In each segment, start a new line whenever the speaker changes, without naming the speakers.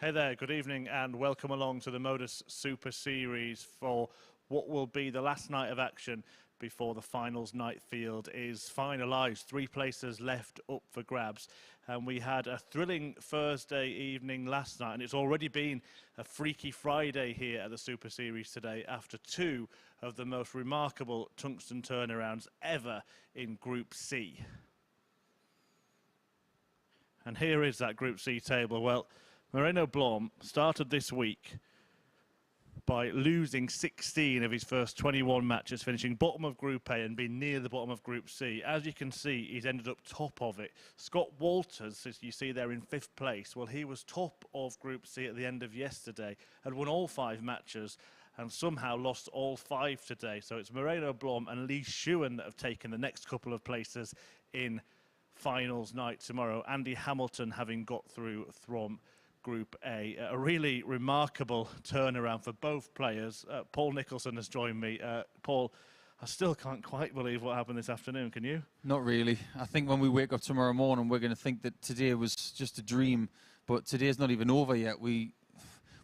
Hey there, good evening and welcome along to the MODUS Super Series for what will be the last night of action before the finals night field is finalised. 3 places left up for grabs, and we had a thrilling Thursday evening last night, and it's already been a freaky Friday here at the Super Series today after 2 of the most remarkable tungsten turnarounds ever in Group C. And here is that Group C table. Well, Moreno Blom started this week by losing 16 of his first 21 matches, finishing bottom of Group A and being near the bottom of Group C. As you can see, he's ended up top of it. Scott Walters, as you see there in 5th place, well, he was top of Group C at the end of yesterday and won all 5 matches and somehow lost all 5 today. So it's Moreno Blom and Lee Shewan that have taken the next couple of places in finals night tomorrow. Andy Hamilton having got through from Group A. A really remarkable turnaround for both players. Paul Nicholson has joined me. Paul, I still can't quite believe what happened this afternoon, can you?
Not really. I think when we wake up tomorrow morning, we're going to think that today was just a dream, but today's not even over yet. We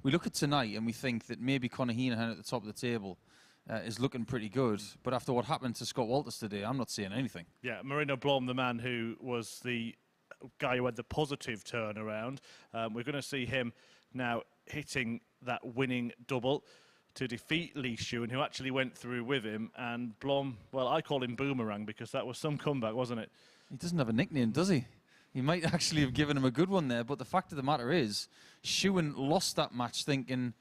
look at tonight and we think that maybe Conor Heneghan at the top of the table is looking pretty good, but after what happened to Scott Walters today, I'm not seeing anything. Yeah,
Moreno Blom, the man who was the guy who had the positive turnaround. We're going to see him now hitting that winning double to defeat Lee Shewan, who actually went through with him. And Blom, well, I call him Boomerang because that was some comeback, wasn't it?
He doesn't have a nickname, does he? He might actually have given him a good one there, but the fact of the matter is, Shewan lost that match thinking,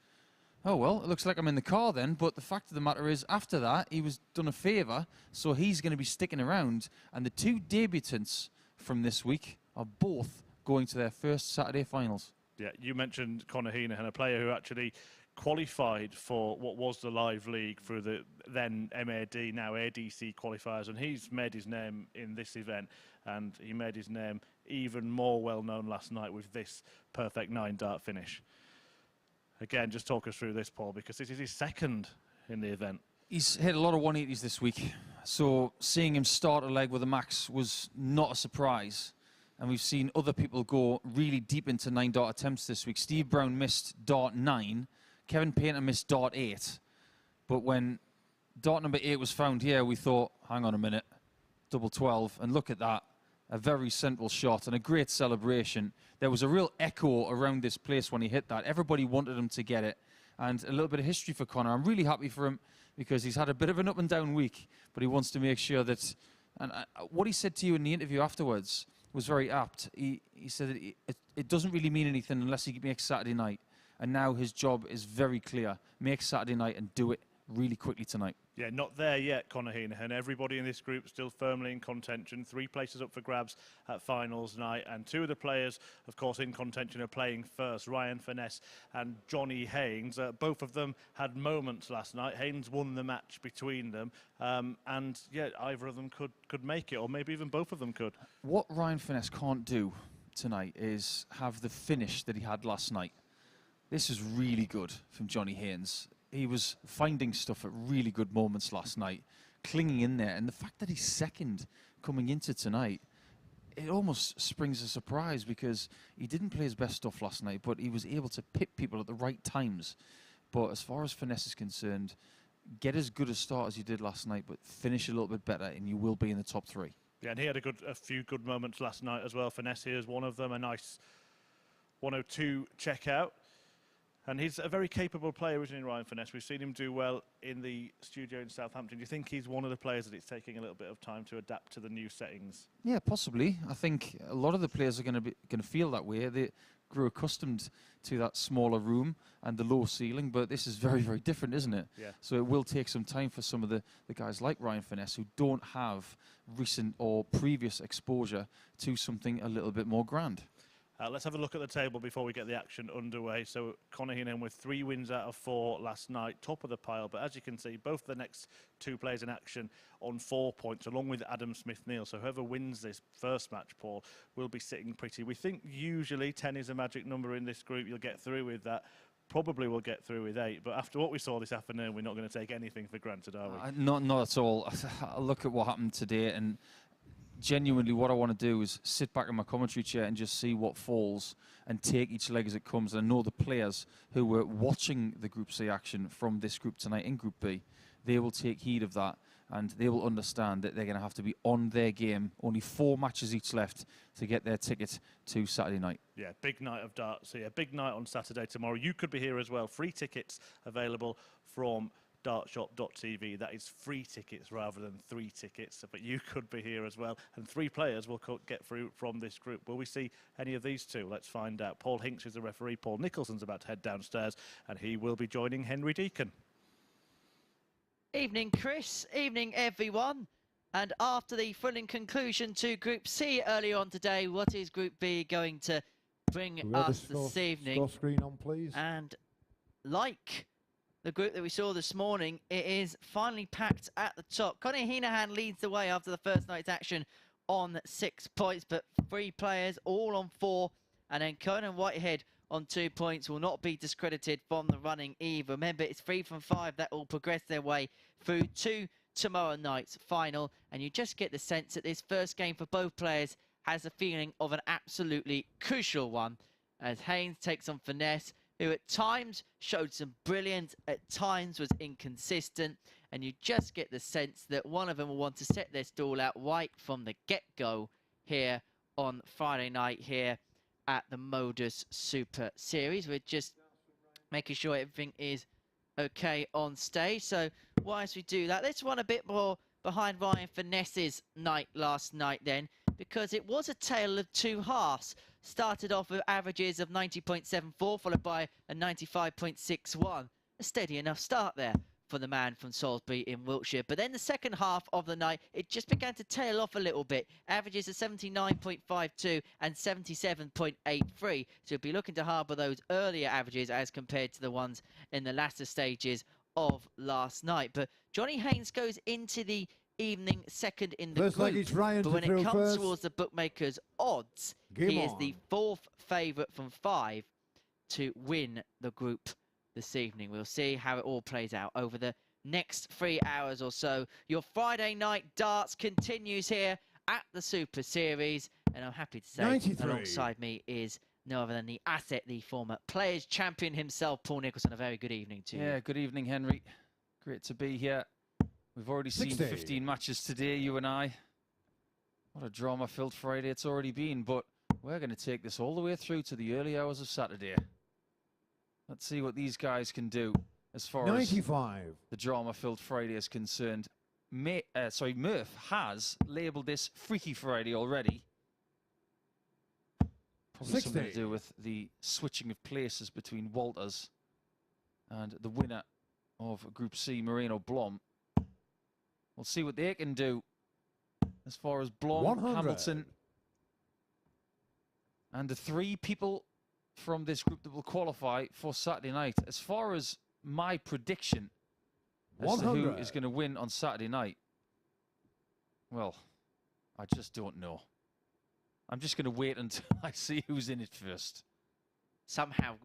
oh, well, it looks like I'm in the car then. But the fact of the matter is, after that, he was done a favour, so he's going to be sticking around. And the 2 debutants from this week are both going to their first Saturday finals.
Yeah, you mentioned Conor Heneghan, a player who actually qualified for what was the Live League through the then MAD, now ADC qualifiers, and he's made his name in this event, and he made his name even more well-known last night with this perfect 9-dart finish. Again, just talk us through this, Paul, because this is his second in the event.
He's hit a lot of 180s this week, so seeing him start a leg with a max was not a surprise. And we've seen other people go really deep into 9-dart attempts this week. Steve Brown missed dart 9. Kevin Painter missed dart 8. But when dart number 8 was found here, we thought, hang on a minute, double 12. And look at that. A very simple shot and a great celebration. There was a real echo around this place when he hit that. Everybody wanted him to get it. And a little bit of history for Conor. I'm really happy for him because he's had a bit of an up and down week. But he wants to make sure that... And what he said to you in the interview afterwards was very apt. He said that it doesn't really mean anything unless he makes Saturday night. And now his job is very clear. Make Saturday night and do it really quickly tonight.
Yeah, not there yet, Conor Heneghan. Everybody in this group still firmly in contention. 3 places up for grabs at finals night. And 2 of the players, of course, in contention are playing first, Ryan Furness and Johnny Haines. Both of them had moments last night. Haines won the match between them. And, yeah, either of them could make it, or maybe even both of them could.
What Ryan Furness can't do tonight is have the finish that he had last night. This is really good from Johnny Haines. He was finding stuff at really good moments last night, clinging in there. And the fact that he's second coming into tonight, it almost springs a surprise because he didn't play his best stuff last night, but he was able to pit people at the right times. But as far as Furness is concerned, get as good a start as you did last night, but finish a little bit better and you will be in the top 3.
Yeah, and he had a few good moments last night as well. Furness here is one of them, a nice 102 checkout. And he's a very capable player, isn't he, Ryan Furness? We've seen him do well in the studio in Southampton. Do you think he's one of the players that it's taking a little bit of time to adapt to the new settings?
Yeah, possibly. I think a lot of the players are going to feel that way. They grew accustomed to that smaller room and the low ceiling, but this is very, very different, isn't it?
Yeah.
So it will take some time for some of the guys like Ryan Furness who don't have recent or previous exposure to something a little bit more grand.
Let's have a look at the table before we get the action underway. So Conor Heneghan with 3 wins out of 4 last night, top of the pile. But as you can see, both the next 2 players in action on 4 points, along with Adam Smith-Neale. So whoever wins this first match, Paul, will be sitting pretty. We think usually 10 is a magic number in this group. You'll get through with that. Probably will get through with 8. But after what we saw this afternoon, we're not going to take anything for granted, are we?
Not at all. I look at what happened today, and genuinely what I want to do is sit back in my commentary chair and just see what falls and take each leg as it comes. And I know the players who were watching the Group C action from this group tonight in Group B, they will take heed of that and they will understand that they're going to have to be on their game. Only 4 matches each left to get their ticket to Saturday night.
Yeah, big night of darts here. Big night on Saturday tomorrow. You could be here as well. Free tickets available from dartshop.tv. That is free tickets rather than 3 tickets, but you could be here as well. And 3 players will get through from this group. Will we see any of these 2? Let's find out. Paul Hinks is the referee. Paul Nicholson's about to head downstairs, and he will be joining Henry Deacon.
Evening, Chris. Evening, everyone. And after the thrilling conclusion to Group C earlier on today, what is Group B going to bring us this evening?
Score screen on, please.
And like the group that we saw this morning, it is finally packed at the top. Conor Heneghan leads the way after the first night's action on 6 points, but 3 players all on 4, and then Conan Whitehead on 2 points will not be discredited from the running either. Remember, it's 3 from 5 that will progress their way through to tomorrow night's final, and you just get the sense that this first game for both players has a feeling of an absolutely crucial one, as Haines takes on Furness, who at times showed some brilliance, at times was inconsistent, and you just get the sense that one of them will want to set their stall out right from the get-go here on Friday night here at the MODUS Super Series. We're just making sure everything is okay on stage. So whilst we do that, let's run a bit more behind Ryan Furness's night last night then, because it was a tale of 2 halves. Started off with averages of 90.74, followed by a 95.61. A steady enough start there for the man from Salisbury in Wiltshire. But then the second half of the night, it just began to tail off a little bit. Averages of 79.52 and 77.83. So you'll be looking to harbour those earlier averages as compared to the ones in the latter stages of last night. But Johnny Haines goes into the evening second in the group. But when it comes towards the bookmakers' odds, he is the 4th favourite from 5 to win the group this evening. We'll see how it all plays out over the next 3 hours or so. Your Friday night darts continues here at the Super Series, and I'm happy to say
93.
Alongside me is no other than the asset, the former Players Champion himself, Paul Nicholson. A very good evening to you.
Yeah, good evening, Henry. Great to be here. We've already seen 15 matches today, you and I. What a drama-filled Friday it's already been, but we're going to take this all the way through to the early hours of Saturday. Let's see what these guys can do as far
95.
as the drama-filled Friday is concerned. Murph has labelled this Freaky Friday already. Probably
60.
something to do with the switching of places between Walters and the winner of Group C, Moreno Blom. We'll see what they can do as far as Blom,
100.
Hamilton, and the 3 people from this group that will qualify for Saturday night. As far as my prediction as to who is going to win on Saturday night, well, I just don't know. I'm just going to wait until I see who's in it first.
Somehow,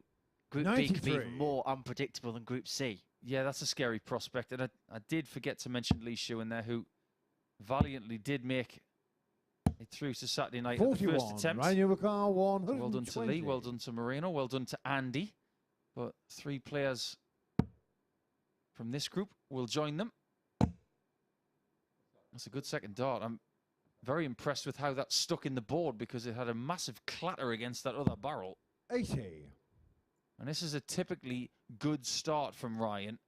Group
93.
B could be even more unpredictable than Group C.
Yeah, that's a scary prospect. And I did forget to mention Lee Shu in there, who valiantly did make it through to Saturday night at the first attempt. Well done to Lee, well done to Moreno, well done to Andy. But 3 players from this group will join them. That's a good second dart. I'm very impressed with how that stuck in the board, because it had a massive clatter against that other barrel.
80.
And this is a typically good start from Ryan.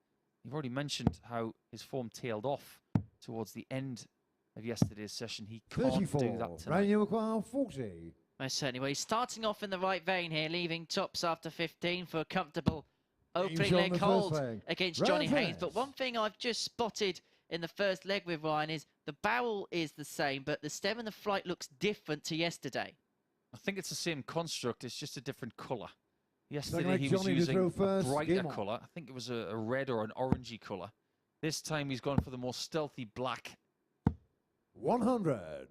You've already mentioned how his form tailed off towards the end of yesterday's session. He can't
34.
do that tonight.
Ryan Require 40.
Most certainly. Well, he's starting off in the right vein here, leaving tops after 15 for a comfortable opening leg hold against Johnny Haines. But one thing I've just spotted in the first leg with Ryan is the barrel is the same, but the stem and the flight looks different to yesterday.
I think it's the same construct, it's just a different colour. Yesterday he was using a brighter colour. I think it was a red or an orangey colour. This time he's gone for the more stealthy black.
100.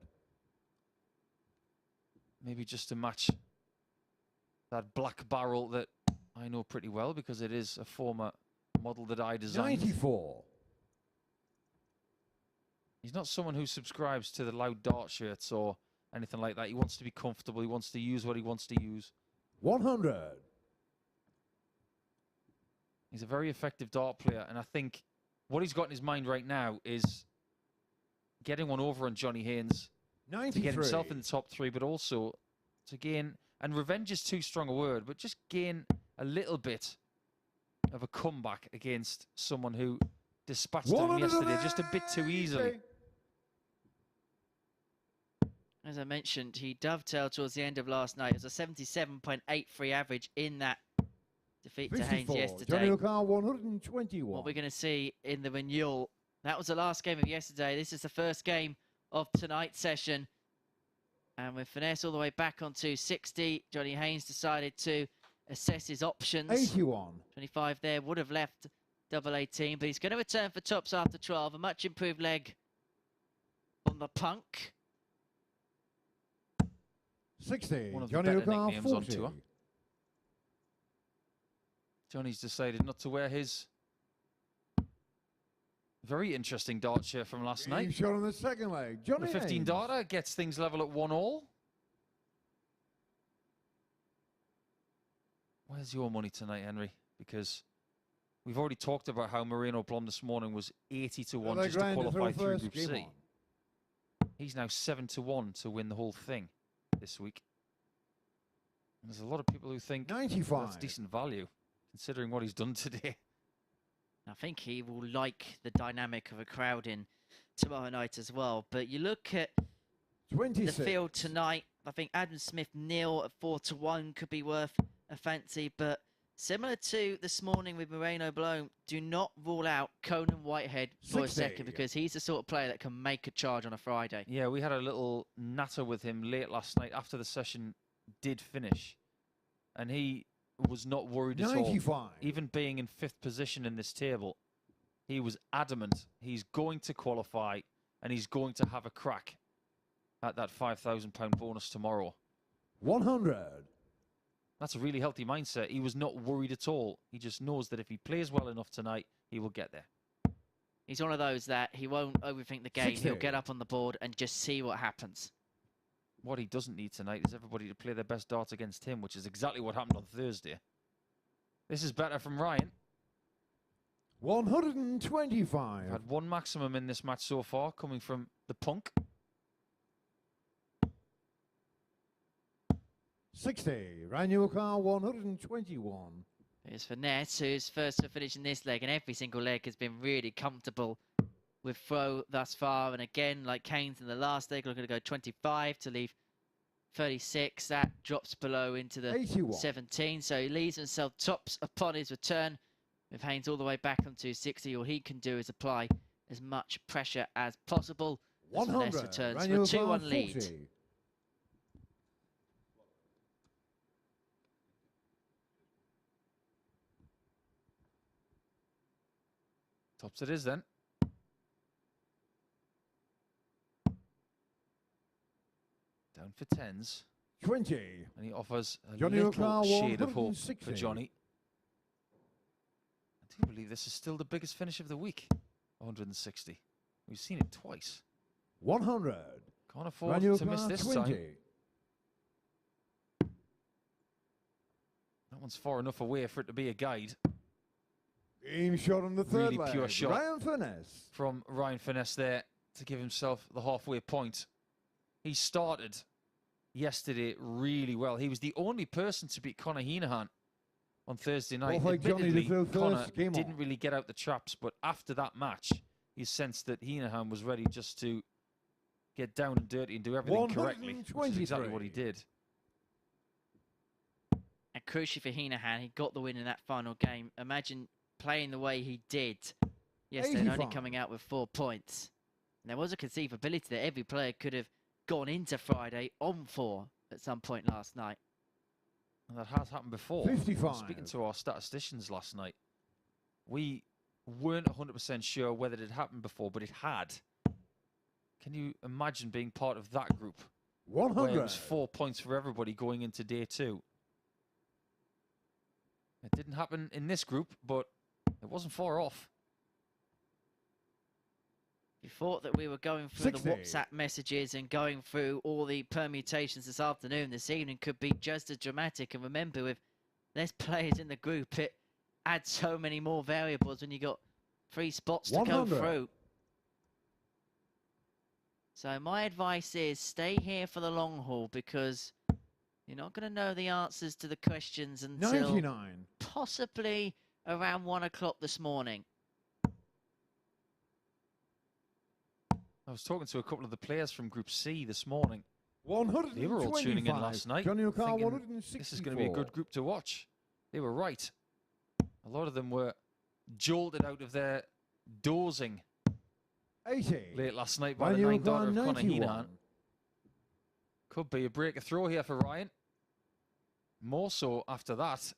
Maybe just to match that black barrel that I know pretty well, because it is a former model that I designed.
94.
He's not someone who subscribes to the loud dart shirts or anything like that. He wants to be comfortable. He wants to use what he wants to use.
100.
He's a very effective dart player, and I think what he's got in his mind right now is getting one over on Johnny Haines
93.
to get himself in the top 3, but also to gain, and revenge is too strong a word, but just gain a little bit of a comeback against someone who dispatched him yesterday just a bit too easily.
As I mentioned, he dovetailed towards the end of last night. It was a 77.83 average in that defeat to Haines
54.
yesterday.
Johnny O'Connor, 121.
What we're going to see in the renewal, that was the last game of yesterday. This is the first game of tonight's session. And with Furness all the way back on 260, Johnny Haines decided to assess his options.
81.
25 there, would have left double 18, but he's going to return for tops after 12. A much improved leg on the punk.
60.
One of the
Johnny
better
O'Connor,
nicknames on
40.
tour. Johnny's decided not to wear his very interesting dart shirt from last
Game
night.
shot on the second leg. Johnny
The 15
Haines.
darter gets things level at 1-all. Where's your money tonight, Henry? Because we've already talked about how Moreno Blom this morning was 80 to 1 just to qualify through Group C. He's now 7 to 1 to win the whole thing this week. And there's a lot of people who think
95.
that's decent value, considering what he's done today.
I think he will like the dynamic of a crowd in tomorrow night as well. But you look at
26.
the field tonight, I think Adam Smith-Neale at 4 to 1 could be worth a fancy. But similar to this morning with Moreno Blom, do not rule out Conan Whitehead for
60.
a second, because he's the sort of player that can make a charge on a Friday.
Yeah, we had a little natter with him late last night after the session did finish. And he was not worried at all.
95.
Even being in 5th position in this table, he was adamant he's going to qualify and he's going to have a crack at that £5,000 bonus tomorrow.
100.
That's a really healthy mindset. He was not worried at all. He just knows that if he plays well enough tonight, he will get there.
He's one of those that he won't overthink the game.
60.
He'll get up on the board and just see what happens.
What he doesn't need tonight is everybody to play their best darts against him, which is exactly what happened on Thursday. This is better from Ryan.
125.
Had one maximum in this match so far, coming from the punk.
60. Randy O'Connor, 121.
Here's Furness, who's first to finish in this leg, and every single leg has been really comfortable with throw thus far. And again, like Haines in the last leg, looking to go 25 to leave 36. That drops below into the
81.
17. So he leaves himself tops upon his return. With Haines all the way back on 260, all he can do is apply as much pressure as possible. As Furness
100.
returns
Randy
for a
O'Connor,
2-1 lead.
40.
Tops it is then. Down for 10s.
20.
And he offers a
Johnny
little
O'Connor,
shade of hope
160.
for Johnny. I do believe this is still the biggest finish of the week. 160. We've seen it twice.
100.
Can't afford
Randy
to miss
O'Connor,
this
20.
time. That one's far enough away for it to be a guide.
Game shot on the third
Really
leg.
pure shot.
Ryan Furness.
From Ryan Furness there to give himself the halfway point. He started yesterday really well. He was the only person to beat Conor Heneghan on Thursday night.
Like Johnny
Admittedly,
the first
Conor
game
didn't
on.
really get out the traps, but after that match, he sensed that Heneghan was ready just to get down and dirty and do everything correctly, which is exactly what he did.
And crucially for Heneghan, he got the win in that final game. Imagine playing the way he did yesterday and only
85.
coming out with 4 points. And there was a conceivability that every player could have gone into Friday on 4 at some point last night.
And that has happened before.
55.
Speaking to our statisticians last night, we weren't 100% sure whether it had happened before, but it had. Can you imagine being part of that group?
100.
Where it was 4 points for everybody going into day 2. It didn't happen in this group, but it wasn't far off.
You thought that we were going through
60.
the WhatsApp messages and going through all the permutations this afternoon. This evening could be just as dramatic. And remember, with less players in the group, it adds so many more variables when you got 3 spots to go
100.
through. So my advice is stay here for the long haul, because you're not going to know the answers to the questions until
99.
possibly around 1 o'clock this morning.
I was talking to a couple of the players from Group C this morning.
125.
They were all tuning in last night,
Johnny O'Carr,
thinking
164.
this is going to be a good group to watch. They were right. A lot of them were jolted out of their dozing
80.
late last night by
Johnny
the
O'Carr,
9 of Conor
91.
Heneghan. Could be a break of throw here for Ryan. More so after that.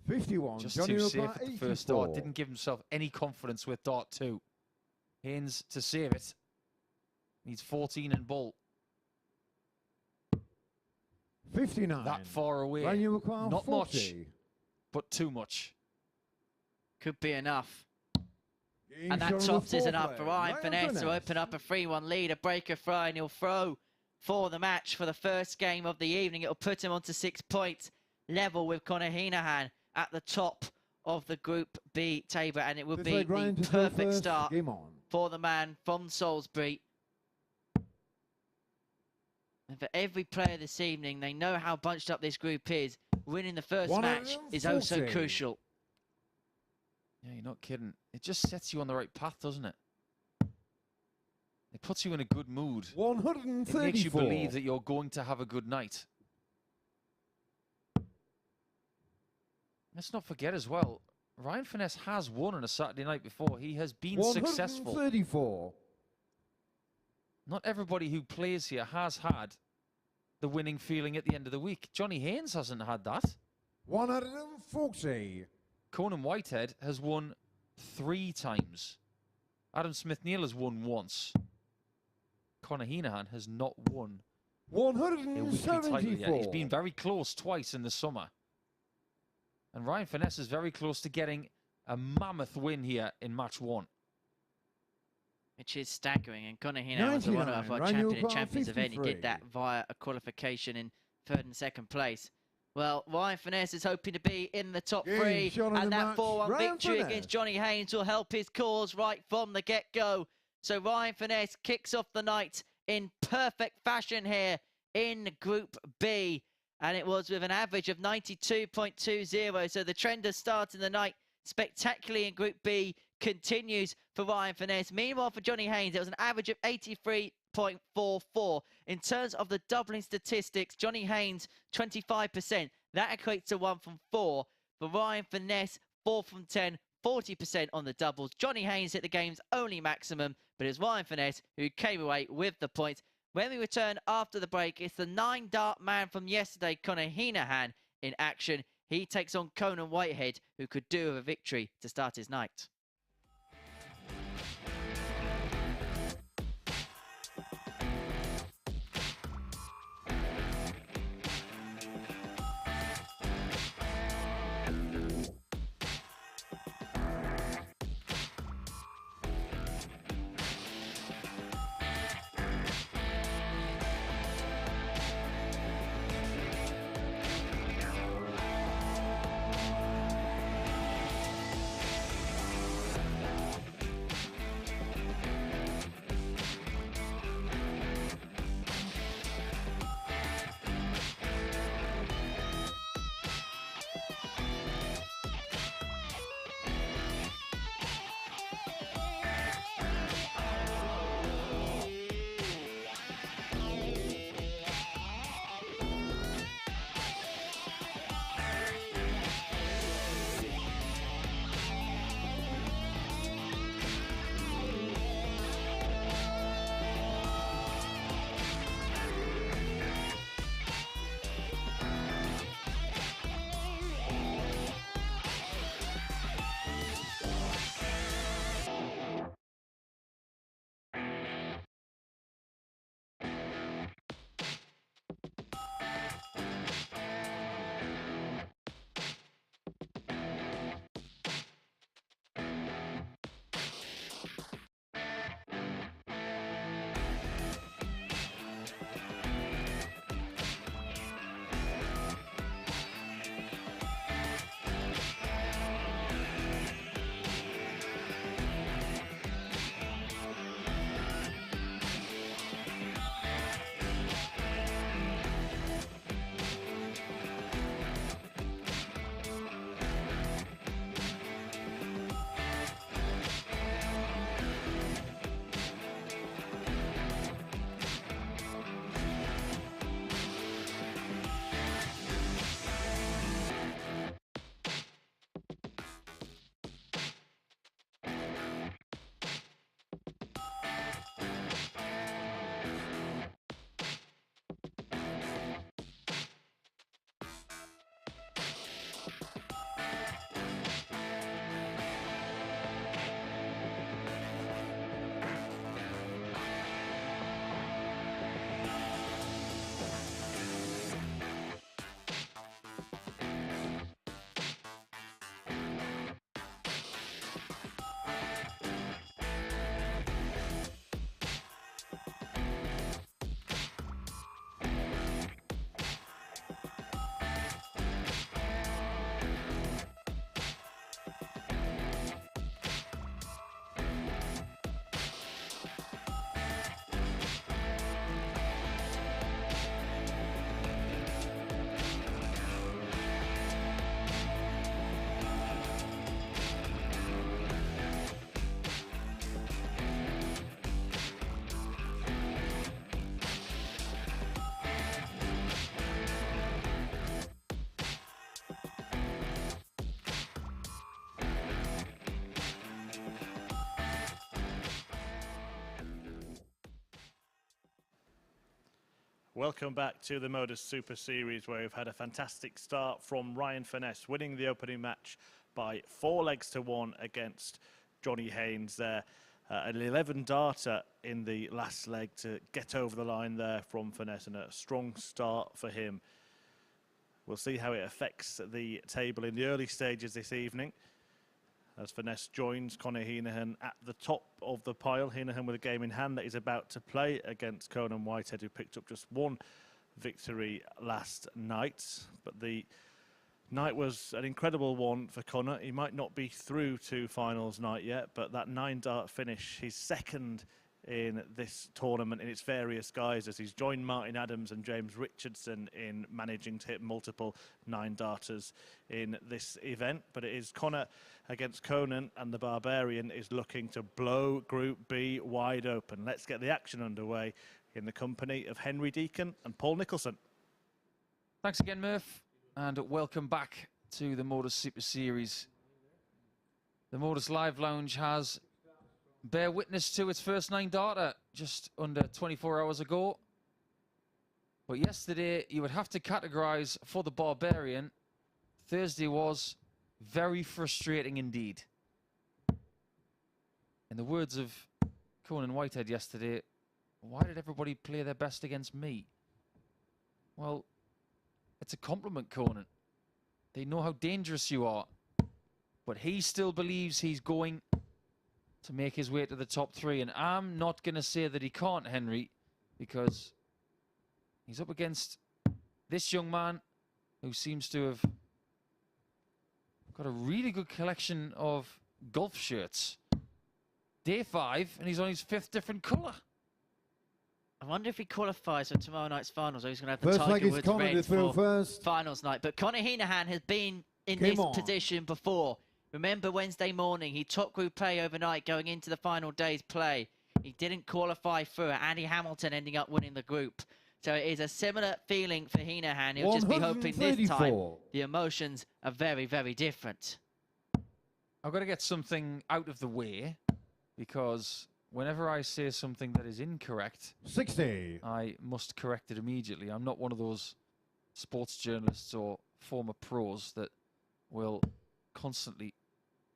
51.
Just
Johnny
too safe
O'Carr,
at the first start.
84.
Didn't give himself any confidence with dart 2. Haines to save it. Needs 14 in ball.
59.
That far away.
Johnny O'Carr,
Not
40.
much, but too much.
Could be enough.
Game
And
shot
that
on the
tops is
fourth
enough
leg.
for Ryan Furness to open up a 3-1 lead, a breaker throw, and he'll throw for the match for the first game of the evening. It'll put him onto 6 points, level with Conor Heneghan at the top of the Group B table, and it would
This
be
leg, Ryan,
the
to throw
perfect
first.
start
Game on.
for the man from Salisbury. And for every player this evening, they know how bunched up this group is. Winning the first match is oh so
140.
crucial.
Yeah, you're not kidding. It just sets you on the right path, doesn't it? It puts you in a good mood.
134.
It makes you believe that you're going to have a good night. Let's not forget as well, Ryan Furness has won on a Saturday night before. He has been successful.
134.
Not everybody who plays here has had the winning feeling at the end of the week. Johnny Haines hasn't had that.
140.
Conan Whitehead has won 3 times. Adam Smith-Neale has won once. Conor Heneghan has not won a weekly title yet. He's been
174.
very close twice in the summer. And Ryan Furness is very close to getting a mammoth win here in match 1.
Which is staggering, and Conor Heneghan was one of our
99,
champions event. He did that via a qualification in 3rd and 2nd place. Well, Ryan Furness is hoping to be in the top 3, and that 4-1 victory against Johnny Haines will help his cause right from the get-go. So Ryan Furness kicks off the night in perfect fashion here in Group B, and it was with an average of 92.20. So the trend of starting the night spectacularly in Group B continues for Ryan Furness. Meanwhile, for Johnny Haines, it was an average of 83.44. In terms of the doubling statistics, Johnny Haines, 25%. That equates to 1 from 4. For Ryan Furness, 4 from 10, 40% on the doubles. Johnny Haines hit the game's only maximum, but it was Ryan Furness who came away with the points. When we return after the break, it's the 9-dart man from yesterday, Conor Heneghan, in action. He takes on Conan Whitehead, who could do with a victory to start his night.
Welcome back to the MODUS Super Series, where we've had a fantastic start from Ryan Furness, winning the opening match by 4 legs to 1 against Johnny Haines there. An 11-darter in the last leg to get over the line there from Furness, and a strong start for him. We'll see how it affects the table in the early stages this evening, as Furness joins Conor Heneghan at the top of the pile. Heneghan with a game in hand that he's about to play against Conan Whitehead, who picked up just 1 victory last night. But the night was an incredible one for Conor. He might not be through to finals night yet, but that 9-dart finish, his second in this tournament in its various guises. He's joined Martin Adams and James Richardson in managing to hit multiple 9-darters in this event. But it is Conor against Conan, and the Barbarian is looking to blow Group B wide open. Let's get the action underway in the company of Henry Deacon and Paul Nicholson.
Thanks again, Murph, and welcome back to the MODUS Super Series. The MODUS Live Lounge has bear witness to its first 9-darter just under 24 hours ago. But yesterday, you would have to categorise for the Barbarian. Thursday was very frustrating indeed. In the words of Conan Whitehead yesterday, why did everybody play their best against me? Well, it's a compliment, Conan. They know how dangerous you are. But he still believes he's going to make his way to the top 3. And I'm not going to say that he can't, Henry, because he's up against this young man who seems to have got a really good collection of golf shirts. Day 5, and he's on his 5th different colour.
I wonder if he qualifies for tomorrow night's finals, or he's going to have the
First leg
Tiger
is
Woods
Conor
red
to throw
for
first.
finals night. But Conor Heneghan has been in
Game
this
on.
position before. Remember Wednesday morning, he topped Group play overnight going into the final day's play. He didn't qualify through it. Andy Hamilton ending up winning the group. So it is a similar feeling for Heneghan. He'll just be hoping this time
134.
the emotions are very, very different.
I've got to get something out of the way, because whenever I say something that is incorrect,
60.
I must correct it immediately. I'm not one of those sports journalists or former pros that will constantly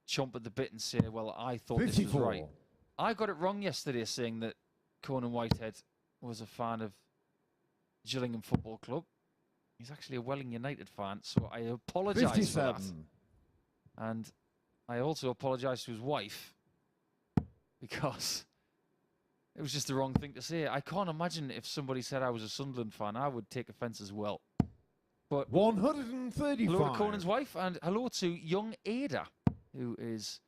chomp at the bit and say, well, I thought this was
54.
right. I got it wrong yesterday saying that Conan Whitehead was a fan of Gillingham Football Club. He's actually a Welling United fan, so I apologise for that.
57.
And I also apologise to his wife, because it was just the wrong thing to say. I can't imagine if somebody said I was a Sunderland fan, I would take offence as well. But
135.
hello to Conan's wife, and hello to young Ada, who is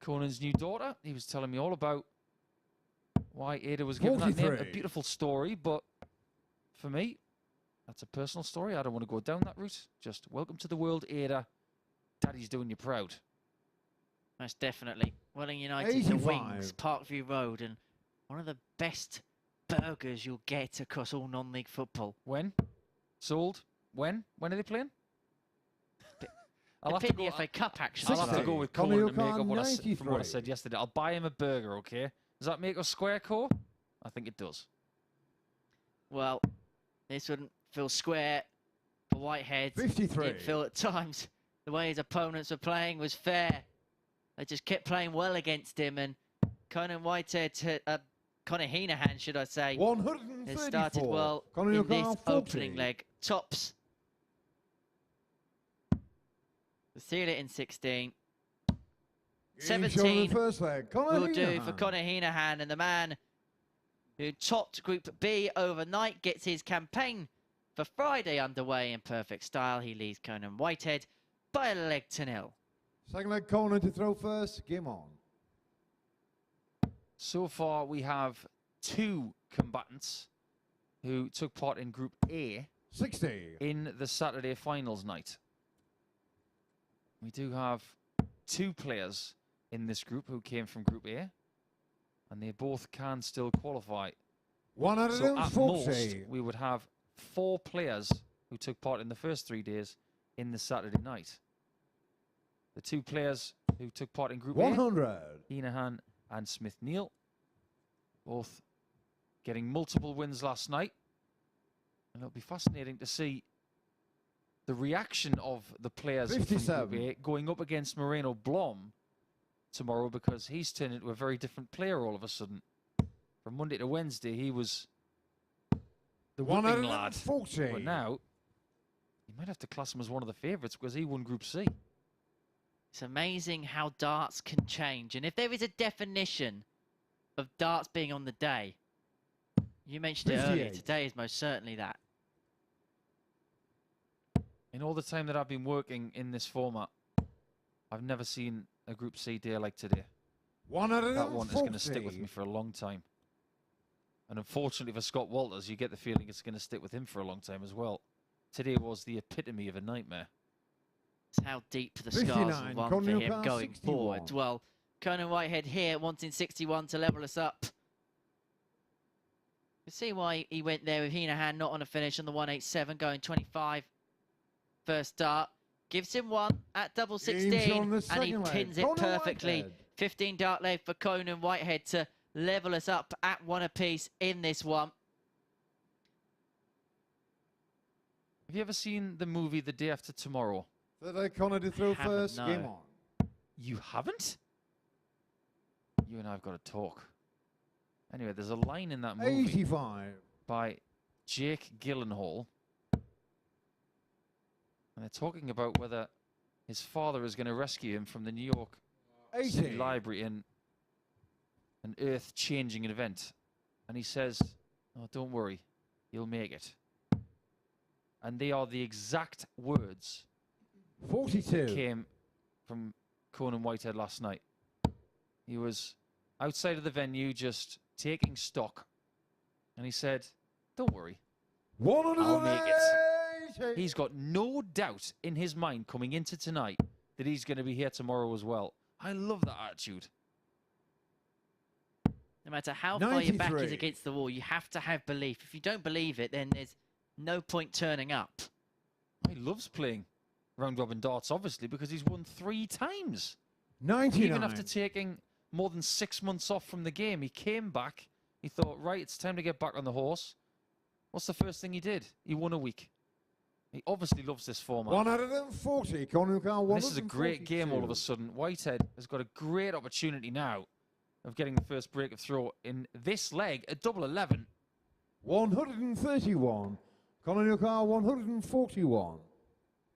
Conan's new daughter. He was telling me all about why Ada was given that name. A
43.
beautiful story, but for me, that's a personal story. I don't want to go down that route. Just welcome to the world, Ada. Daddy's doing you proud.
Most definitely. Welling United to
85.
Wings, Parkview Road, and one of the best burgers you'll get across all non-league football.
When? Sold? When? When are they playing?
I'll have to go FA Cup, actually.
I'll have to go with
Conor
Conan to make up
Heneghan,
from what I
93.
said yesterday. I'll buy him a burger, okay? Does that make us square, core? I think it does.
Well, this wouldn't feel square for Whitehead.
53.
Didn't feel at times the way his opponents were playing was fair. They just kept playing well against him, and Conan Whitehead, Conor Heneghan, should I say,
134.
has started well
Conor
in this
Heneghan, 40.
opening leg. Tops. We'll seal it in 16.
Game shown in
17
the first leg. Conor
will do for
Heneghan.
Conor Heneghan, and the man who topped Group B overnight gets his campaign for Friday underway in perfect style. He leads Conan Whitehead by a leg to 0.
Second leg, Conan to throw first. Game on.
So far, we have 2 combatants who took part in Group A
60.
in the Saturday finals night. We do have 2 players in this group who came from Group A, and they both can still qualify. So at
140.
most, we would have 4 players who took part in the first 3 days in the Saturday night. The 2 players who took part in Group
100.
A, Heneghan and Smith-Neale, both getting multiple wins last night. And it'll be fascinating to see the reaction of the players from
57.
Group A going up against Moreno Blom tomorrow, because he's turned into a very different player all of a sudden. From Monday to Wednesday, he was the whipping lad.
140.
But now, you might have to class him as one of the favourites because he won Group C.
It's amazing how darts can change. And if there is a definition of darts being on the day, you mentioned it earlier,
58.
today is most certainly that.
In all the time that I've been working in this format, I've never seen a Group C day like today.
140.
That one is going to stick with me for a long time. And unfortunately for Scott Walters, you get the feeling it's going to stick with him for a long time as well. Today was the epitome of a nightmare.
It's how deep the scars
59,
will run
Conor
for him
Heneghan,
going
61.
forward. Well, Conan Whitehead here wanting 61 to level us up. You see why he went there with Heneghan not on a finish on the 187, going 25 first dart. Gives him one at double 16,
on the
and he
second leg.
pins it
Conor
perfectly.
Whitehead.
15 dart leg for Conan Whitehead to level us up at one apiece in this one.
Have you ever seen the movie The Day After Tomorrow?
Third leg Conor to throw
Haven't,
first.
no.
Game on.
You haven't? You and I have got to talk. Anyway, there's a line in that movie
85.
by Jake Gyllenhaal. And they're talking about whether his father is going to rescue him from the New York City
80.
Library in an earth-changing event. And he says, "Oh, don't worry, you'll make it." And they are the exact words that
42.
came from Conan Whitehead last night. He was outside of the venue just taking stock. And he said, "Don't worry, I'll make it."
180.
He's got no doubt in his mind coming into tonight that he's going to be here tomorrow as well. I love that attitude.
No matter how far your back is
93.
against the wall, you have to have belief. If you don't believe it, then there's no point turning up.
He loves playing round-robin darts, obviously, because he's won 3 times.
99.
Even after taking more than 6 months off from the game, he came back. He thought, right, it's time to get back on the horse. What's the first thing he did? He won a week. He obviously loves this format.
140. Conor Heneghan,
This is a great game all of a sudden. Whitehead has got a great opportunity now of getting the first break of throw in this leg, a double 11.
131. Conor Heneghan, 141.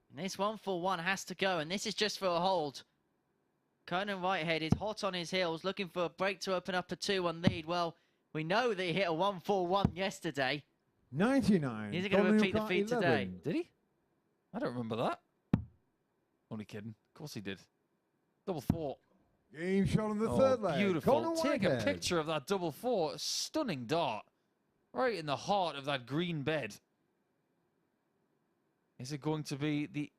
And this 141 has to go, and this is just for a hold. Conan Whitehead is hot on his heels, looking for a break to open up a 2-1 lead. Well, we know that he hit a 141 yesterday.
99.
Is he going to
Conor
repeat the
Heneghan,
feat today?
11.
Did he? I don't remember that. Only kidding. Of course he did. Double 4.
Game shot on the
Oh,
third leg.
beautiful.
Conor
Take a
Whitehead.
picture of that double 4. Stunning dart. Right in the heart of that green bed. Is it going to be the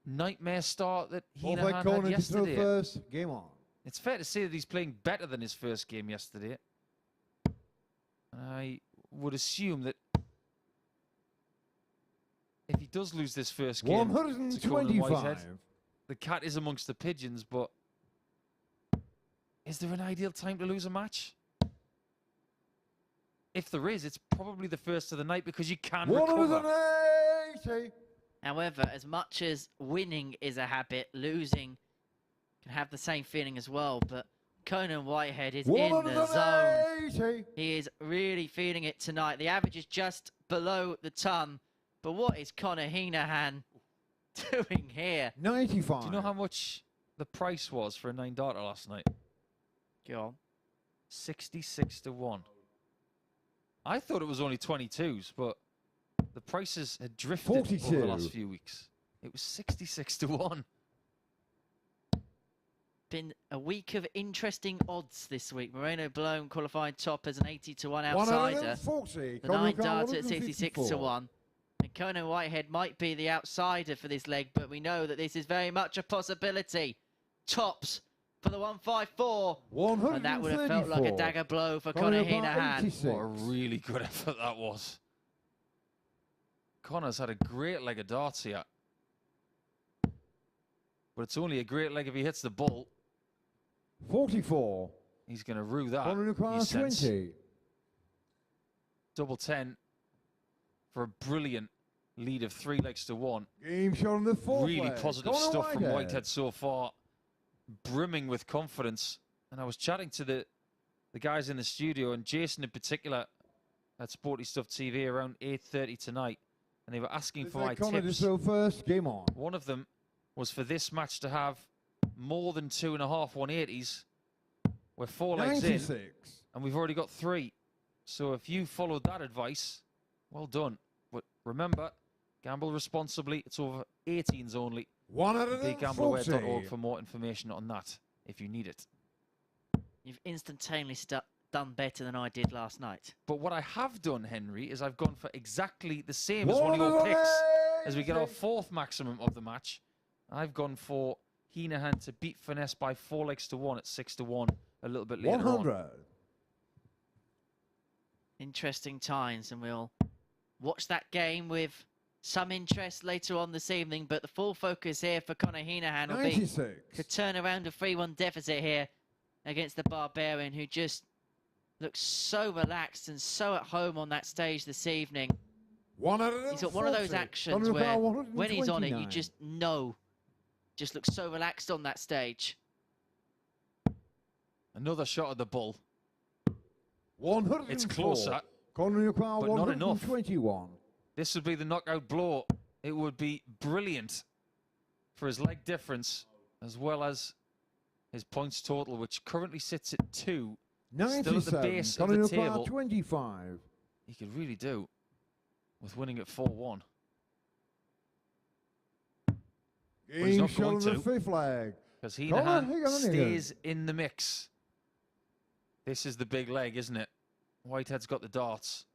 nightmare start that
Fourth
Heneghan
leg
had
Conor to throw
yesterday?
first. Game on.
It's fair to say that he's playing better than his first game yesterday. I would assume that if he does lose this first game to Conan Whitehead,
125.
the cat is amongst the pigeons, but is there an ideal time to lose a match? If there is, it's probably the first of the night because you can recover.
180.
However, as much as winning is a habit, losing can have the same feeling as well. But Conan Whitehead is in the zone.
180.
He is really feeling it tonight. The average is just below the ton. But what is Conor Heneghan doing here?
95.
Do you know how much the price was for a 9-darter last night?
Go on.
66 to 1. I thought it was only 22s, but the prices had drifted over
42.
the last few weeks. It was 66 to 1.
Been a week of interesting odds this week. Moreno Blom qualified top as an 80 to 1 outsider.
140.
The
Conor
9
Heneghan,
darts at 66 to
154.
1. And Conan Whitehead might be the outsider for this leg, but we know that this is very much a possibility. Tops for the 154. And that would have felt like a dagger blow for Conor Heneghan.
86.
What a really good effort that was. Conor's had a great leg of darts here. But it's only a great leg if he hits the ball.
44.
He's going to rue that.
Conor
you
Heneghan,
sense.
20.
Double 10 for a brilliant lead of 3 legs to 1.
Game shot on the fourth
Really
leg.
positive
Conor
stuff from Whitehead so far, brimming with confidence. And I was chatting to the guys in the studio, and Jason in particular at Sporty Stuff TV around 8:30 tonight, and they were asking for my
Conor to
tips.
throw first. Game on.
One of them was for this match to have more than 2.5 180s. We're 4 legs in,
96.
and we've already got 3. So if you followed that advice, well done. But remember, gamble responsibly. It's over 18s only.
140.
BigGambleAware.org for more information on that, if you need it.
You've instantaneously done better than I did last night.
But what I have done, Henry, is I've gone for exactly the same as one of your picks. As we get our 4th maximum of the match, I've gone for Heneghan to beat Furness by 4 legs to 1 at 6 to 1 a little bit later
100.
on.
Interesting times, and we'll watch that game with some interest later on this evening. But the full focus here for Conor Heneghan will be
96.
to turn around a 3-1 deficit here against the Barbarian, who just looks so relaxed and so at home on that stage this evening.
140.
He's got one of those actions where when he's on it, you just know, just looks so relaxed on that stage.
Another shot at the bull.
104.
It's closer,
Conor
but not enough.
121.
This would be the knockout blow. It would be brilliant for his leg difference, as well as his points total, which currently sits at 2.
97.
Still at the base of
Conor
the table.
25.
He could really do with winning at 4-1. he's
Game
not
shot
going
on the
to.
5th leg.
Because
Conor
Heneghan
Heneghan.
stays in the mix. This is the big leg, isn't it? Whitehead's got the darts.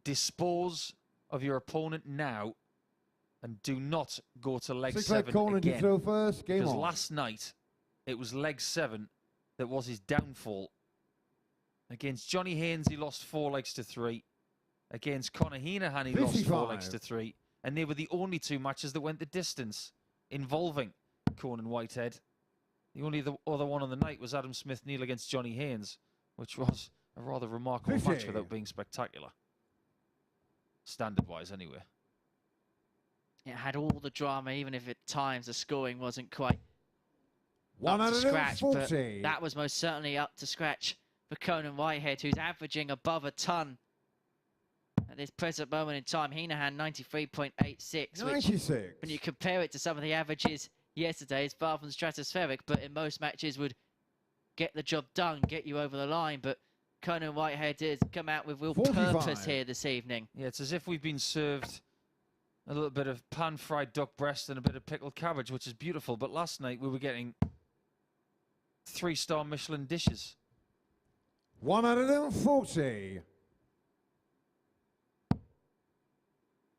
Dispose of your opponent now and do not go to leg
6 leg
7
Conor to
again.
throw first. Game
Because
on.
last night, it was leg 7 that was his downfall. Against Johnny Haines, he lost 4 legs to 3. Against Conor Heneghan, he lost 4 legs
55.
to 3. And they were the only 2 matches that went the distance involving Conan Whitehead. The only other one on the night was Adam Smith-Neale against Johnny Haines, which was a rather remarkable
50.
match without being spectacular. Standard-wise, anyway.
It had all the drama, even if at times the scoring wasn't quite up to scratch. But
140.
that was most certainly up to scratch for Conan Whitehead, who's averaging above a ton at this present moment in time. Heneghan 93.86, which
96.
when you compare it to some of the averages yesterday, is far from stratospheric, but in most matches would get the job done, get you over the line. But Conan Whitehead has come out with real
45.
purpose here this evening.
Yeah, it's as if we've been served a little bit of pan-fried duck breast and a bit of pickled cabbage, which is beautiful. But last night we were getting 3-star Michelin dishes.
140.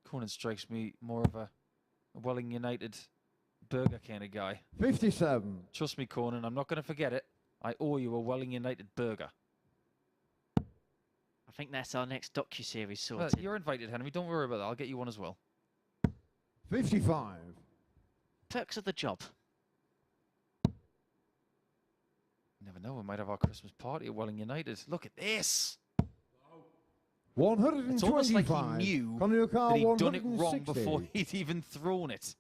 Conan strikes me more of a Welling United burger kind of guy.
57.
Trust me, Conan, I'm not going to forget it. I owe you a Welling United burger.
I think that's our next docuseries sorted.
You're invited, Henry. Don't worry about that. I'll get you one as well.
55.
Perks of the job.
You never know. We might have our Christmas party at Welling United. Look at this.
125.
It's almost like he knew
Conor
that he'd done it
160.
wrong before he'd even thrown it.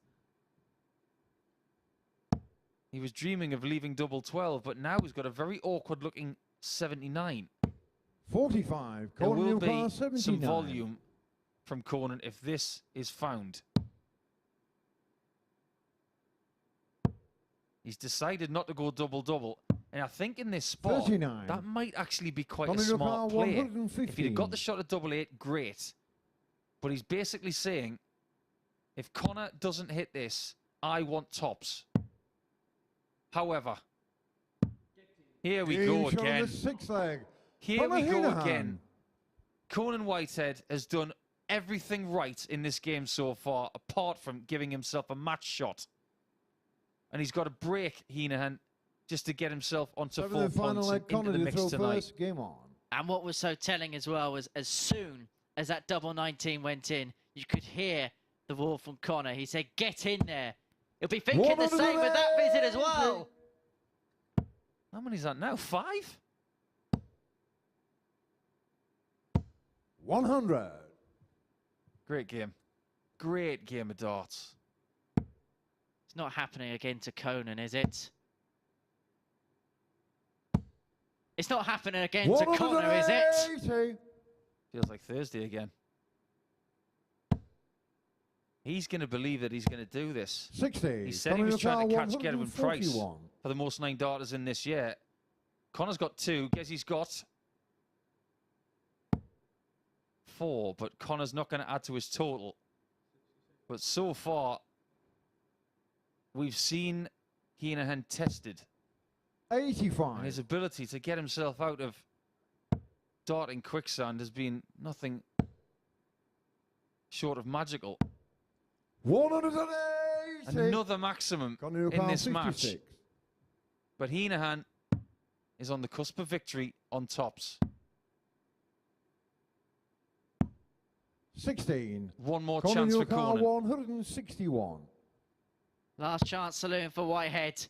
He was dreaming of leaving double 12, but now he's got a very awkward-looking 79.
45.
There will be
79.
some volume from Conan if this is found. He's decided not to go double-double. And I think in this spot,
39.
that might actually be quite
Conor
a smart play.
115.
If he'd have got the shot at double 8, great. But he's basically saying, if Conor doesn't hit this, I want tops. However, here we go
Game shot on
again.
the 6th leg.
Here we
Conor
go
Heneghan.
again. Conan Whitehead has done everything right in this game so far, apart from giving himself a match shot. And he's got to break Heneghan just to get himself onto 4
Seventh final
points
leg.
and into
Conor
the
to
mix
throw
tonight.
first. Game on.
And what was so telling as well was as soon as that double 19 went in, you could hear the roar from Conor. He said, get in there. He'll be thinking the same with that visit as well.
How many is that now? 5?
100.
Great game. Great game of darts.
It's not happening again to Conan, is it? It's not happening again to Conor, is it?
180.
Feels like Thursday again. He's going to believe that he's going to do this.
60.
He said he was trying to catch Gerwin Price
141.
for the most 9 darters in this year. Conor's got 2. Guess he's got 4, but Conor's not going to add to his total. But so far, we've seen Heneghan tested.
85.
And his ability to get himself out of darting quicksand has been nothing short of magical.
180.
Another maximum in this match. But Heneghan is on the cusp of victory on tops.
16.
One more chance for Conan.
161.
Last chance saloon for Whitehead.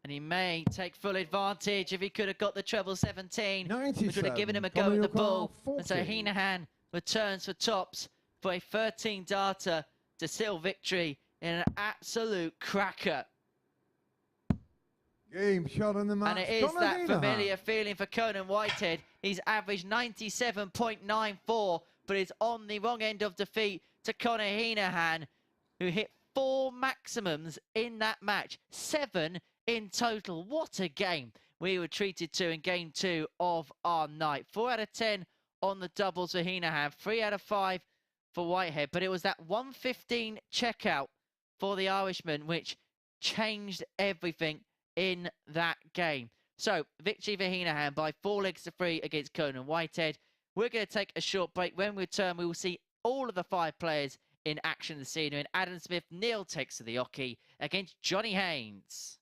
And he may take full advantage if he could have got the treble 17, which would have given him a go at the bull. And so Heneghan returns for tops for a 13-darter to seal victory in an absolute cracker.
Game shot in the match.
And it is that
Heneghan.
familiar feeling for Conan Whitehead. He's averaged 97.94, but is on the wrong end of defeat to Conor Heneghan, who hit 4 maximums in that match. 7 in total. What a game we were treated to in game 2 of our night. 4 out of 10 on the doubles for Heneghan, 3 out of 5 for Whitehead. But it was that 115 checkout for the Irishman which changed everything in that game. So, victory for Heneghan by 4 legs to 3 against Conan Whitehead. We're going to take a short break. When we return, we will see all of the 5 players in action this evening. And Adam Smith-Neale takes to the hockey against Johnny Haines.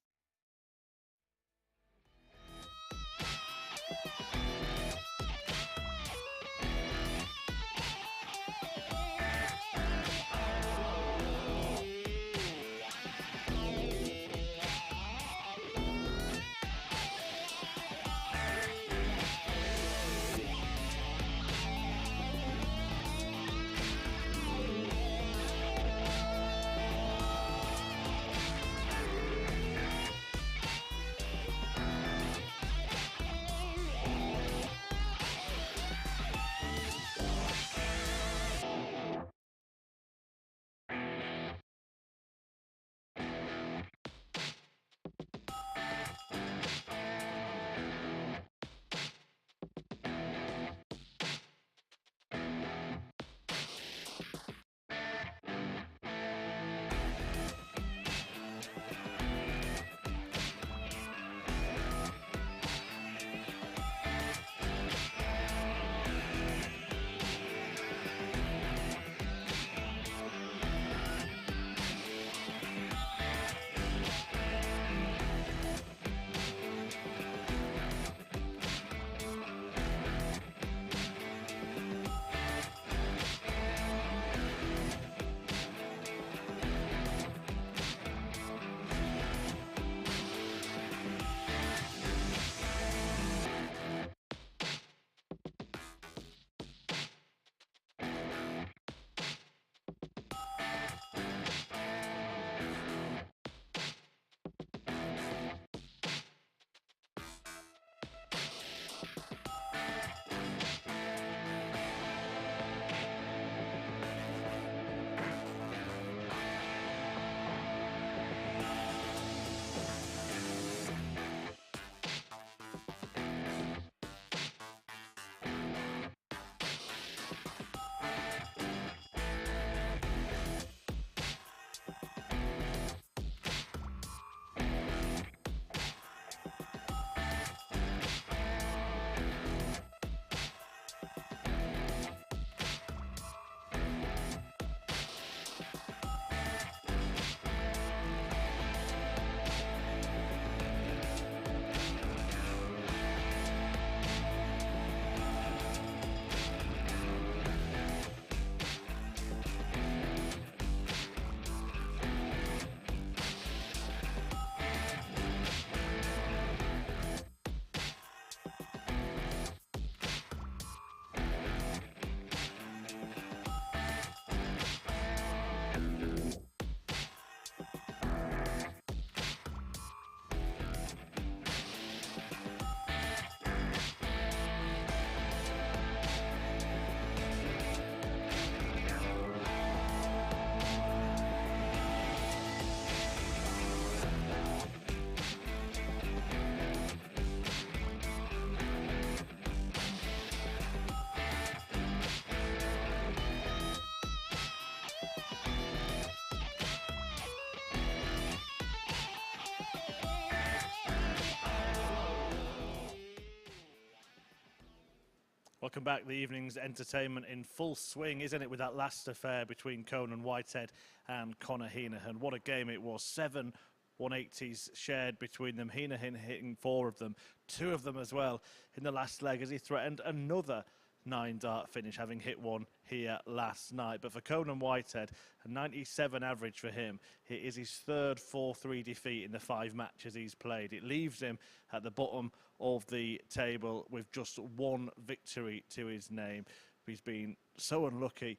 Welcome back. The evening's entertainment in full swing, isn't it, with that last affair between Conan Whitehead and Conor Heneghan. What a game it was. 7 180s shared between them. Heneghan hitting 4 of them, 2 of them as well in the last leg as he threatened another 9-dart finish, having hit one here last night. But for Conan Whitehead, a 97 average for him. It is his third 4-3 defeat in the 5 matches he's played. It leaves him at the bottom of the table with just 1 victory to his name. He's been so unlucky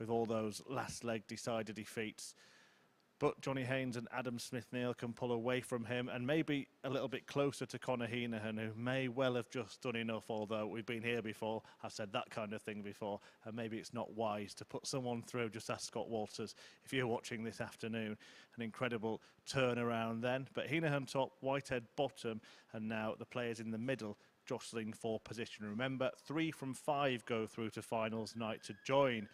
with all those last leg decider defeats. But Johnny Haines and Adam Smith-Neale can pull away from him and maybe a little bit closer to Conor Heneghan, who may well have just done enough, although we've been here before. I've said that kind of thing before, and maybe it's not wise to put someone through. Just ask Scott Walters if you're watching this afternoon. An incredible turnaround then. But Heneghan top, Whitehead bottom, and now the players in the middle jostling for position. Remember, 3 from 5 go through to finals night to join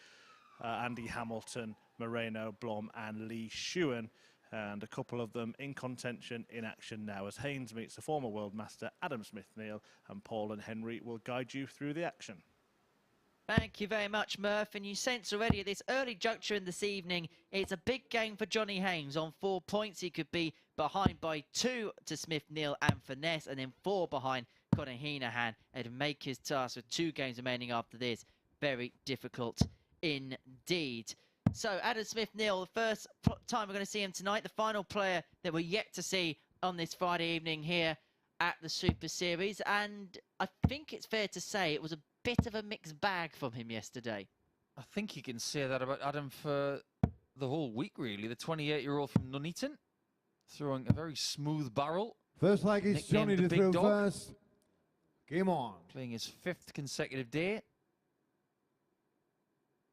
Andy Hamilton, Moreno, Blom and Lee Shewan, and a couple of them in contention in action now as Haines meets the former world master Adam Smith-Neale, and Paul and Henry will guide you through the action.
Thank you very much, Murph. And you sense already at this early juncture in this evening, it's a big game for Johnny Haines. On 4 points, he could be behind by 2 to Smith-Neale and Furness, and then 4 behind Conor Heneghan, and make his task with 2 games remaining after this very difficult indeed. So Adam Smith-Neale, the first time we're going to see him tonight, the final player that we're yet to see on this Friday evening here at the Super Series. And I think it's fair to say it was a bit of a mixed bag from him yesterday.
I think you can say that about Adam for the whole week, really. The 28-year-old from Nuneaton, throwing a very smooth barrel.
First leg is Johnny
Nicknamed
to
the Big
throw
Dog.
first. Game on.
Playing his 5th consecutive day.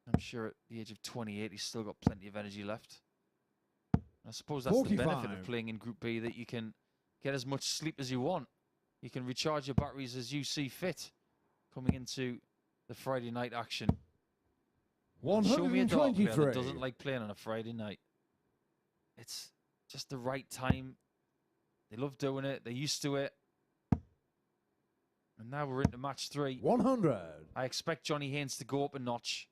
I'm sure at the age of 28, he's still got plenty of energy left. I suppose that's the benefit
45.
of playing in Group B, that you can get as much sleep as you want. You can recharge your batteries as you see fit coming into the Friday night action. Show me a dart player that
123.
doesn't like playing on a Friday night. It's just the right time. They love doing it. They're used to it. And now we're into match 3.
100.
I expect Johnny Haines to go up a notch,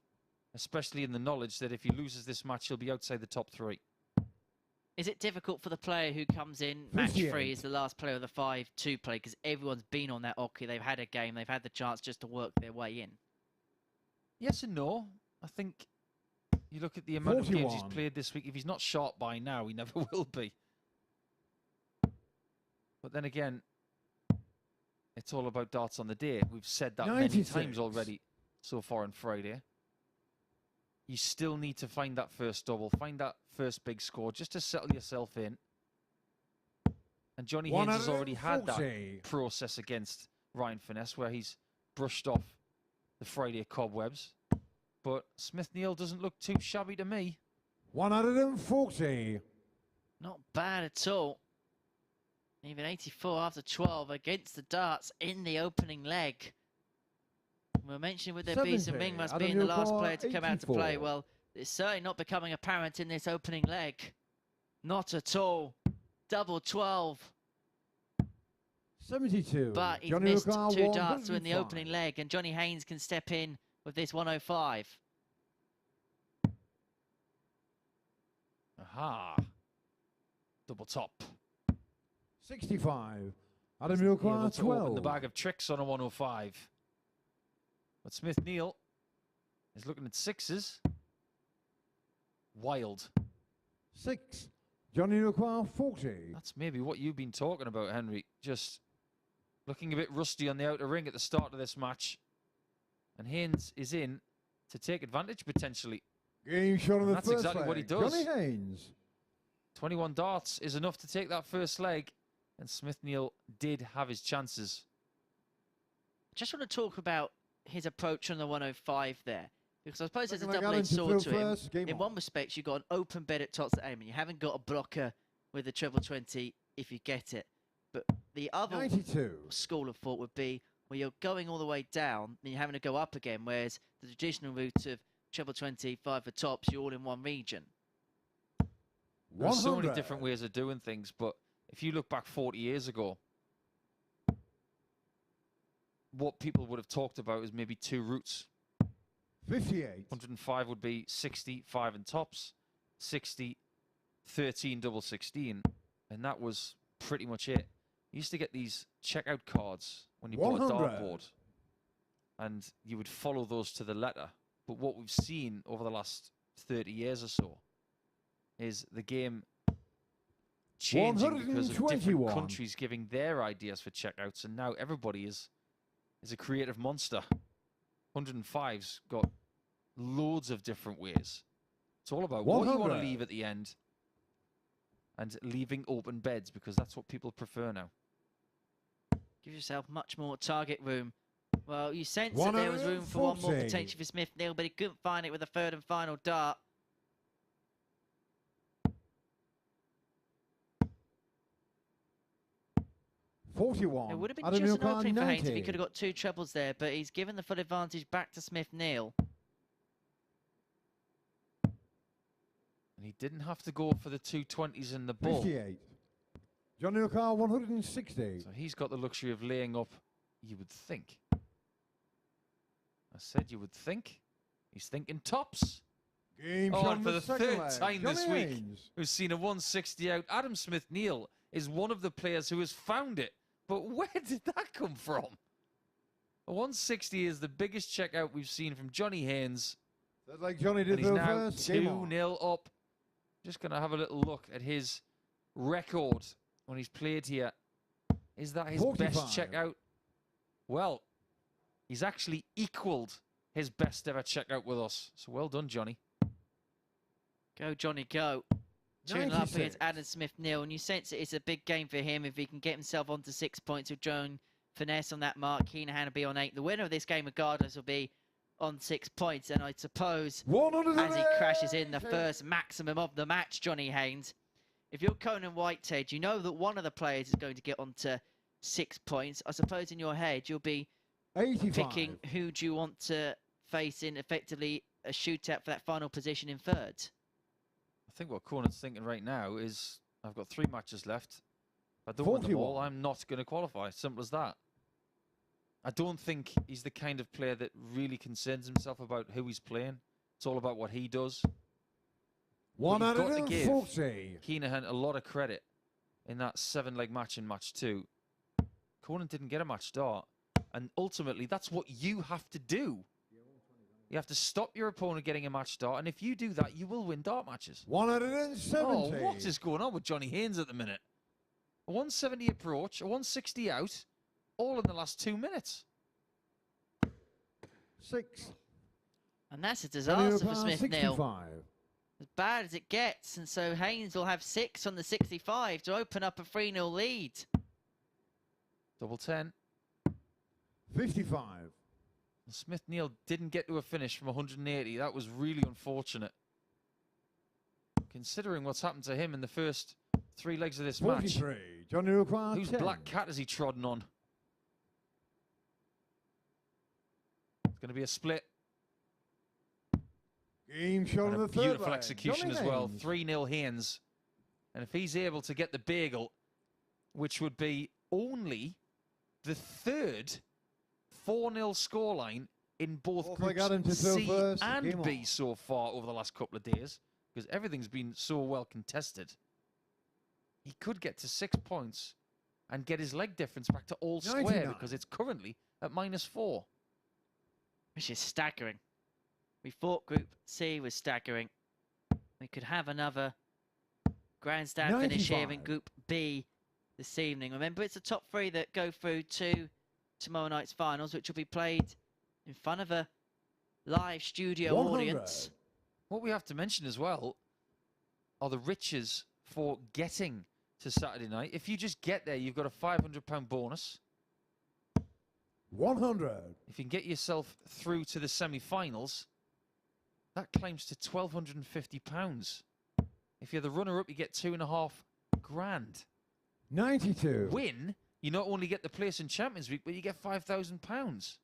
especially in the knowledge that if he loses this match, he'll be outside the top 3.
Is it difficult for the player who comes in match 3
58.
is the last player of the 5-2 play, because everyone's been on that hockey, they've had a game, they've had the chance just to work their way in?
Yes and no. I think you look at the amount of games he's
41.
played this week. If he's not sharp by now, he never will be. But then again, it's all about darts on the day. We've said that many
96.
times already so far on Friday. You still need to find that first double, find that first big score, just to settle yourself in. And Johnny Haines has already had that
140.
process against Ryan Furness, where he's brushed off the Friday cobwebs. But Smith-Neale doesn't look too shabby to me.
140.
Not bad at all. Even 84 after 12 against the darts in the opening leg. We were mentioning would there be some
70.
Mingmas
Adam
being the last
Yokor,
player to come out to play.
84.
Well, it's certainly not becoming apparent in this opening leg. Not at all. Double 12.
72.
But he's
Johnny
missed
Yokor,
2 darts in the
105.
opening leg, and Johnny Haines can step in with this 105.
Aha. Double top.
65. Adam
Able
Yokor,
to open
12.
the bag of tricks on a 105. But Smith-Neale is looking at 6s. Wild.
6. Johnny Yokor, 40.
That's maybe what you've been talking about, Henry. Just looking a bit rusty on the outer ring at the start of this match. And Haines is in to take advantage potentially.
Game shot on the
That's
first
exactly
leg.
what he does.
Johnny Haines.
21 darts is enough to take that first leg. And Smith-Neale did have his chances.
Just want to talk about his approach on the 105 there, because I suppose there's a
Looking like
double-edged
Alan
sword
to
to
throw
him.
first. Game
In
on.
one respect, you've got an open bed at Tots at aim, and you haven't got a blocker with the treble 20 if you get it. But the other
92.
school of thought would be, well, you're going all the way down, and you're having to go up again, whereas the traditional route of treble 20, 5 for tops, you're all in one region.
There are so many
100.
different ways of doing things, but if you look back 40 years ago, what people would have talked about is maybe 2 routes.
58.
105 would be 60, 5 and tops, 60, 13, double 16, and that was pretty much it. You used to get these checkout cards when you bought a
100.
dartboard, and you would follow those to the letter. But what we've seen over the last 30 years or so is the game changing because of different
121.
countries giving their ideas for checkouts, and now everybody is a creative monster. 105's got loads of different ways. It's all about what you want to
100.
leave at the end and leaving open beds, because that's what people prefer now.
Give yourself much more target room. Well, you sense that there was room for one more
140.
potential for Smith-Neale, but he couldn't find it with a third and final dart. It
41.
would have been
Adam
just an
Milcar,
opening for Haines if he
90.
could have got 2 trebles there, but he's given the full advantage back to Smith-Neale.
And he didn't have to go for the 220s in the ball.
58. Johnny Milcar, 160.
So he's got the luxury of laying up, you would think. I said you would think. He's thinking tops.
Game
Oh,
shot
and for
in
the
second
third
leg.
time this
Johnny
week,
Haines.
who's seen a 160 out. Adam Smith-Neale is one of the players who has found it. But where did that come from? A 160 is the biggest checkout we've seen from Johnny Haines.
That's like Johnny
And
did
he's
though
now
first. Game on.
2-0 up. Just going to have a little look at his record when he's played here. Is that his
45.
best checkout? Well, he's actually equaled his best ever checkout with us. So well done, Johnny.
Go, Johnny, go. 2-0 up
96.
against Adam Smith-Neale, and you sense that it's a big game for him if he can get himself onto 6 points. He'll join Furness on that mark. Heneghan will be on 8. The winner of this game, regardless, will be on 6 points. And I suppose
100
as he crashes in the first maximum of the match, Johnny Haines, if you're Conan Whitehead, you know that one of the players is going to get onto 6 points. I suppose in your head you'll be
85.
picking who do you want to face in effectively a shootout for that final position in third.
I think what Conan's thinking right now is, I've got 3 matches left. If I don't win them all,
41.
I'm not going to qualify. Simple as that. I don't think he's the kind of player that really concerns himself about who he's playing. It's all about what he does. But you've got to give
140.
Heneghan a lot of credit in that 7-leg match in match 2. Conan didn't get a match start. And ultimately, that's what you have to do. You have to stop your opponent getting a match start. And if you do that, you will win dart matches.
170.
Oh, what is going on with Johnny Haines at the minute? A 170 approach, a 160 out, all in the last 2 minutes.
6.
And that's a
Johnny
disaster for
Milcar,
Smith-Neale.
65.
As bad as it gets, and so Haines will have 6 on the 65 to open up a 3-0 lead.
Double 10.
55.
Smith-Neale didn't get to a finish from 180. That was really unfortunate. Considering what's happened to him in the first 3 legs of this match.
43. Johnny Milcar,
Whose
10.
black cat has he trodden on? It's going to be a split.
Game shot
And
in
a
the third
beautiful
leg.
execution
Johnny
as well.
Haines.
3-0 Haines. And if he's able to get the bagel, which would be only the 3rd 4-0 scoreline in both
Well, if I got him to
groups
throw
C
first,
and
game
B
on.
so far over the last couple of days, because everything's been so well contested. He could get to 6 points and get his leg difference back to all square
99.
because it's currently at -4.
Which is staggering. We thought Group C was staggering. We could have another grandstand finish here in
95.
Group B this evening. Remember, it's the top 3 that go through to tomorrow night's finals, which will be played in front of a live studio
100.
audience.
What we have to mention as well are the riches for getting to Saturday night. If you just get there, you've got a £500 bonus.
100.
If you can get yourself through to the semi-finals, that climbs to £1,250. If you're the runner-up, you get £2.5 grand.
92.
Win, you not only get the place in Champions League, but you get £5,000.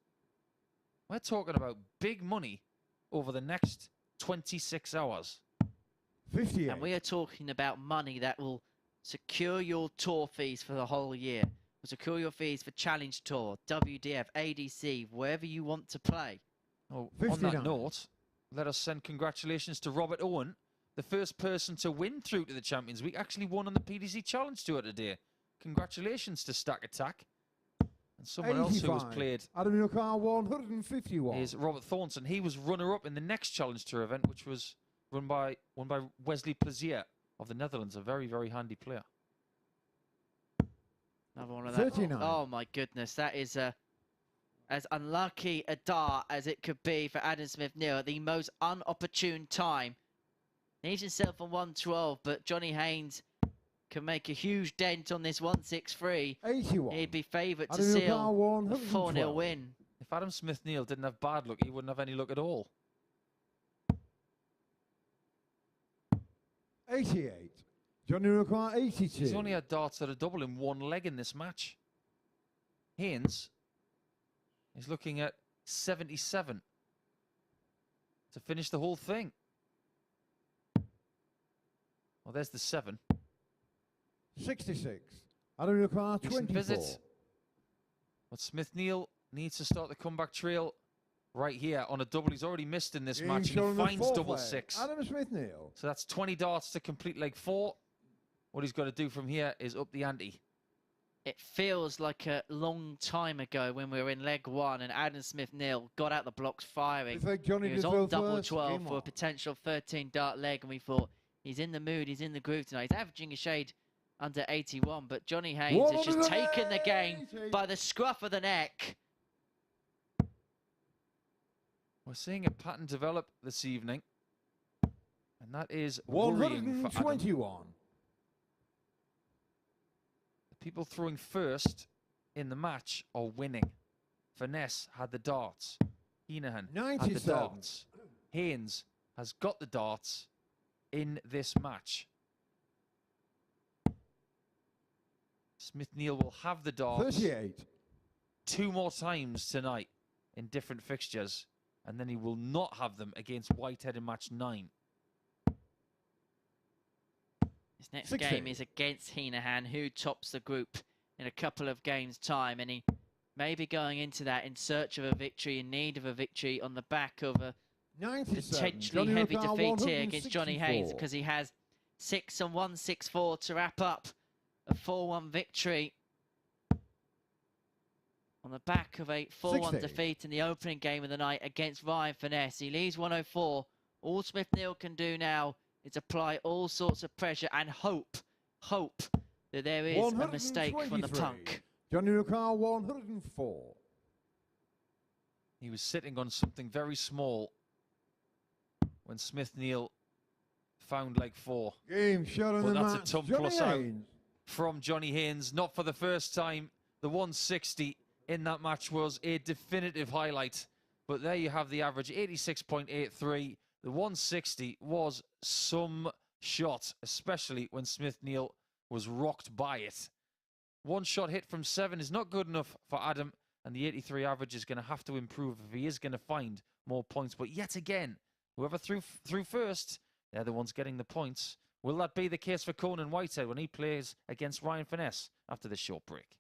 We're talking about big money over the next 26 hours.
58.
And we are talking about money that will secure your tour fees for the whole year. secure your fees for Challenge Tour, WDF, ADC, wherever you want to play.
Oh, on that
59.
note, let us send congratulations to Robert Owen, the first person to win through to the Champions Week. Actually won on the PDC Challenge Tour today. Congratulations to Stack Attack. And someone else who was
85.
played
Adam Yukar 151.
is Robert Thornton. He was runner-up in the next Challenge Tour event, which was won by Wesley Plezier of the Netherlands, a very, very handy player.
Another one of that.
39.
Oh my goodness, that is as unlucky a dart as it could be for Adam Smith-Neale at the most unopportune time. Leaves himself on 112, but Johnny Haines can make a huge dent on this 163.
81.
He'd be favoured to
Adam Yukar
seal a
112.
4-0 win.
If Adam Smith-Neale didn't have bad luck, he wouldn't have any luck at all.
88. Johnny Yukar 82.
He's only had darts that are double in one leg in this match. Haines is looking at 77 to finish the whole thing. Well, there's the 7.
66. Adam Yukar
Decent
24.
visit. But Smith-Neale needs to start the comeback trail right here on a double. He's already missed in this
Game
match,
shown
and
on
he
the
finds
fourth
double
leg.
6.
Adam Smith-Neale.
So that's 20 darts to complete leg 4. What he's got to do from here is up the ante.
It feels like a long time ago when we were in leg 1 and Adam Smith-Neale got out the blocks firing.
Johnny
He was
to
on
go
double
first.
12
Game
for a
on.
potential 13 dart leg, and we thought he's in the mood, he's in the groove tonight. He's averaging a shade under 81, but Johnny Haines has just taken the game by the scruff of the neck.
We're seeing a pattern develop this evening, and that is worrying for Adam.
121.
The people throwing first in the match are winning. Furness had the darts. Heneghan had the
97.
darts. Haines has got the darts in this match. Smith-Neale will have the darts
38.
2 more times tonight in different fixtures, and then he will not have them against Whitehead in match 9.
His next
60.
game is against Heneghan, who tops the group in a couple of games' time, and he may be going into that in search of a victory, in need of a victory on the back of a
97.
potentially
Johnny
heavy
Yukar
defeat here against Johnny Haines,
164.
because he has 6 and 164 to wrap up a 4-1 victory on the back of a 4-1
60.
defeat in the opening game of the night against Ryan Furness. He leaves 104. All Smith-Neale can do now is apply all sorts of pressure and hope that there is a mistake from the
123.
punk.
Johnny Yukar 104.
He was sitting on something very small when Smith-Neale found leg 4.
Game shot on
Well,
the
that's a
match.
ton
Johnny
plus out.
Haines.
From Johnny Haines, not for the first time. The 160 in that match was a definitive highlight. But there you have the average, 86.83. The 160 was some shot, especially when Smith-Neale was rocked by it. 1 shot hit from 7 is not good enough for Adam, and the 83 average is going to have to improve if he is going to find more points. But yet again, whoever threw first, they're the ones getting the points. Will that be the case for Conan Whitehead when he plays against Ryan Furness after this short break?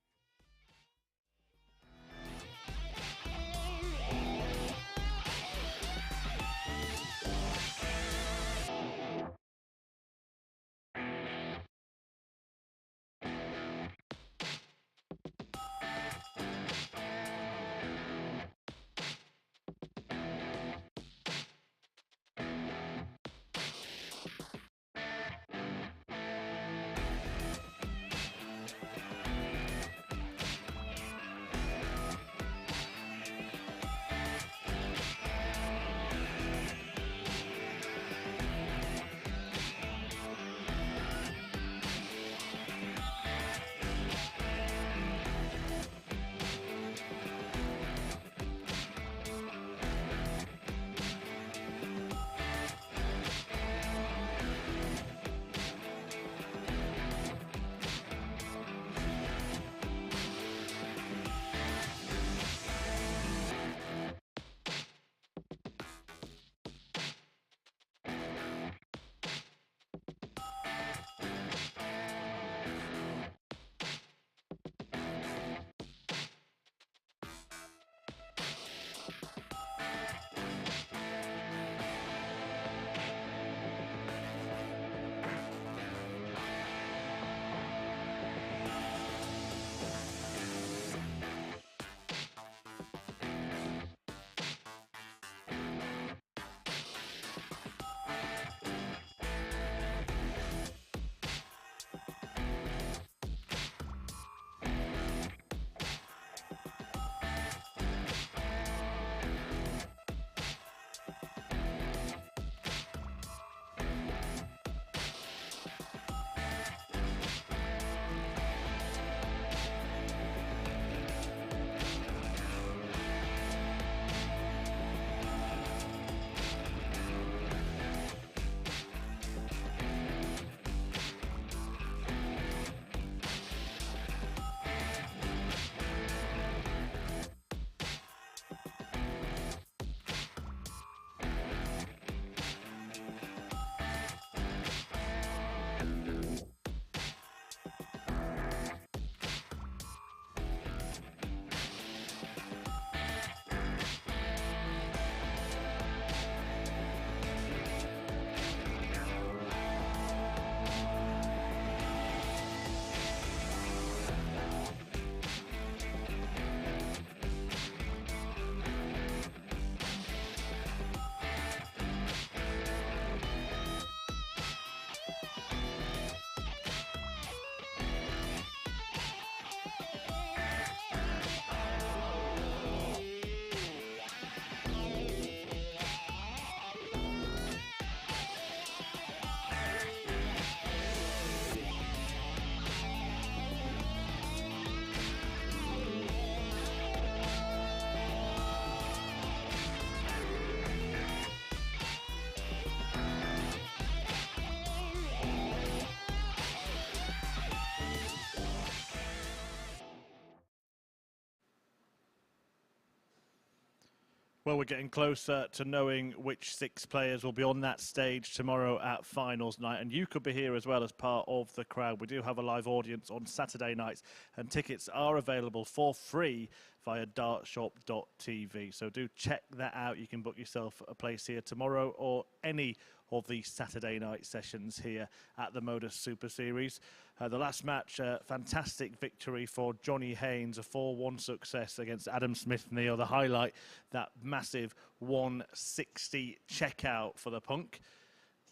Well, we're getting closer to knowing which 6 players will be on that stage tomorrow at finals night, and you could be here as well as part of the crowd. We do have a live audience on Saturday nights, and tickets are available for free via dartshop.tv. So do check that out. You can book yourself a place here tomorrow or any of the Saturday night sessions here at the MODUS Super Series. The last match, fantastic victory for Johnny Haines, a 4-1 success against Adam Smith-Neale. The highlight, that massive 160 checkout for the punk.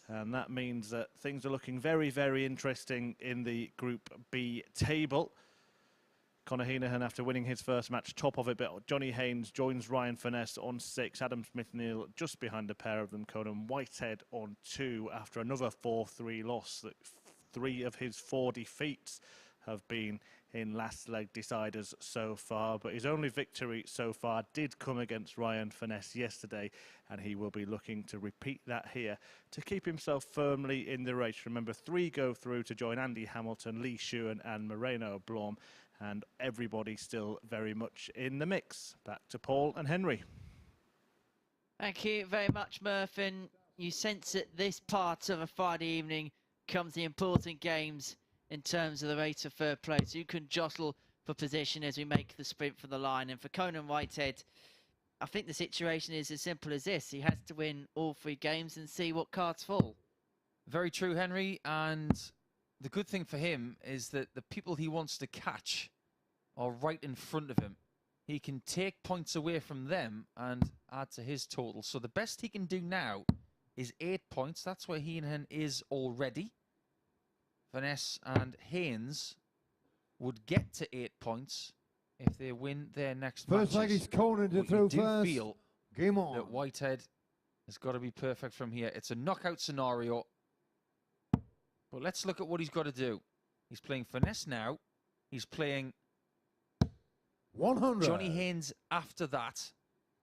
And that means that things are looking very, very interesting in the Group B table. Conor Heneghan, after winning his first match, top of it, but Johnny Haines joins Ryan Furness on 6. Adam Smith-Neale just behind a pair of them. Conan Whitehead on 2 after another 4-3 loss. 3 of his 4 defeats have been in last leg deciders so far, but his only victory so far did come against Ryan Furness yesterday, and he will be looking to repeat that here to keep himself firmly in the race. Remember, 3 go through to join Andy Hamilton, Lee Shewan and Moreno Blom, and everybody still very much in the mix. Back to Paul and Henry.
Thank you very much, Murph. And you sense that this part of a Friday evening comes the important games in terms of the rate of third place. You can jostle for position as we make the sprint for the line. And for Conan Whitehead, I think the situation is as simple as this. He has to win all 3 games and see what cards fall.
Very true, Henry. And the good thing for him is that the people he wants to catch are right in front of him. He can take points away from them and add to his total. So the best he can do now is 8 points. That's where Heneghan is already. Furness and Haines would get to 8 points if they win their next matches.
First leg is Conan to throw first.
Feel
Game on.
that Whitehead has got to be perfect from here. It's a knockout scenario. But let's look at what he's got to do. He's playing Furness now. He's playing
100.
Johnny Haines after that.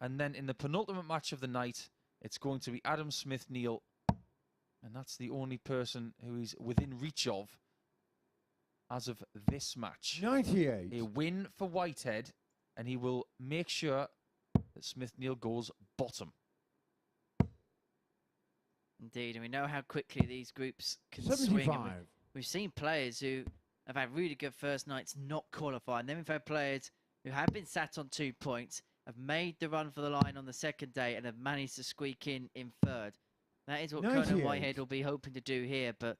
And then in the penultimate match of the night, it's going to be Adam Smith-Neale. And that's the only person who he's within reach of as of this match.
98.
A win for Whitehead, and he will make sure that Smith-Neale goes bottom.
Indeed, and we know how quickly these groups can
75.
swing. We've seen players who have had really good first nights not qualifying. Then we've had players who have been sat on 2 points, have made the run for the line on the second day, and have managed to squeak in third. That is what
98.
Conan Whitehead will be hoping to do here. But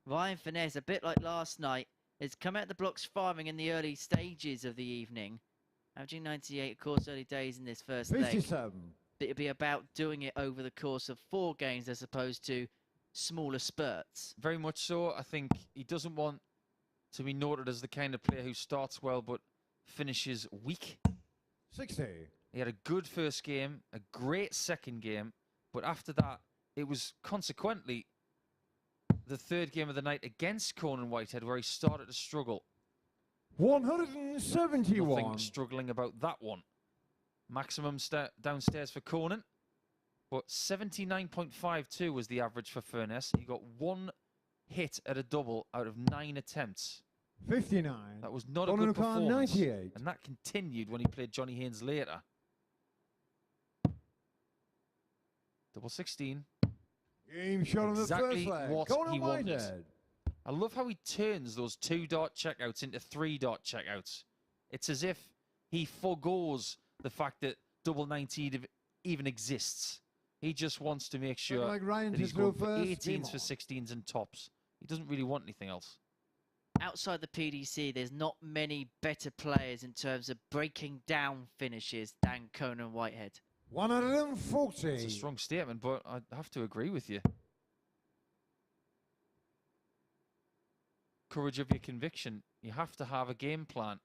Ryan Furness, a bit like last night, has come out the blocks firing in the early stages of the evening. Averaging 98, of course, early days in this first leg.
57.
But it'll be about doing it over the course of 4 games as opposed to smaller spurts.
Very much so. I think he doesn't want to be noted as the kind of player who starts well but finishes weak.
60.
He had a good first game, a great second game, but after that, it was consequently the 3rd game of the night against Conan Whitehead where he started to struggle.
171.
Nothing struggling about that one. Maximum downstairs for Conan, but 79.52 was the average for Furness. He got 1 hit at a double out of 9 attempts.
59.
That was not a good
Conan
performance.
98.
And that continued when he played Johnny Haines later. Double 16.
Game shot on the
Exactly
first leg.
what
Conan
he wanted.
Whitehead.
I love how he turns those 2-dot checkouts into 3-dot checkouts. It's as if he forgoes the fact that double 19 even exists. He just wants to make sure
Like Ryan
that
to
he's
throw
going for
first. Game
18s for
on.
16s and tops. He doesn't really want anything else.
Outside the PDC, there's not many better players in terms of breaking down finishes than Conan Whitehead.
140.
It's a strong statement, but I have to agree with you. Courage of your conviction. You have to have a game plan.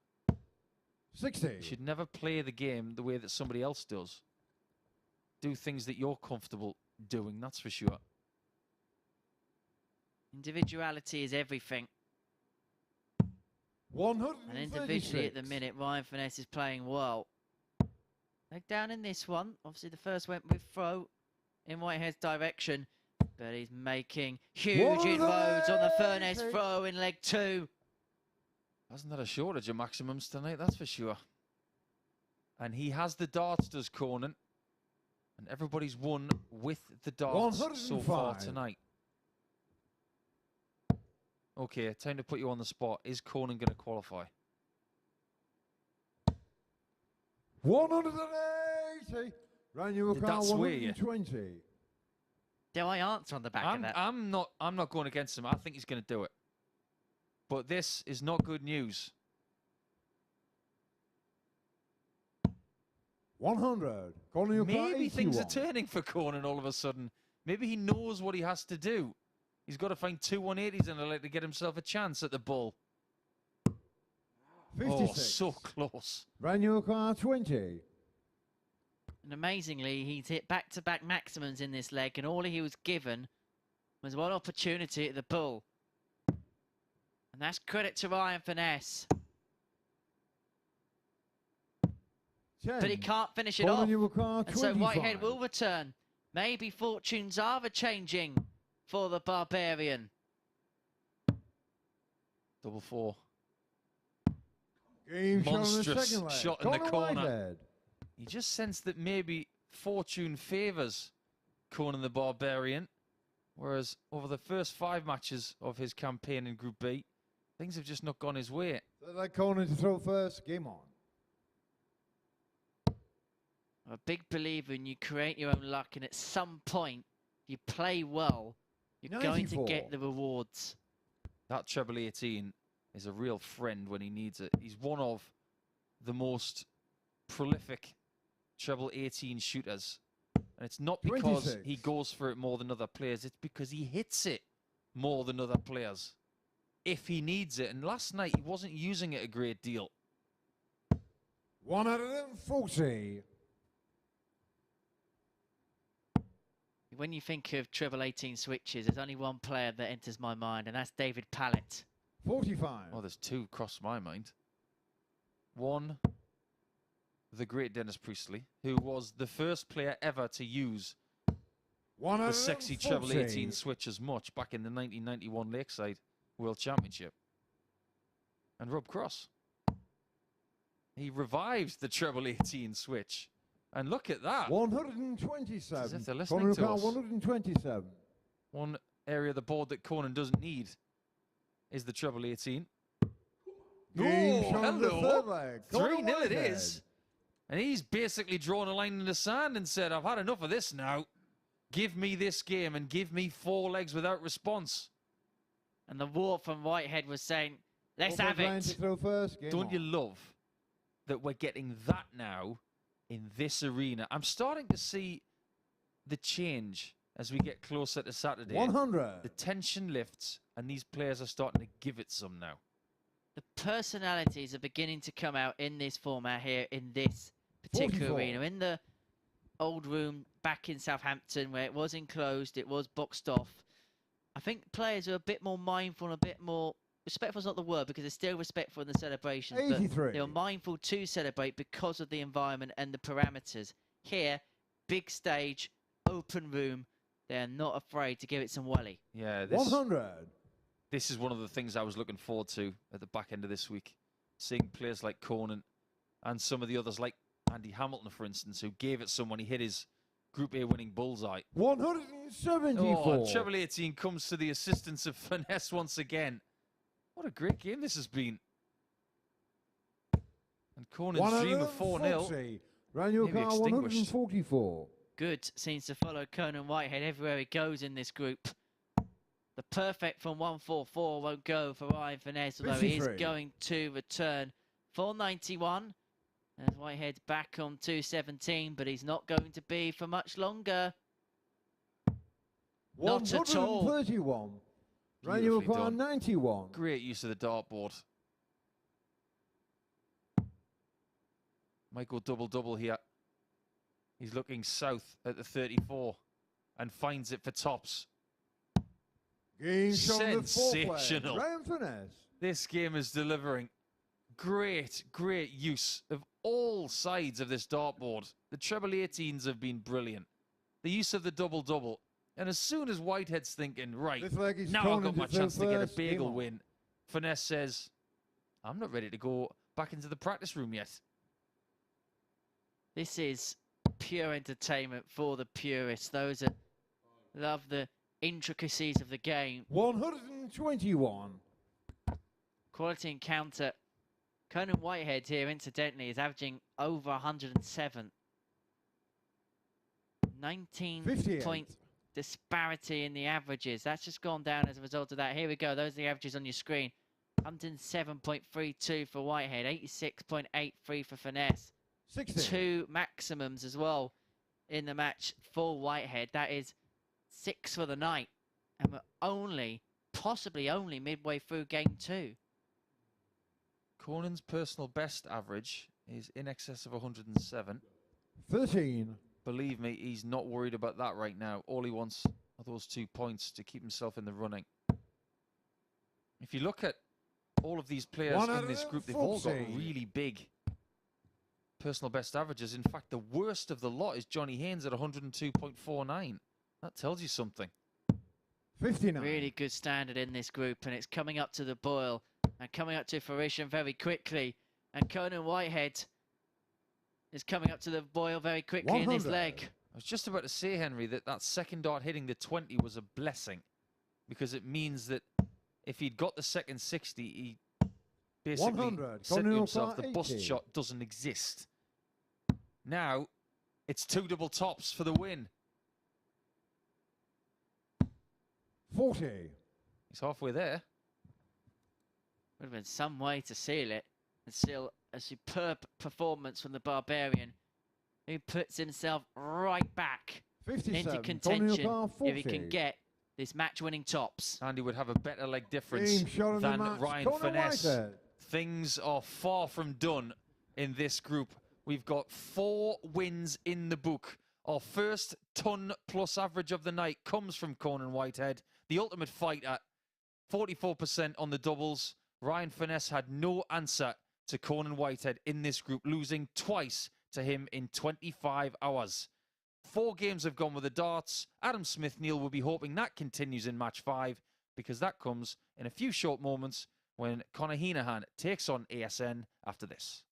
60.
You should never play the game the way that somebody else does. Do things that you're comfortable doing, that's for sure.
Individuality is everything.
136.
And individually at the minute, Ryan Furness is playing well. Leg down in this one. Obviously the first went with throw in Whitehead's direction. But he's making huge inroads on the Furness throw in leg 2.
Hasn't had a shortage of maximums tonight, that's for sure. And he has the darts, does Conan. And everybody's won with the darts so far
105.
tonight. Okay, time to put you on the spot. Is Conan going to qualify?
180. Manual
Did
car
that sway you?
120.
Do I answer on the back of that?
I'm not going against him. I think he's going to do it. But this is not good news.
100. Manual car
Maybe things are
81.
turning for Conan all of a sudden. Maybe he knows what he has to do. He's got to find 2 180s in the leg to get himself a chance at the bull.
56.
Oh, so close.
Manual car 20.
And amazingly, he's hit back-to-back maximums in this leg, and all he was given was one opportunity at the bull. And that's credit to Ryan Furness.
10.
But he can't finish it off.
Manual car
And so
25.
Whitehead will return. Maybe fortunes are a-changing for the Barbarian.
Double 4.
Game shot on the
Monstrous
second leg.
shot in the
Conor
corner.
Whitehead.
You just sense that maybe fortune favours Conan the Barbarian. Whereas over the first 5 matches of his campaign in Group B, things have just not gone his way.
They'd like Conan to throw first. Game on.
I'm a big believer in you create your own luck, and at some point, if you play well, you're going to
94.
get the rewards.
That treble 18 is a real friend when he needs it. He's one of the most prolific treble 18 shooters. And it's not because
26.
he goes for it more than other players. It's because he hits it more than other players if he needs it. And last night, he wasn't using it a great deal.
140.
When you think of treble 18 switches, there's only one player that enters my mind, and that's David Pallett.
45.
Oh, there's 2 crossed my mind. One, the great Dennis Priestley, who was the first player ever to use the sexy treble 18 switch as much back in the 1991 Lakeside World Championship. And Rob Cross. He revived the treble 18 switch. And look at that.
127.
As if they're listening
Conor
to
car
us.
127.
One area of the board that Conan doesn't need is the treble 18.
Game
Oh,
shot on the
hello.
third leg. Conor
3-0 it
Whitehead.
is. And he's basically drawn a line in the sand and said, I've had enough of this now. Give me this game and give me 4 legs without response.
And the war from Whitehead was saying, let's
Whitehead
have
line to
it.
throw first. Game
Don't
on.
you love that we're getting that now in this arena? I'm starting to see the change as we get closer to Saturday.
100.
The tension lifts and these players are starting to give it some now.
The personalities are beginning to come out in this format here, in this particular
44.
arena. In the old room back in Southampton, where it was enclosed, it was boxed off. I think players are a bit more mindful and a bit more... Respectful is not the word, because they're still respectful in the celebrations,
83.
but they are mindful to celebrate because of the environment and the parameters. Here, big stage, open room, they're not afraid to give it some welly.
Yeah,
100.
this is one of the things I was looking forward to at the back end of this week. Seeing players like Conan and some of the others like Andy Hamilton, for instance, who gave it some when he hit his Group A winning bullseye.
174.
Oh, treble 18 comes to the assistance of Furness once again. What a great game this has been. And Conan's dream of 4-0.
140. Manual
Maybe
car
extinguished.
144.
Good seems to follow Conan Whitehead everywhere he goes in this group. The perfect from 144 won't go for Ryan Furness, although he is
53.
going to return for 91. As Whitehead's back on 217, but he's not going to be for much longer. Not at all.
131. Manual
Beautifully
car
done.
91.
Great use of the dartboard. Might go double-double here. He's looking south at the 34 and finds it for tops.
Game shot on the fourth leg.
Sensational.
Ryan Furness.
This game is delivering great use of all sides of this dartboard. The treble 18s have been brilliant. The use of the double-double. And as soon as Whitehead's thinking, right,
This leg is
now I've
Conan
got my
to throw
chance to get a
first. Game
bagel
on.
win, Furness says, I'm not ready to go back into the practice room yet.
This is pure entertainment for the purists, those that love the intricacies of the game.
121.
Quality encounter. Conan Whitehead here, incidentally, is averaging over 107. 19-point disparity in the averages. That's just gone down as a result of that. Here we go. Those are the averages on your screen. 107.32 for Whitehead, 86.83 for Furness.
16.
2 maximums as well in the match for Whitehead. That is 6 for the night. And we're only, possibly only midway through game 2.
Conan's personal best average is in excess of 107.
13.
Believe me, he's not worried about that right now. All he wants are those 2 points to keep himself in the running. If you look at all of these players in this group, they've all got really big personal best averages. In fact, the worst of the lot is Johnny Haines at 102.49. That tells you something.
59.
Really good standard in this group, and it's coming up to the boil and coming up to fruition very quickly. And Conan Whitehead is coming up to the boil very quickly
100.
in his leg.
I was just about to say, Henry, that second dart hitting the 20 was a blessing, because it means that if he'd got the second 60, he basically
100.
said to
Conan
himself, the
80.
bust shot doesn't exist. Now, it's 2 double tops for the win.
40.
He's halfway there.
Would have been some way to seal it. And still a superb performance from the Barbarian, who puts himself right back
57.
into
Tony
contention
O'Carr,
if he
40.
can get this match-winning tops.
And he would have a better leg difference
Game shot of the
than
match,
Ryan
Conor
Furness.
Whitehead.
Things are far from done in this group. We've got 4 wins in the book. Our first ton-plus average of the night comes from Conan Whitehead, the ultimate fighter. 44% on the doubles. Ryan Furness had no answer to Conan Whitehead in this group, losing twice to him in 25 hours. 4 games have gone with the darts. Adam Smith-Neale will be hoping that continues in match 5, because that comes in a few short moments when Conor Heneghan takes on ASN after this.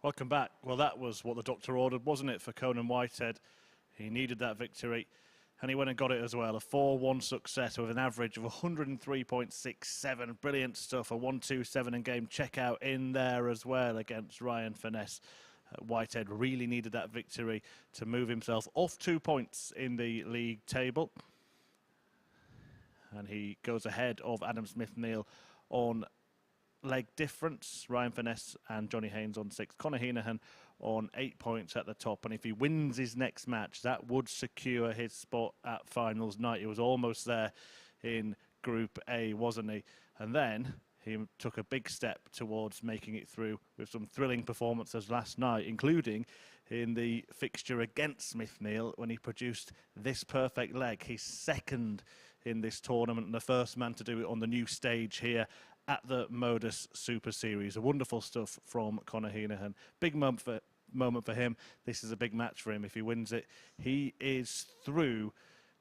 Welcome back. Well, that was what the doctor ordered, wasn't it, for Conan Whitehead? He needed that victory, and he went and got it as well. A 4-1 success with an average of 103.67. Brilliant stuff. A 1-2-7 in game checkout in there as well against Ryan Furness. Whitehead really needed that victory to move himself off 2 points in the league table. And he goes ahead of Adam Smith-Neale on leg difference. Ryan Furness and Johnny Haines on 6. Conor Heneghan on 8 points at the top. And if he wins his next match, that would secure his spot at finals night. He was almost there in Group A, wasn't he? And then he took a big step towards making it through with some thrilling performances last night, including in the fixture against Smith-Neale when he produced this perfect leg. He's second in this tournament and the first man to do it on the new stage here at the MODUS Super Series. Wonderful stuff from Conor Heneghan. Big moment for him. This is a big match for him. If he wins it, he is through,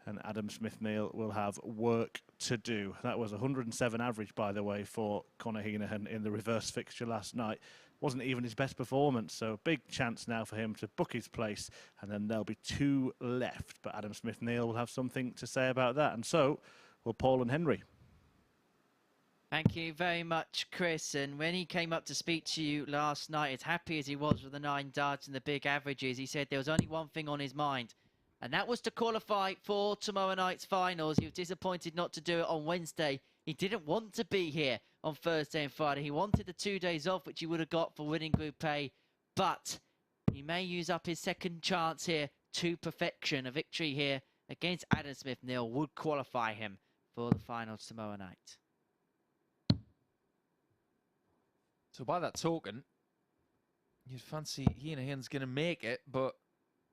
and Adam Smith-Neale will have work to do. That was 107 average, by the way, for Conor Heneghan in the reverse fixture last night. Wasn't even his best performance, so big chance now for him to book his place, and then there'll be 2 left. But Adam Smith-Neale will have something to say about that, and so will Paul and Henry.
Thank you very much, Chris. And when he came up to speak to you last night, as happy as he was with the 9 darts and the big averages, he said there was only one thing on his mind, and that was to qualify for tomorrow night's finals. He was disappointed not to do it on Wednesday. He didn't want to be here on Thursday and Friday. He wanted the 2 days off, which he would have got for winning Group A, but he may use up his second chance here to perfection. A victory here against Adam Smith-Neale would qualify him for the finals tomorrow night.
So by that token, you'd fancy Heneghan's going to make it, but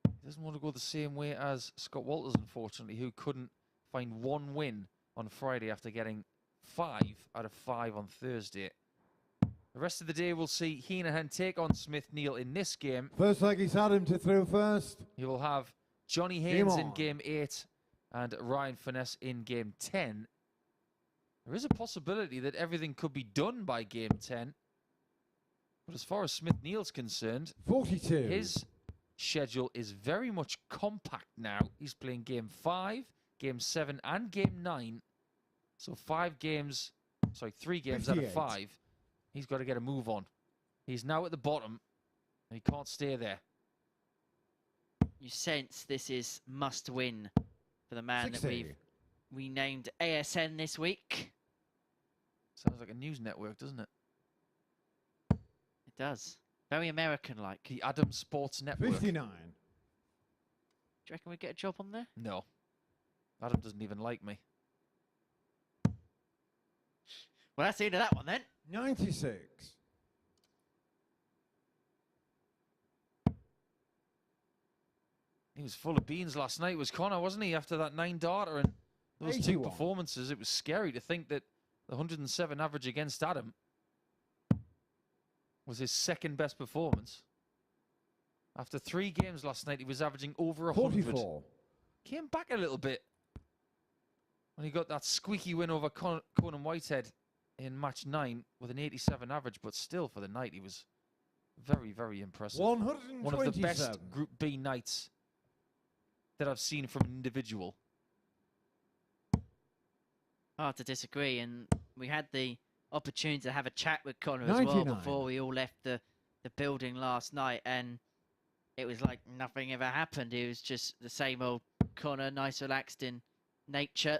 he doesn't want to go the same way as Scott Walters, unfortunately, who couldn't find 1 win on Friday after getting 5 out of 5 on Thursday. The rest of the day, we'll see Heneghan take on Smith-Neale in this game.
First leg, he's Adam to throw first.
You will have Johnny Haines in game 8 and Ryan Furness in game 10. There is a possibility that everything could be done by game 10. But as far as Smith-Neale's concerned,
42.
His schedule is very much compact now. He's playing game 5, game 7 and game 9. So 3 games
58.
out of 5. He's got to get a move on. He's now at the bottom and he can't stay there.
You sense this is must win for the man
60.
that we've renamed ASN this week.
Sounds like a news network, doesn't it?
It does. Very American-like.
The Adam Sports Network.
59.
Do you reckon we'd get a job on there?
No. Adam doesn't even like me.
Well, that's the end of that one then.
96.
He was full of beans last night, was Conor, wasn't he? After that 9-darter and those 2
81.
performances, it was scary to think that the 107 average against Adam was his second best performance. After 3 games last night, he was averaging over 100.
44.
Came back a little bit when he got that squeaky win over Conan Whitehead in match 9 with an 87 average, but still for the night he was very, very impressive.
127.
One of the best Group B nights that I've seen from an individual.
Hard to disagree, and we had the opportunity to have a chat with Conor as well
99.
before we all left the building last night, and it was like nothing ever happened. It was just the same old Conor, nice relaxed in nature.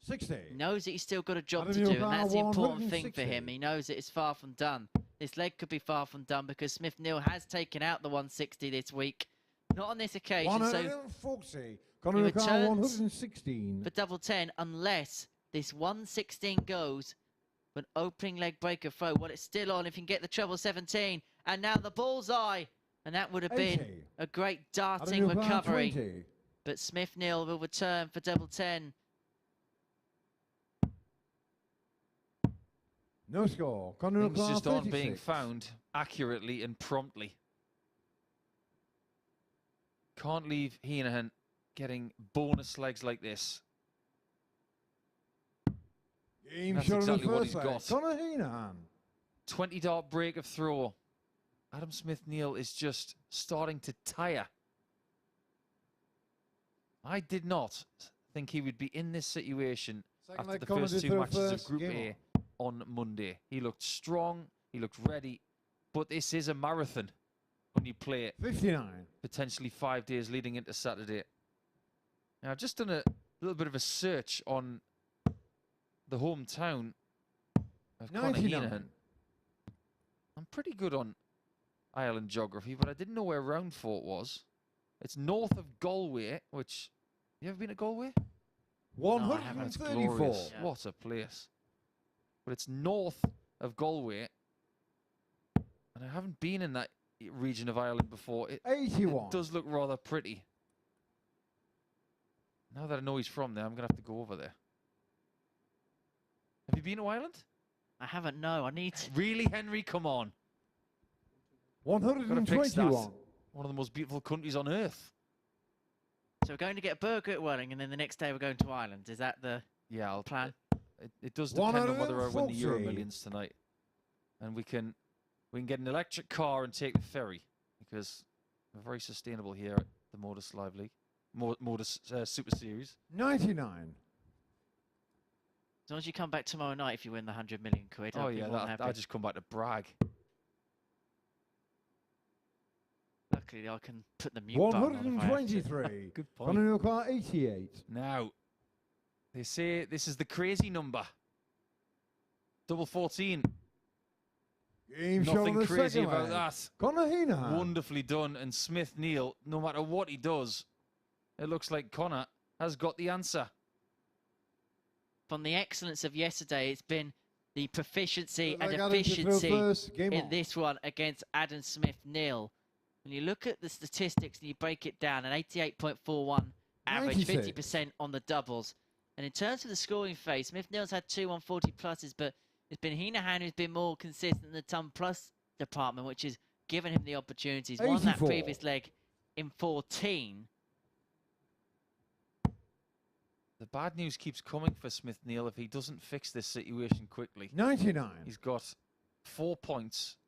60.
He knows that he's still got a job
Adam
to do, and
O'Connor,
that's the important thing for
160.
him. He knows that it's far from done. This leg could be far from done because Smith-Neale has taken out the 160 this week. Not on this occasion, so
140. Conor O'Connor,
returns
116.
for double 10 unless this 116 goes for an opening leg breaker throw. Well, it's still on if you can get the treble 17. And now the bullseye. And that would have been
80.
a great
Adam
darting
O'Connor,
recovery.
20.
But Smith-Neale will return for double 10.
No score. Conor
Things
O'Connor,
just aren't
36.
being found accurately and promptly. Can't leave Heneghan getting bonus legs like this.
Game
That's
shot
exactly
in the
what
first
he's
leg.
got.
Conor Heneghan.
20-dart break of throw. Adam Smith-Neale is just starting to tire. I did not think he would be in this situation after the first two matches of Group A on Monday. He looked strong, he looked ready, but this is a marathon when you play it
59.
potentially 5 days leading into Saturday. Now, I've just done a little bit of a search on the hometown of Conor Heneghan. I'm pretty good on Ireland geography, but I didn't know where Roundfort was. It's north of Galway, which... You ever been to Galway?
134.
Yeah.
What a place. But it's north of Galway. And I haven't been in that region of Ireland before. It
81.
does look rather pretty. Now that I know he's from there, I'm going to have to go over there. Have you been to Ireland?
I haven't, no. I need to.
Really, Henry? Come on. Gotta fix that.
121.
One of the most beautiful countries on earth.
So we're going to get a burger at Welling, and then the next day we're going to Ireland. Is that the
Yeah,
plan?
It does depend on whether I win the Euro
140.
Millions tonight. And we can get an electric car and take the ferry, because we're very sustainable here at the Modus Live League. Modus Super Series.
99.
As long as you come back tomorrow night if you win the 100 million quid.
Oh
I'll be
yeah,
more than happy.
I just come back to brag.
Luckily, I can put the mute button on if I have to.
123.
Good point.
Conor Heneghan 88.
Now, they say this is the crazy number. Double 14.
Game shot
Nothing
on the
crazy
second
about
leg.
that.
Conor Heneghan.
Wonderfully done. And Smith-Neale, no matter what he does, it looks like Conor has got the answer.
From the excellence of yesterday, it's been the proficiency
Like
and
Adam to throw
efficiency
first, game
in
on.
this one against Adam Smith-Neale. When you look at the statistics and you break it down, an 88.41 average,
96.
50% on the doubles. And in terms of the scoring phase, Smith-Neale's had 2 140 pluses, but it's been Heneghan who's been more consistent in the ton plus department, which has given him the opportunities. Won that
84.
previous leg in 14.
The bad news keeps coming for Smith-Neale if he doesn't fix this situation quickly.
99.
He's got 4 points.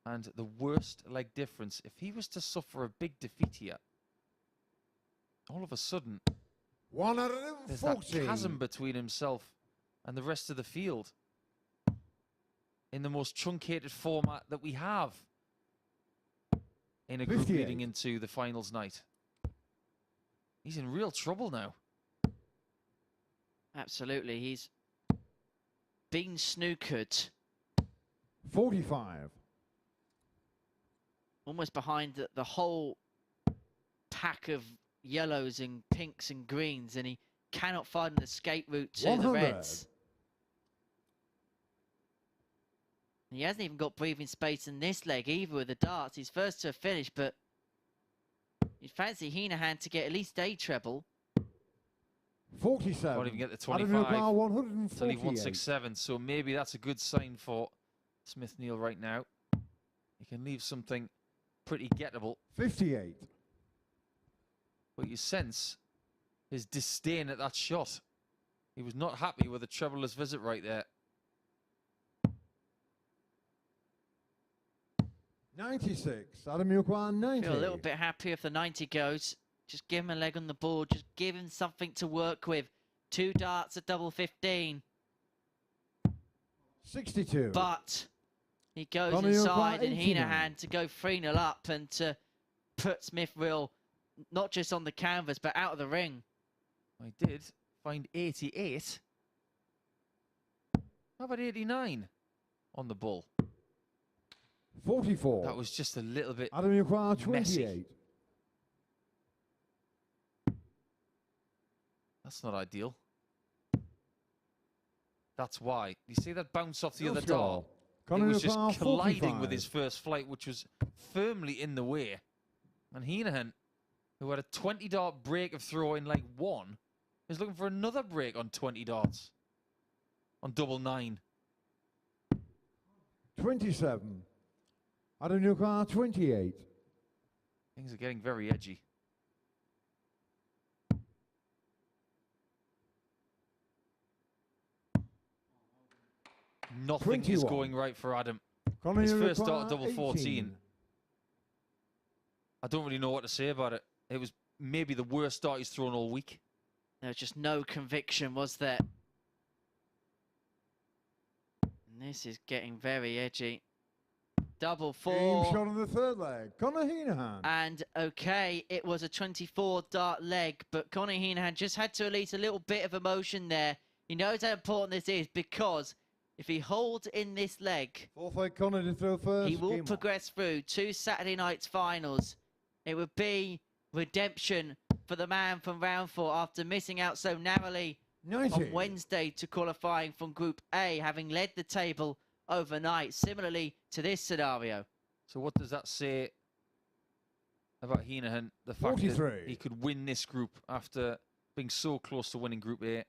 And the worst leg difference, if he was to suffer a big defeat here, all of a sudden, there's that
140.
chasm between himself and the rest of the field in the most truncated format that we have in a group
58.
leading into the finals night. He's in real trouble now.
Absolutely. He's been snookered
45.
almost behind the whole pack of yellows and pinks and greens, and he cannot find an escape route to the
100.
reds. He hasn't even got breathing space in this leg either with the darts. He's first to a finish, but you'd fancy Heneghan to get at least a treble.
47.
Won't even get the
Adam
25
Heneghan,
to
148.
leave 167. So maybe that's a good sign for Smith-Neale right now. He can leave something pretty gettable.
58.
But you sense his disdain at that shot. He was not happy with a trebleless visit right there.
96. Adam Heneghan, 90.
Feel a little bit happy if the 90 goes. Just give him a leg on the board. Just give him something to work with. 2 darts at double 15.
62.
But he goes
Conor
inside,
Heneghan,
and
89.
Heneghan to go 3-0 up and to put Smith-Neale not just on the canvas but out of the ring.
I did find 88. How about 89 on the bull?
44.
That was just a little bit
Adam Heneghan,
messy.
28.
That's not ideal. That's why. You see that bounce off the
No
other
score.
dart? It
Conor
was just
Heneghan,
colliding
45.
with his first flight, which was firmly in the way. And Heneghan, who had a 20 dart break of throw in leg 1, is looking for another break on 20 darts. On double 9.
27. Adam Heneghan, 28.
Things are getting very edgy. Nothing is
21.
going right for Adam.
Conor,
His
you
first
require
start at double 14. I don't really know what to say about it. It was maybe the worst start he's thrown all week.
There was just no conviction, was there? And this is getting very edgy. Double
Game
4.
shot on the third leg. Conor Heneghan.
And okay, it was a 24 dart leg, but Conor Heneghan just had to release a little bit of emotion there. He knows how important this is, because if he holds in this leg,
Forfeit Conor to throw first.
he will
Game on.
progress through to Saturday night's finals. It would be redemption for the man from round 4 after missing out so narrowly
90.
on Wednesday to qualifying from Group A, having led the table overnight, similarly to this scenario.
So what does that say about Heneghan? The fact
43.
that he could win this group after being so close to winning Group A.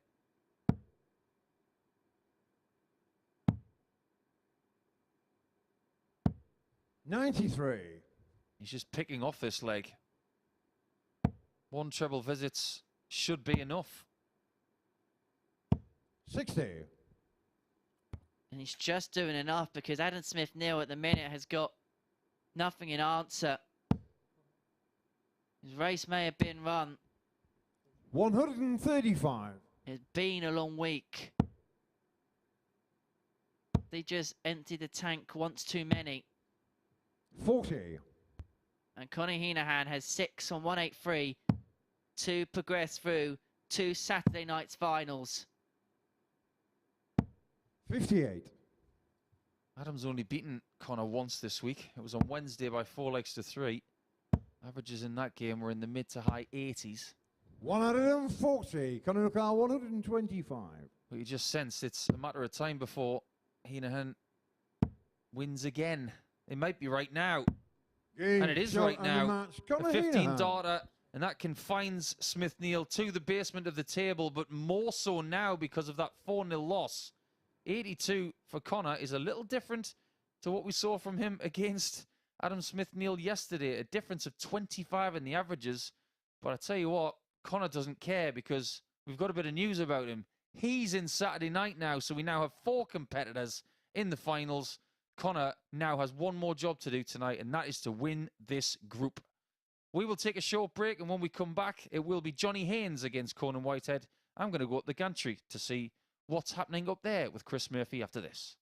$93.
He's just picking off this leg. 1 treble visits should be enough.
60.
And he's just doing enough, because Adam Smith-Neale at the minute has got nothing in answer. His race may have been run.
135.
It's been a long week. They just emptied the tank once too many.
40.
And Conor Heneghan has 6 on 183 to progress through to Saturday night's finals.
58.
Adam's only beaten Conor once this week. It was on Wednesday by 4 legs to 3. Averages in that game were in the mid to high 80s.
140. Conor Heneghan 125.
But you just sense it's a matter of time before Heneghan wins again. It might be right now.
Game
And it is
shot
right
on the
now.
match.
A
Conor
15
Heneghan.
darter, and that confines Smith-Neale to the basement of the table, but more so now because of that 4-0 loss. 82 for Conor is a little different to what we saw from him against Adam Smith-Neale yesterday. A difference of 25 in the averages. But I tell you what, Conor doesn't care, because we've got a bit of news about him. He's in Saturday night now, so we now have 4 competitors in the finals. Conor now has one more job to do tonight, and that is to win this group. We will take a short break, and when we come back, it will be Johnny Haines against Conan Whitehead. I'm going to go up the gantry to see what's happening up there with Chris Murphy after this.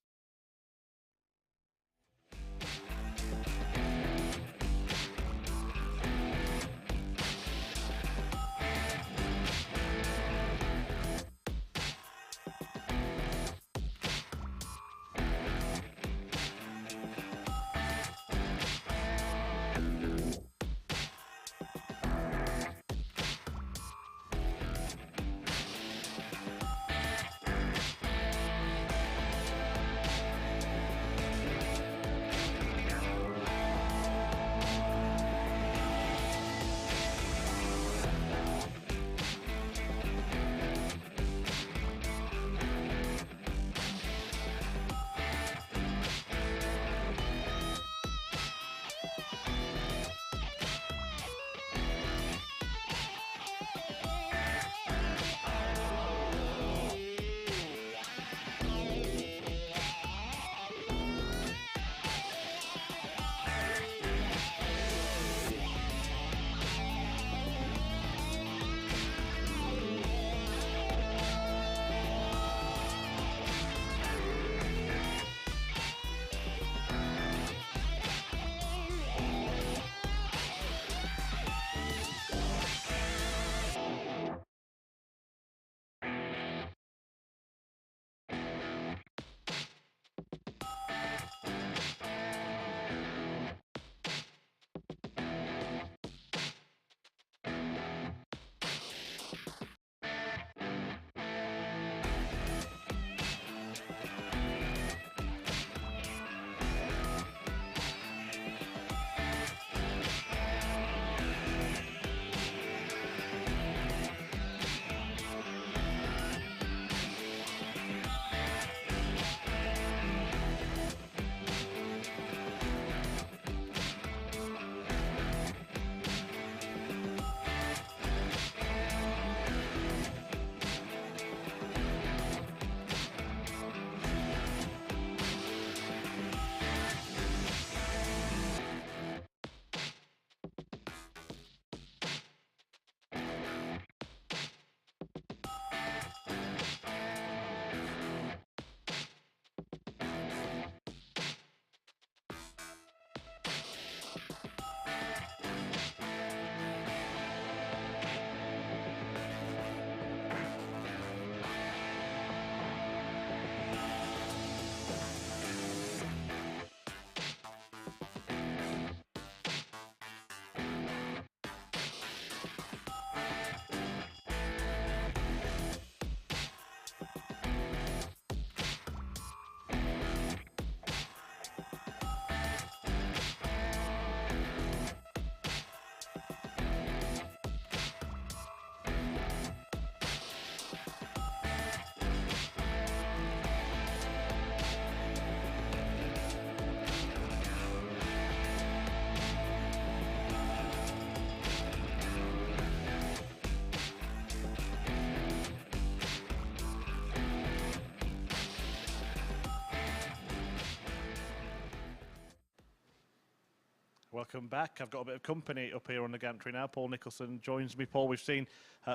Welcome back. I've got a bit of company up here on the gantry now. Paul Nicholson joins me. Paul, we've seen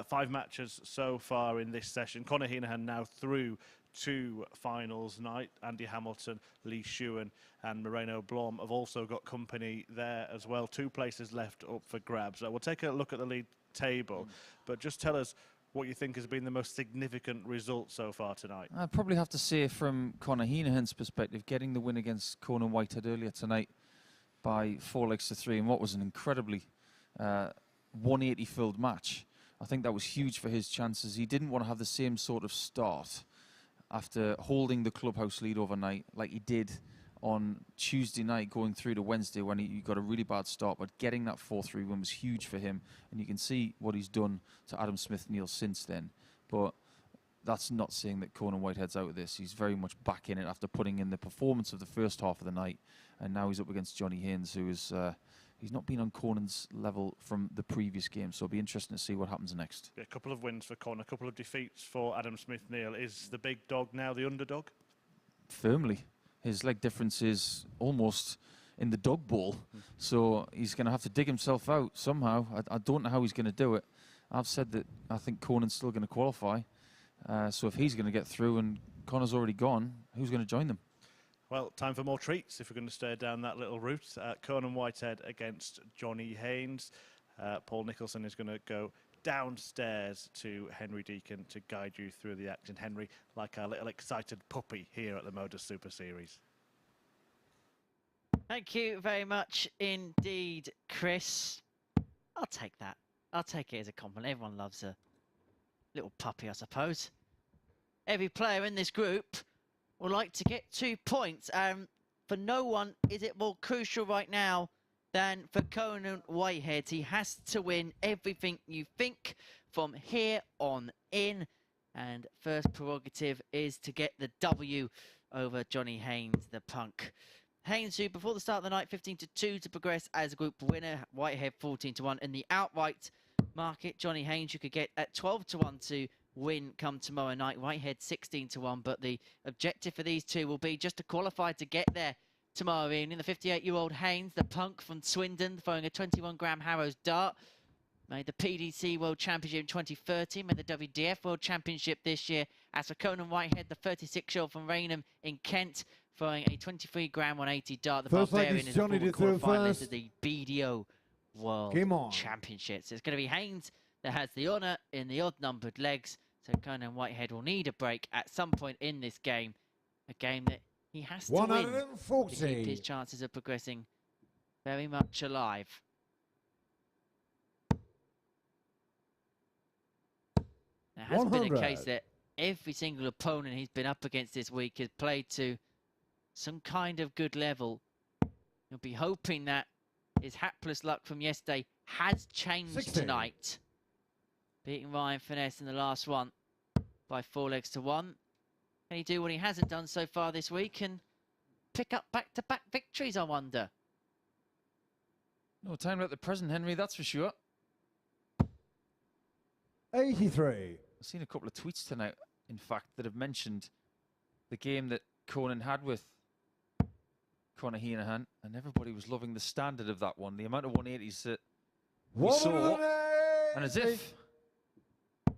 5 matches so far in this session. Conor Heneghan now through 2 finals night. Andy Hamilton, Lee Shewan and Moreno Blom have also got company there as well. 2 places left up for grabs. We'll take a look at the league table, but just tell us what you think has been the most significant result so far tonight.
I'd probably have to say from Conor Heneghan's perspective, getting the win against Conan Whitehead earlier tonight by 4 legs to 3 in what was an incredibly 180 filled match. I think that was huge for his chances. He didn't want to have the same sort of start after holding the clubhouse lead overnight like he did on Tuesday night going through to Wednesday when he got a really bad start, but getting that 4-3 win was huge for him, and you can see what he's done to Adam Smith-Neale since then. But that's not saying that Conan Whitehead's out of this. He's very much back in it after putting in the performance of the first half of the night, and now he's up against Johnny Haines, who is he's not been on Conan's level from the previous game, so it'll be interesting to see what happens next.
Yeah, a couple of wins for Conor, a couple of defeats for Adam Smith-Neale. Is the big dog now the underdog?
Firmly. His leg difference is almost in the dog bowl, so he's going to have to dig himself out somehow. I don't know how he's going to do it. I've said that I think Conan's still going to qualify, so if he's going to get through and Conor's already gone, who's going to join them?
Well, time for more treats if we're going to stay down that little route. Conan Whitehead against Johnny Haines. Paul Nicholson is going to go downstairs to Henry Deacon to guide you through the action. Henry, like our little excited puppy here at the MODUS Super Series.
Thank you very much indeed, Chris. I'll take that. I'll take it as a compliment. Everyone loves a little puppy, I suppose. Every player in this group would like to get 2 points. For no one is it more crucial right now than for Conan Whitehead. He has to win everything you think from here on in. And first prerogative is to get the W over Johnny Haines, the punk. Haines, who before the start of the night 15-2 to progress as a group winner. Whitehead 14-1 in the outright market. Johnny Haines you could get at 12-1 to win come tomorrow night. Whitehead 16-1, but the objective for these two will be just to qualify to get there tomorrow evening. The 58-year-old Haines, the punk from Swindon, throwing a 21-gram Harrows dart. Made the PDC World Championship in 2013, made the WDF World Championship this year. As for Conan Whitehead, the 36-year-old from Raynham in Kent, throwing a 23-gram 180 dart. The
First leg
Barbarian
is
is a
Johnny
former
to throw
quarterfinalist
first.
of the BDO World
Game on.
Championships. It's going to be Haines that has the honour in the odd-numbered legs. So Conan Whitehead will need a break at some point in this game. A game that he has to win to keep his
140.
chances of progressing very much alive. There has been a
100.
case that every single opponent he's been up against this week has played to some kind of good level. You'll be hoping that his hapless luck from yesterday has changed
60.
tonight. Beating Ryan Furness in the last one by 4 legs to 1. Can he do what he hasn't done so far this week and pick up back-to-back victories, I wonder?
No time like the present, Henry, that's for sure.
83.
I've seen a couple of tweets tonight, in fact, that have mentioned the game that Conan had with Conor Heneghan, and everybody was loving the standard of that one. The amount of 180s that we saw,
180.
and as if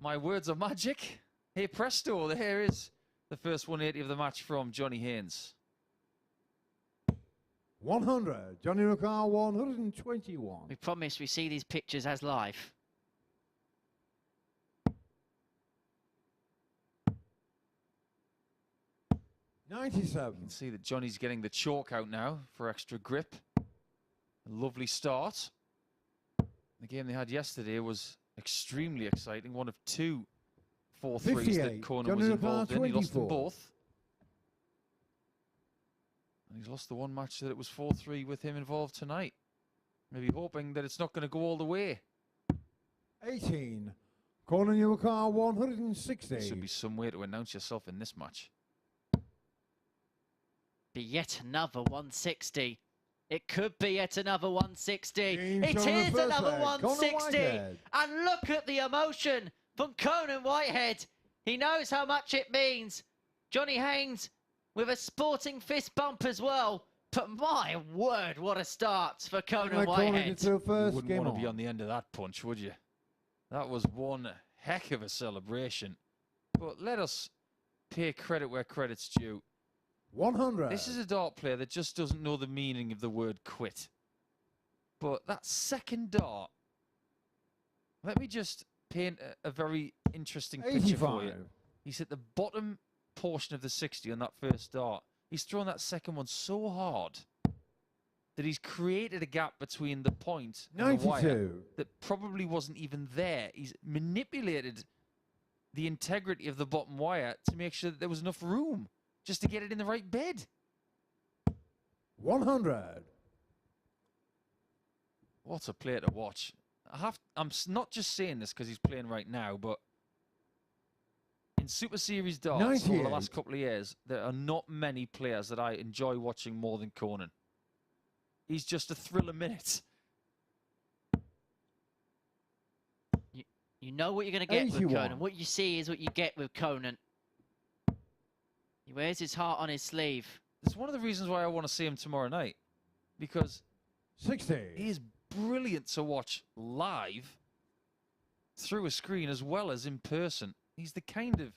my words are magic, hey presto, here is the first 180 of the match from Johnny Haines.
100. Johnny Ricard 121.
We promise we see these pictures as live.
You
97.
can see that Johnny's getting the chalk out now for extra grip. A lovely start. The game they had yesterday was extremely exciting. One of 2 4-3s that
58.
Conan was
Johnny
involved in. He lost them
24.
both. And he's lost the one match that it was 4-3 with him involved tonight. Maybe hoping that it's not going to go all the way.
18. Conan Ricard 160.
There should be some way to announce yourself in this match.
Be yet another 160. It could be yet another 160.
James
It
Conor
is
first
another
leg.
160.
Conor Whitehead.
And look at the emotion from Conan Whitehead. He knows how much it means. Johnny Haines with a sporting fist bump as well. But my word, what a start for Conan
Right, Conan
Whitehead.
to throw
You
first.
wouldn't
Game
want to be
on.
on the end of that punch, would you? That was one heck of a celebration. But let us pay credit where credit's due.
100.
This is a dart player that just doesn't know the meaning of the word quit. But that second dart, let me just paint a very interesting picture for you.
85.
He's at the bottom portion of the 60 on that first dart. He's thrown that second one so hard that he's created a gap between the point and the wire
92.
that probably wasn't even there. He's manipulated the integrity of the bottom wire to make sure that there was enough room just to get it in the right bed.
100.
What a player to watch. I'm not just saying this because he's playing right now, but in Super Series darts over the
98.
last couple of years, there are not many players that I enjoy watching more than Conan. He's just a thrill a minute.
You know what you're going to get
81.
with Conan. What you see is what you get with Conan. He wears his heart on his sleeve.
It's one of the reasons why I want to see him tomorrow night, because
60.
he is brilliant to watch live through a screen as well as in person. He's the kind of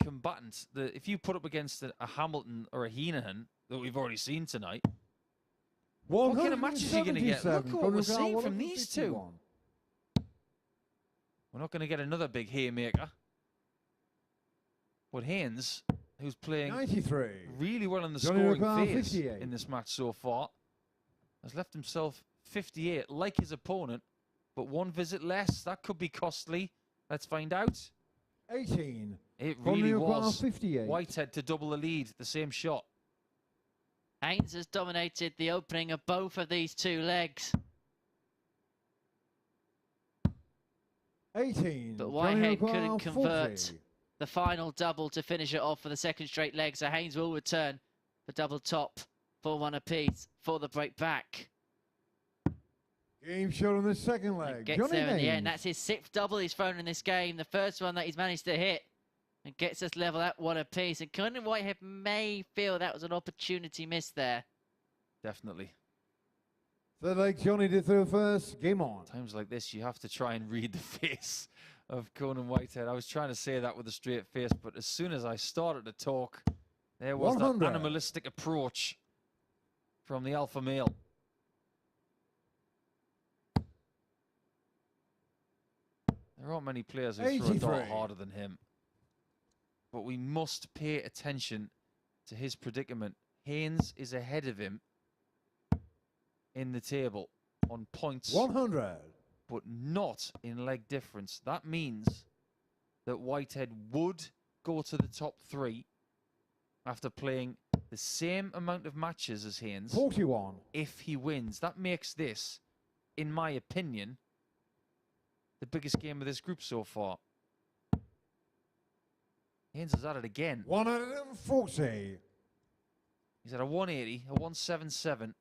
combatant that if you put up against a Hamilton or a Heneghan that we've already seen tonight, what kind of matches are you going to get? Look at what we're seeing from these two. We're not going to get another big haymaker. But Haines, who's playing
93.
really well in the
Johnny
scoring
McCarr,
phase
58.
in this match so far, has left himself 58 like his opponent, but one visit less. That could be costly. Let's find out.
18.
It
Johnny
really
McCarr,
was
58.
Whitehead to double the lead, the same shot.
Haines has dominated the opening of both of these two legs.
18.
But
Johnny
Whitehead
McCarr,
couldn't convert
40.
the final double to finish it off for the second straight leg. So Haines will return for double top for one apiece for the break back.
Game shot on the second leg.
And gets
Johnny
there in the
Haynes.
end. That's his sixth double he's thrown in this game. The first one that he's managed to hit. And gets us level at one apiece. And Conan Whitehead may feel that was an opportunity missed there.
Definitely.
Third leg, Johnny to throw first. Game on.
Times like this, you have to try and read the face of Conan Whitehead. I was trying to say that with a straight face, but as soon as I started to talk, there was that
100.
animalistic approach from the alpha male. There aren't many players who throw a dart
83.
harder than him. But we must pay attention to his predicament. Haines is ahead of him in the table on points,
100.
but not in leg difference. That means that Whitehead would go to the top three after playing the same amount of matches as Haines
41.
if he wins. That makes this, in my opinion, the biggest game of this group so far. Haines is at it again.
140.
He's at a 180, a 177,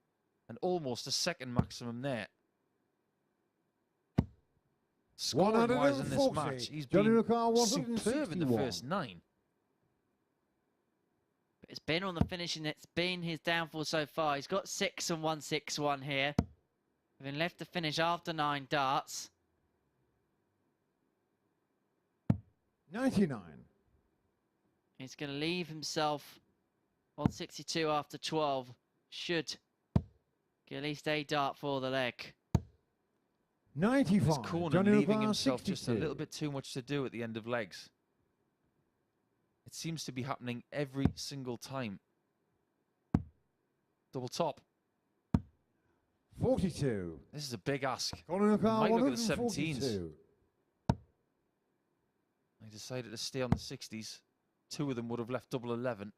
and almost a second maximum there. Scoring-wise in this
140.
match, he's
Johnny
been
McCarr,
superb in the
161.
first 9.
But it's been on the finishing that's been his downfall so far. He's got 6 and 161 here. Having left to finish after 9 darts.
99.
He's going to leave himself on 62 after 12. Should get at least a dart for the leg.
95.
Is Conan
Johnny
leaving
McCarr,
himself just a
62.
little bit too much to do at the end of legs? It seems to be happening every single time. Double top.
42.
This is a big ask.
Conan McCarr,
Might look at the
142.
I decided to stay on the 60s. 2 of them would have left double 11.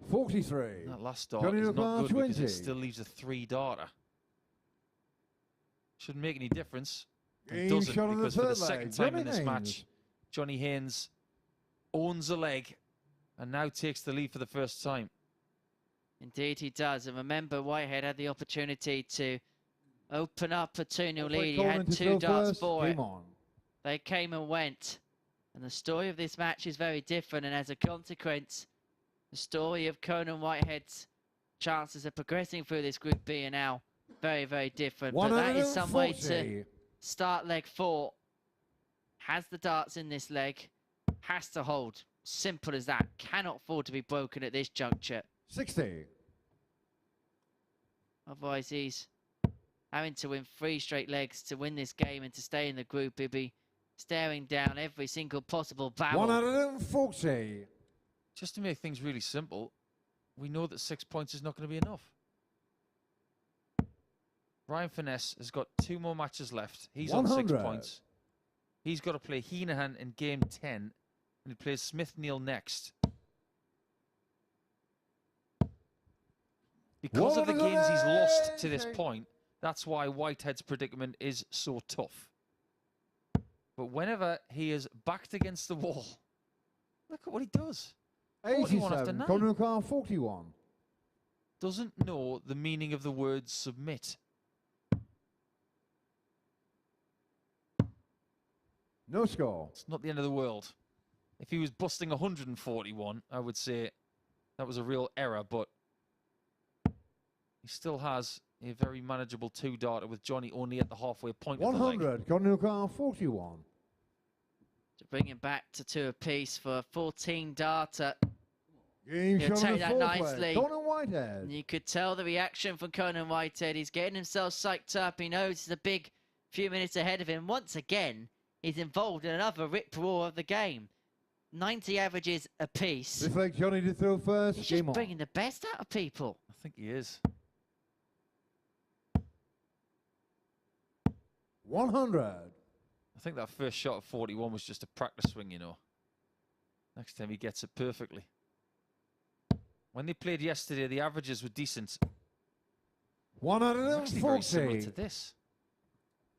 43.
That last dart
Johnny
is not
McCarr,
good because
20.
it still leaves a 3-darter. Shouldn't make any difference. It
Game
doesn't,
shot on the
because for the
third
second
leg,
time
Johnny
in this
Haynes.
match, Johnny Haynes owns a leg and now takes the lead for the first time.
Indeed he does. And remember, Whitehead had the opportunity to open up a 2-0
Left
lead.
leg
He
Conan
had
to
2
throw
darts
first.
for it.
Game on.
They came and went. And the story of this match is very different. And as a consequence, The story of Conan Whitehead's chances of progressing through this Group B are now very, very different. But that is some way to start leg 4. Has the darts in this leg, has to hold. Simple as that. Cannot afford to be broken at this juncture.
60.
Otherwise, he's having to win 3 straight legs to win this game and to stay in the group. He'll be staring down every single possible barrel.
140.
Just to make things really simple, we know that 6 points is not going to be enough. Ryan Furness has got 2 more matches left. He's
100.
on 6 points. He's got to play Heneghan in game 10, and he plays Smith-Neale next. Because of the games he's lost to this point, that's why Whitehead's predicament is so tough. But whenever he is backed against the wall, look at what he does. 41 after 9.
Conor Heneghan 41.
Doesn't know the meaning of the word submit.
No score.
It's not the end of the world. If he was busting 141, I would say that was a real error, but he still has a very manageable 2-darter with Johnny only at the halfway point of the leg.
100. Conor Heneghan 41.
To bring him back to 2 apiece for a 14-darter.
Game
He'll
shot
take
on the
that
fourth
nicely.
leg. Conan Whitehead.
And you could tell the reaction from Conan Whitehead. He's getting himself psyched up. He knows he's a big few minutes ahead of him. Once again, he's involved in another rip-roar of the game. 90 averages apiece.
This leg Johnny to throw first.
He's
Game
just
on.
bringing the best out of people.
I think he is.
100.
I think that first shot of 41 was just a practice swing, you know. Next time he gets it perfectly. When they played yesterday, the averages were decent. Actually very similar
140.
to this.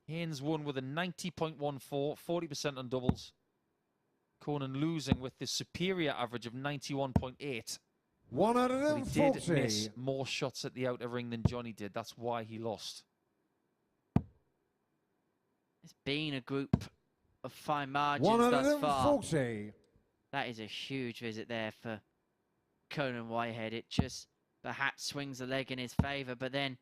Haines won with a 90.14, 40% on doubles. Conan losing with the superior average of 91.8. But he did
140.
miss more shots at the outer ring than Johnny did. That's why he lost.
It's been a group of fine margins thus far.
140.
That is a huge visit there for Conan Whitehead. It just perhaps swings the leg in his favour, but then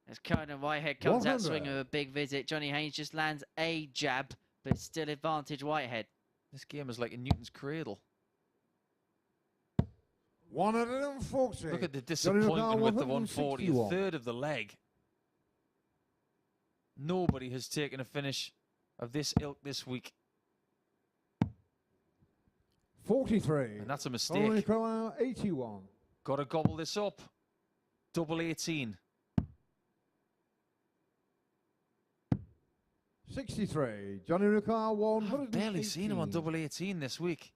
as Conan Whitehead comes out
100.
swinging with a big visit, Johnny Haines just lands a jab, but it's still advantage Whitehead.
This game is like a Newton's cradle.
140.
Look at the
Johnny
disappointment
Heneghan,
with the 140, a
161.
third of the leg. Nobody has taken a finish of this ilk this week,
43.
and that's a
Conor
mistake.
Heneghan 81.
Got to gobble this up. Double 18.
63. Johnny Heneghan 118.
I've barely seen him on double 18 this week.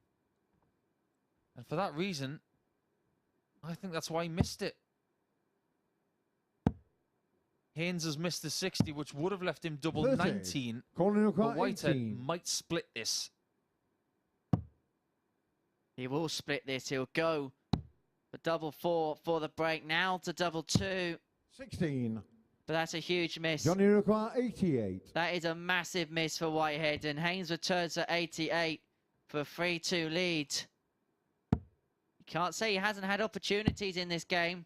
And for that reason, I think that's why he missed it. Haines has missed the 60, which would have left him double
30.
19.
Conor
But
Heneghan
Whitehead
18.
might split this.
He will split this. He'll go for double 4 for the break. Now to double 2.
16.
But that's a huge miss.
Johnny Heneghan 88.
That is a massive miss for Whitehead. And Haines returns at 88 for a 3-2 lead. You can't say he hasn't had opportunities in this game.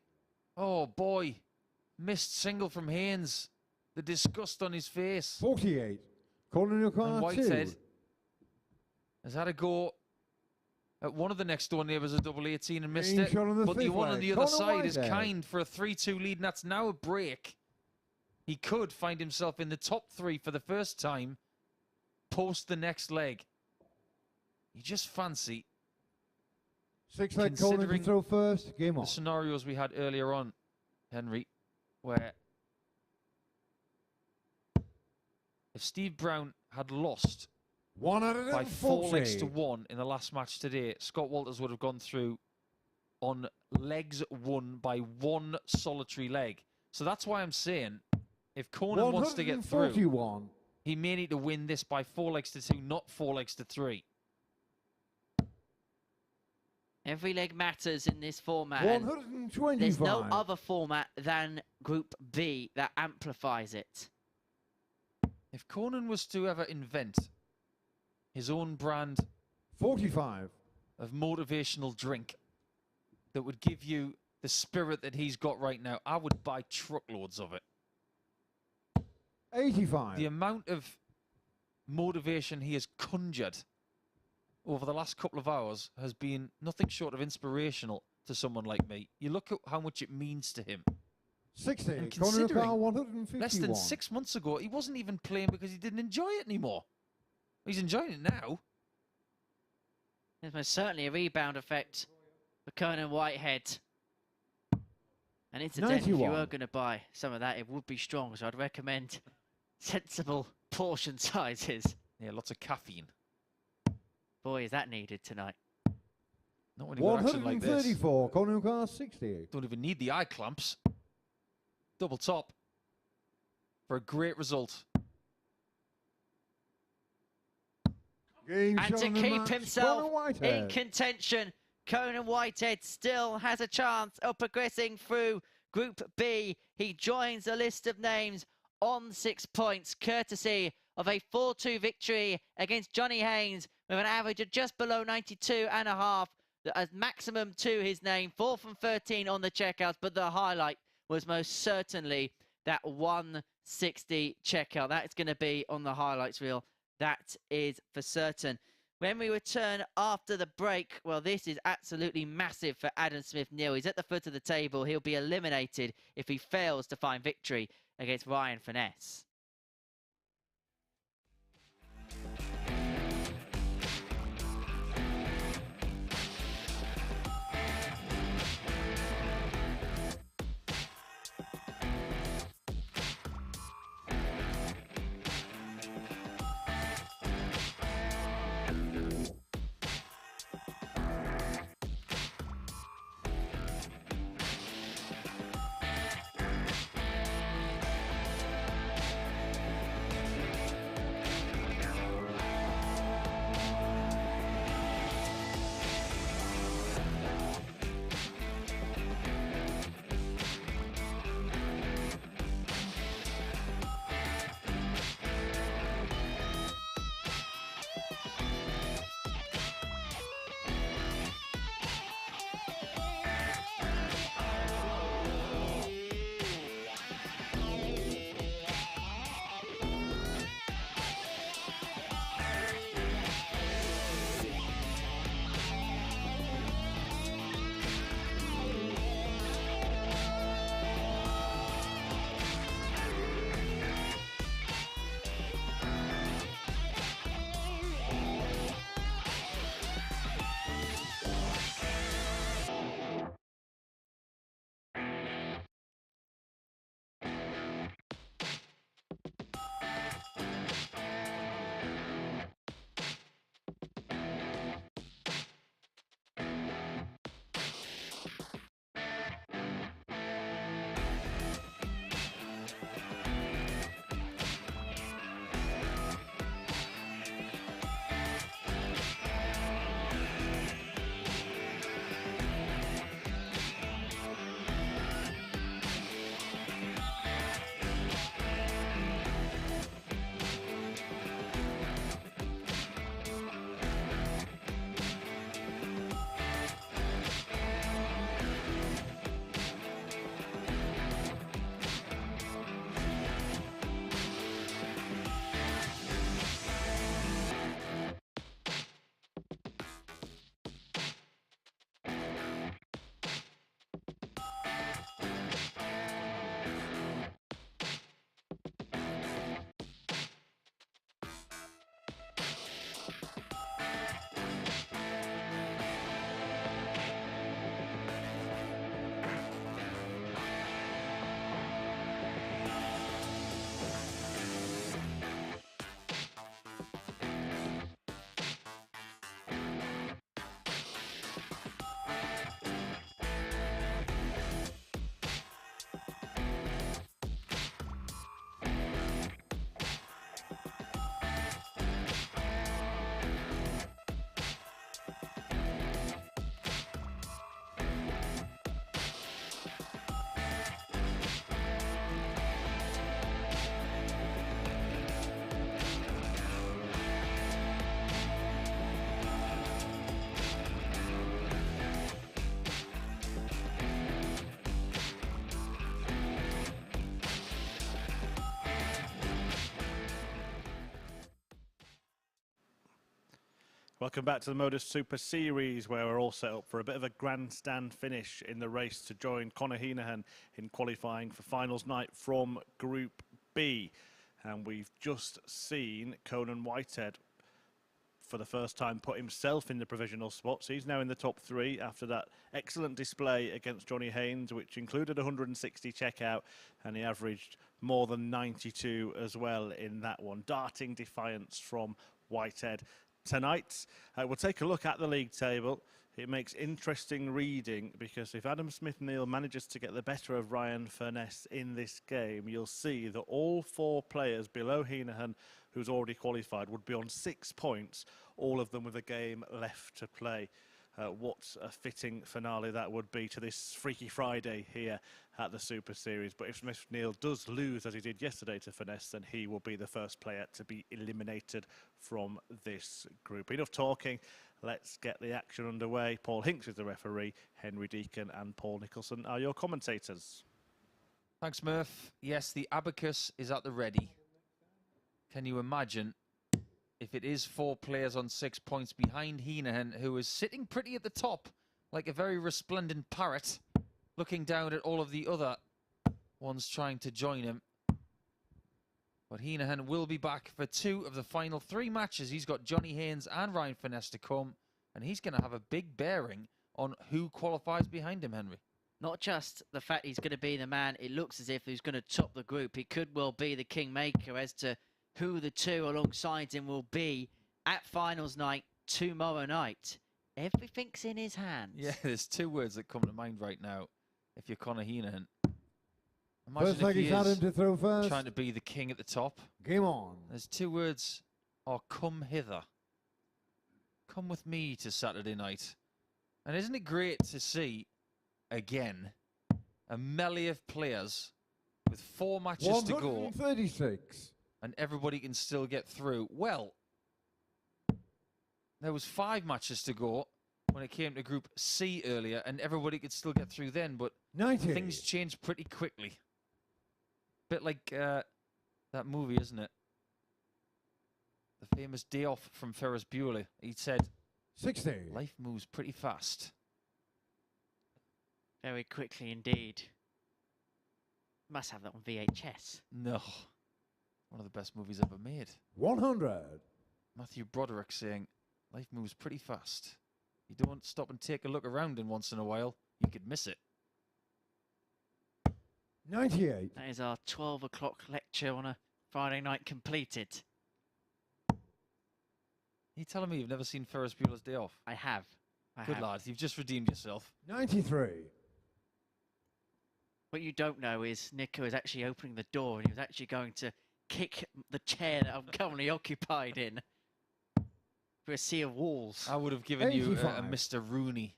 Oh, boy. Missed single from Haines. The disgust on his face.
48. Conor
And
Heneghan
Whitehead
2.
has had a go at one of the next door neighbours, a double 18, and missed
Game
it.
shot on the
But the
fifth
one on
leg.
the other
Conor
side is
Whitehead.
kind for a 3-2 lead, and that's now a break. He could find himself in the top 3 for the first time post the next leg. You just fancy
6 leg Conan to
considering
throw first. Game
the
on.
scenarios we had earlier on, Henry, where if Steve Brown had lost by 4 legs to
140.
1 in the last match today, Scott Walters would have gone through on legs won by 1 solitary leg. So that's why I'm saying, if Conan wants to get through,
141.
he may need to win this by 4 legs to 2, not 4 legs to 3.
Every leg matters in this format. and
125.
There's no other format than Group B that amplifies it.
If Conan was to ever invent his own brand
45.
of motivational drink, that would give you the spirit that he's got right now, I would buy truckloads of it.
85.
The amount of motivation he has conjured over the last couple of hours has been nothing short of inspirational to someone like me. You look at how much it means to him.
60.
And
Conor
considering
Heneghan, 151.
less than 6 months ago, he wasn't even playing because he didn't enjoy it anymore. He's enjoying it now.
There's most certainly a rebound effect for Conan Whitehead. And incidentally, if you
91.
were going to buy some of that, it would be strong. So I'd recommend sensible portion sizes.
Yeah, lots of caffeine.
Boy, is that needed tonight.
Not when you've got action like this.
134. Conor Heneghan, 68.
Don't even need the eye clamps. Double top for a great result.
Game
And
shot
to
in the
keep
match,
himself
Conor Whitehead.
in contention, Conan Whitehead still has a chance of progressing through Group B. He joins the list of names on 6 points, courtesy of a 4-2 victory against Johnny Haines with an average of just below 92.5, a maximum to his name, 4 from 13 on the checkouts, but the highlight was most certainly that 160 checkout. That is going to be on the highlights reel. That is for certain. When we return after the break, well, this is absolutely massive for Adam Smith-Neale. He's at the foot of the table. He'll be eliminated if he fails to find victory against Ryan Furness.
Welcome back to the MODUS Super Series, where we're all set up for a bit of a grandstand finish in the race to join Conor Heneghan in qualifying for finals night from Group B. And we've just seen Conan Whitehead for the first time put himself in the provisional spots. He's now in the top 3 after that excellent display against Johnny Haines, which included 160 checkout, and he averaged more than 92 as well in that one. Darting defiance from Whitehead. Tonight, we'll take a look at the league table. It makes interesting reading because if Adam Smith-Neale manages to get the better of Ryan Furness in this game, you'll see that all 4 players below Heneghan, who's already qualified, would be on 6 points, all of them with a game left to play. What a fitting finale that would be to this Freaky Friday here at the Super Series. But if Smith-Neale does lose, as he did yesterday to Furness, then he will be the first player to be eliminated from this group. Enough talking. Let's get the action underway. Paul Hinks is the referee. Henry Deacon and Paul Nicholson are your commentators.
Thanks, Murph. Yes, the abacus is at the ready. Can you imagine if it is 4 players on 6 points behind Heneghan, who is sitting pretty at the top, like a very resplendent parrot, looking down at all of the other ones trying to join him. But Heneghan will be back for 2 of the final 3 matches. He's got Johnny Haines and Ryan Furness to come, and he's going to have a big bearing on who qualifies behind him, Henry.
Not just the fact he's going to be the man, it looks as if he's going to top the group. He could well be the kingmaker as to who the 2 alongside him will be at finals night tomorrow night. Everything's in his hands.
Yeah, there's 2 words that come to mind right now if you're Conor Heneghan.
First leg he's had him to throw first.
Trying to be the king at the top.
Game on.
There's 2 words are come hither. Come with me to Saturday night. And isn't it great to see, again, a melee of players with 4 matches to go.
136.
And everybody can still get through. Well, there was 5 matches to go when it came to Group C earlier, and everybody could still get through then, but
90.
things changed pretty quickly. Bit like that movie, isn't it? The famous Day Off from Ferris Bueller. He said,
60.
life moves pretty fast.
Very quickly indeed. Must have that on VHS.
No. One of the best movies ever made.
100.
Matthew Broderick saying, life moves pretty fast. You don't stop and take a look around in once in a while, you could miss it.
98.
That is our 12 o'clock lecture on a Friday night completed.
You telling me you've never seen Ferris Bueller's Day Off?
I have.
Good lad, you've just redeemed yourself.
93.
What you don't know is Nico is actually opening the door and he was actually going to kick the chair that I'm currently occupied in for a sea of walls.
I would have given
85.
you a Mr. Rooney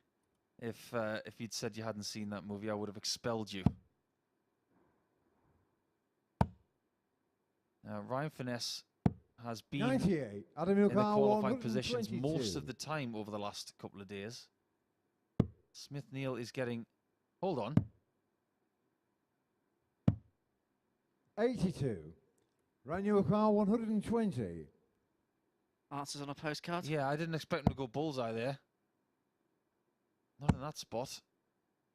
if you'd said you hadn't seen that movie. I would have expelled you. Now, Ryan Furness has been
98. Adam
in the
Ilkar,
qualifying positions
122.
most of the time over the last couple of days. Smith-Neale is getting... Hold on.
82. Ryan Ilkar, 120.
Answers on a postcard?
Yeah, I didn't expect him to go bullseye there. Not in that spot.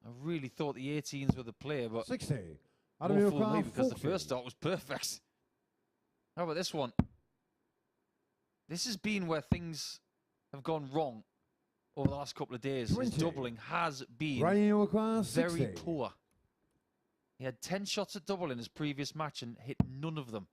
I really thought the 18s were the player, but
60. Adam
more fool me
Ilkar,
because the
40.
first start was perfect. How about this one? This has been where things have gone wrong over the last couple of days.
20.
His doubling has been
Ryan Ilkar,
very
60.
poor. He had 10 shots at double in his previous match and hit none of them.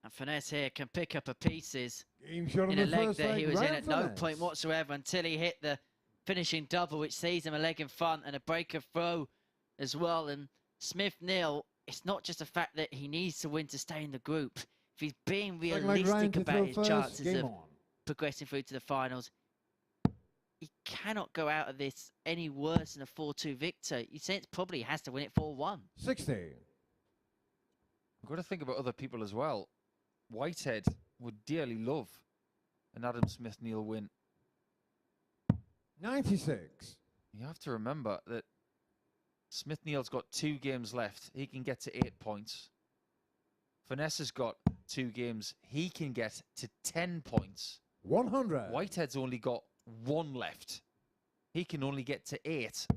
And Furness here can pick up a pieces
Game shot on
in a
the
leg
first
that he was in
Ryan
at no
Furness.
point whatsoever until he hit the finishing double, which sees him a leg in front and a break of throw as well. And Smith-Neale, it's not just the fact that he needs to win to stay in the group. If he's being
Second leg, Ryan
realistic
to
about
throw
his
first.
chances
Game
of
on.
progressing through to the finals, he cannot go out of this any worse than a 4-2 victor. You say it probably has to win it 4-1.
60.
We've got to think about other people as well. Whitehead would dearly love an Adam Smith-Neale win.
96.
You have to remember that Smith-Neale's got 2 games left. He can get to 8 points. Furness has got 2 games, he can get to 10 points.
100.
Whitehead's only got 1 left. He can only get to 8.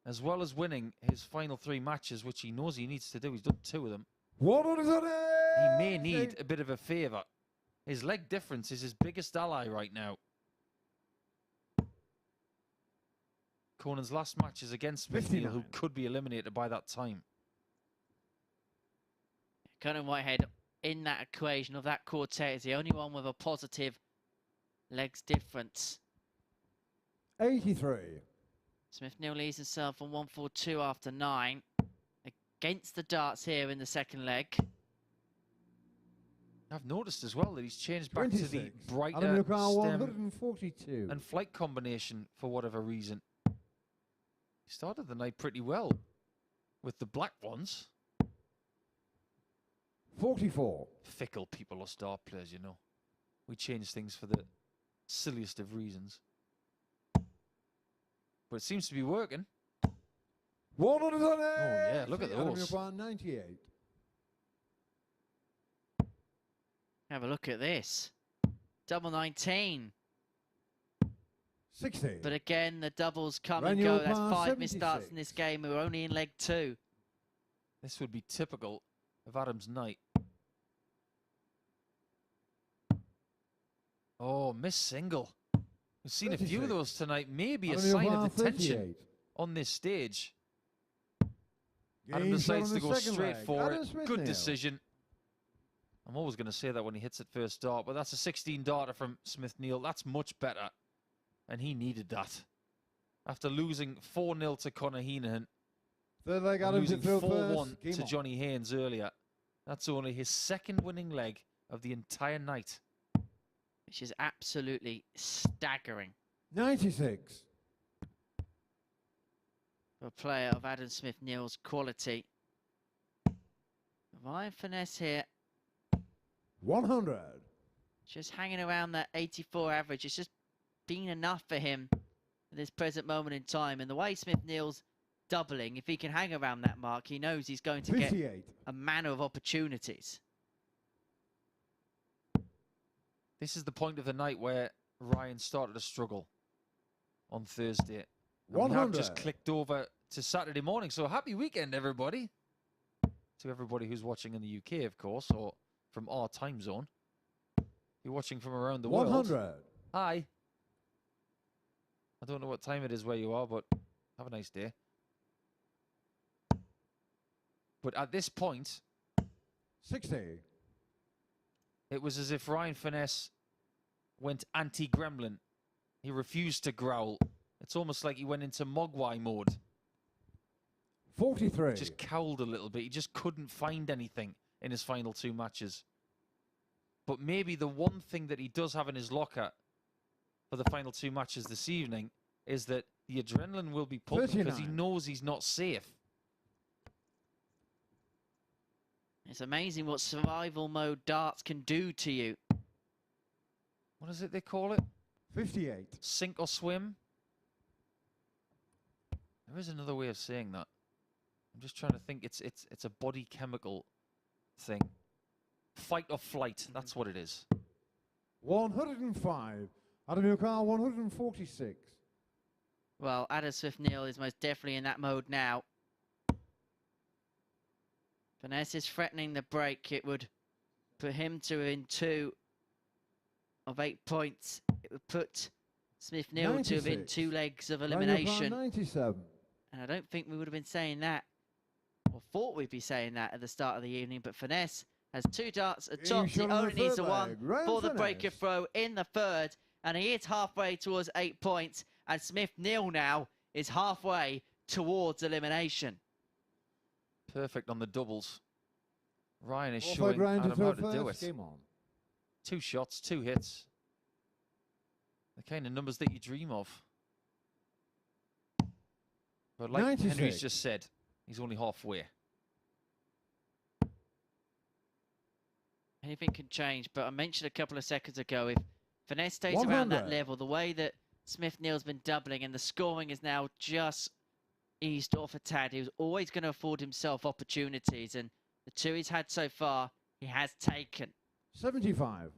As well as winning his final 3 matches, which he knows he needs to do. He's done 2 of them.
100.
He may need a bit of a favour. His leg difference is his biggest ally right now. Conan's last match is against Smith-Neale, who could be eliminated by that time.
Conan Whitehead in that equation of that quartet is the only one with a positive legs difference.
83.
Smith-Neale leaves himself on 142 after 9. Against the darts here in the second leg.
I've noticed as well that he's changed back
26.
to the brighter
Adam
stem
142.
and flight combination for whatever reason. He started the night pretty well with the black ones.
44.
Fickle people are star players, you know. We change things for the silliest of reasons. But it seems to be working.
100.
Oh, yeah, look at those.
Adam 98.
Have a look at this. Double 19.
60.
But again, the doubles come and
Manuel
go. That's
Par
5 missed starts
76.
in this game. We're only in leg 2.
This would be typical of Adam's night. Oh, miss single. We've seen a few of
36.
those tonight. Maybe a
Adam
sign
Par
of the tension
38.
on this stage. Adam
Game shot
decides
on
to
the
go
second
straight
leg.
for
Adam
it. Good
Smith-Neale.
decision. I'm always going to say that when he hits it first dart, but that's a 16 darter from Smith-Neale. That's much better. And he needed that. After losing 4-0 to Conor Heneghan,
Third leg,
and
Adam
losing
to throw
4-1
first. Game
to
on.
Johnny Haines earlier, that's only his 2nd winning leg of the entire night.
Which is absolutely staggering
96.
for a player of Adam Smith-Neale's quality. Ryan Furness here,
100.
just hanging around that 84 average. It's just been enough for him at this present moment in time. And the way Smith-Neale's doubling, if he can hang around that mark, he knows he's going to get
58.
a manner of opportunities.
This is the point of the night where Ryan started to struggle on Thursday. And we have just
100.
clicked over to Saturday morning. So happy weekend, everybody. To everybody who's watching in the UK, of course, or from our time zone. If you're watching from around the world.
100.
Hi. I don't know what time it is where you are, but have a nice day. But at this point,
60.
it was as if Ryan Furness went anti-gremlin. He refused to growl. It's almost like he went into Mogwai mode.
43.
Just cowled a little bit. He just couldn't find anything in his final 2 matches. But maybe the one thing that he does have in his locker for the final 2 matches this evening is that the adrenaline will be pumping because he
39.
knows he's not safe.
It's amazing what survival mode darts can do to you.
What is it they call it?
58.
Sink or swim? There is another way of saying that. I'm just trying to think. It's a body chemical thing. Fight or flight. That's what it is.
105. Adam Yukar, 146.
Well, Adam Smith-Neale is most definitely in that mode now. Furness is threatening the break. It would put him to within 2 of 8 points. It would put Smith-Neale to within 2 legs of elimination.
97.
And I don't think we would have been saying that, or thought we'd be saying that at the start of the evening, but Furness has 2 darts at top. He
shot on the
only needs
third
a 1
leg. Ryan
for the breaker
Furness.
throw in the 3rd, and he is halfway towards 8 points, and Smith-Neale now is halfway towards elimination.
Perfect on the doubles. Ryan is
Fourth
showing
leg, Ryan
Adam
to
how
throw
to do
first.
it.
Game on.
2 shots, 2 hits. The kind of numbers that you dream of. But like
96.
Henry's just said, he's only halfway.
Anything can change, but I mentioned a couple of seconds ago, if Furness stays around that
100.
level, the way that Smith-Neale's been doubling and the scoring is now just eased off a tad, he was always going to afford himself opportunities, and the 2 he's had so far, he has taken.
75.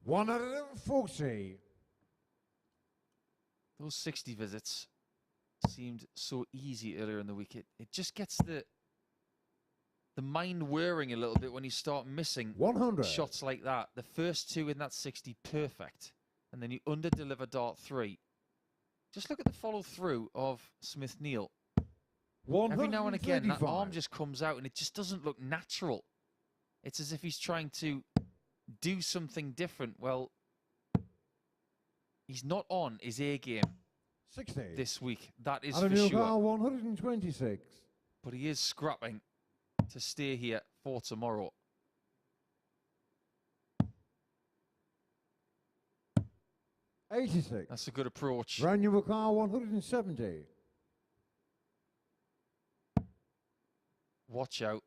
140.
Those 60 visits seemed so easy earlier in the week. It just gets the mind whirring a little bit when you start missing
100.
shots like that. The first two in that 60, perfect. And then you under-deliver dart 3. Just look at the follow-through of Smith-Neale. Every now and again, that arm just comes out and it just doesn't look natural. It's as if he's trying to do something different. Well, he's not on his A game
60.
this week. That is
Adam
for sure.
126.
But he is scrapping to stay here for tomorrow.
86.
That's a good approach.
Ranu Bakar 170.
Watch out.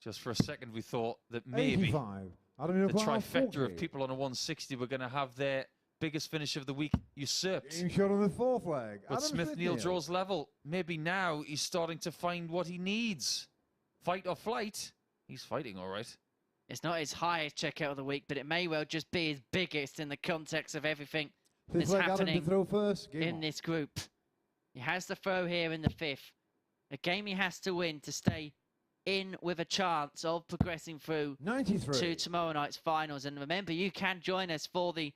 Just for a second, we thought that maybe
85.
the trifecta of people on a 160 were going to have their biggest finish of the week usurped.
Game shot on the fourth leg.
But Smith-Neale draws level. Maybe now he's starting to find what he needs. Fight or flight. He's fighting all right.
It's not his highest checkout of the week, but it may well just be his biggest in the context of everything that's happening in this group. He has the throw here in the 5th. A game he has to win to stay in with a chance of progressing through
93.
to tomorrow night's finals. And remember, you can join us for the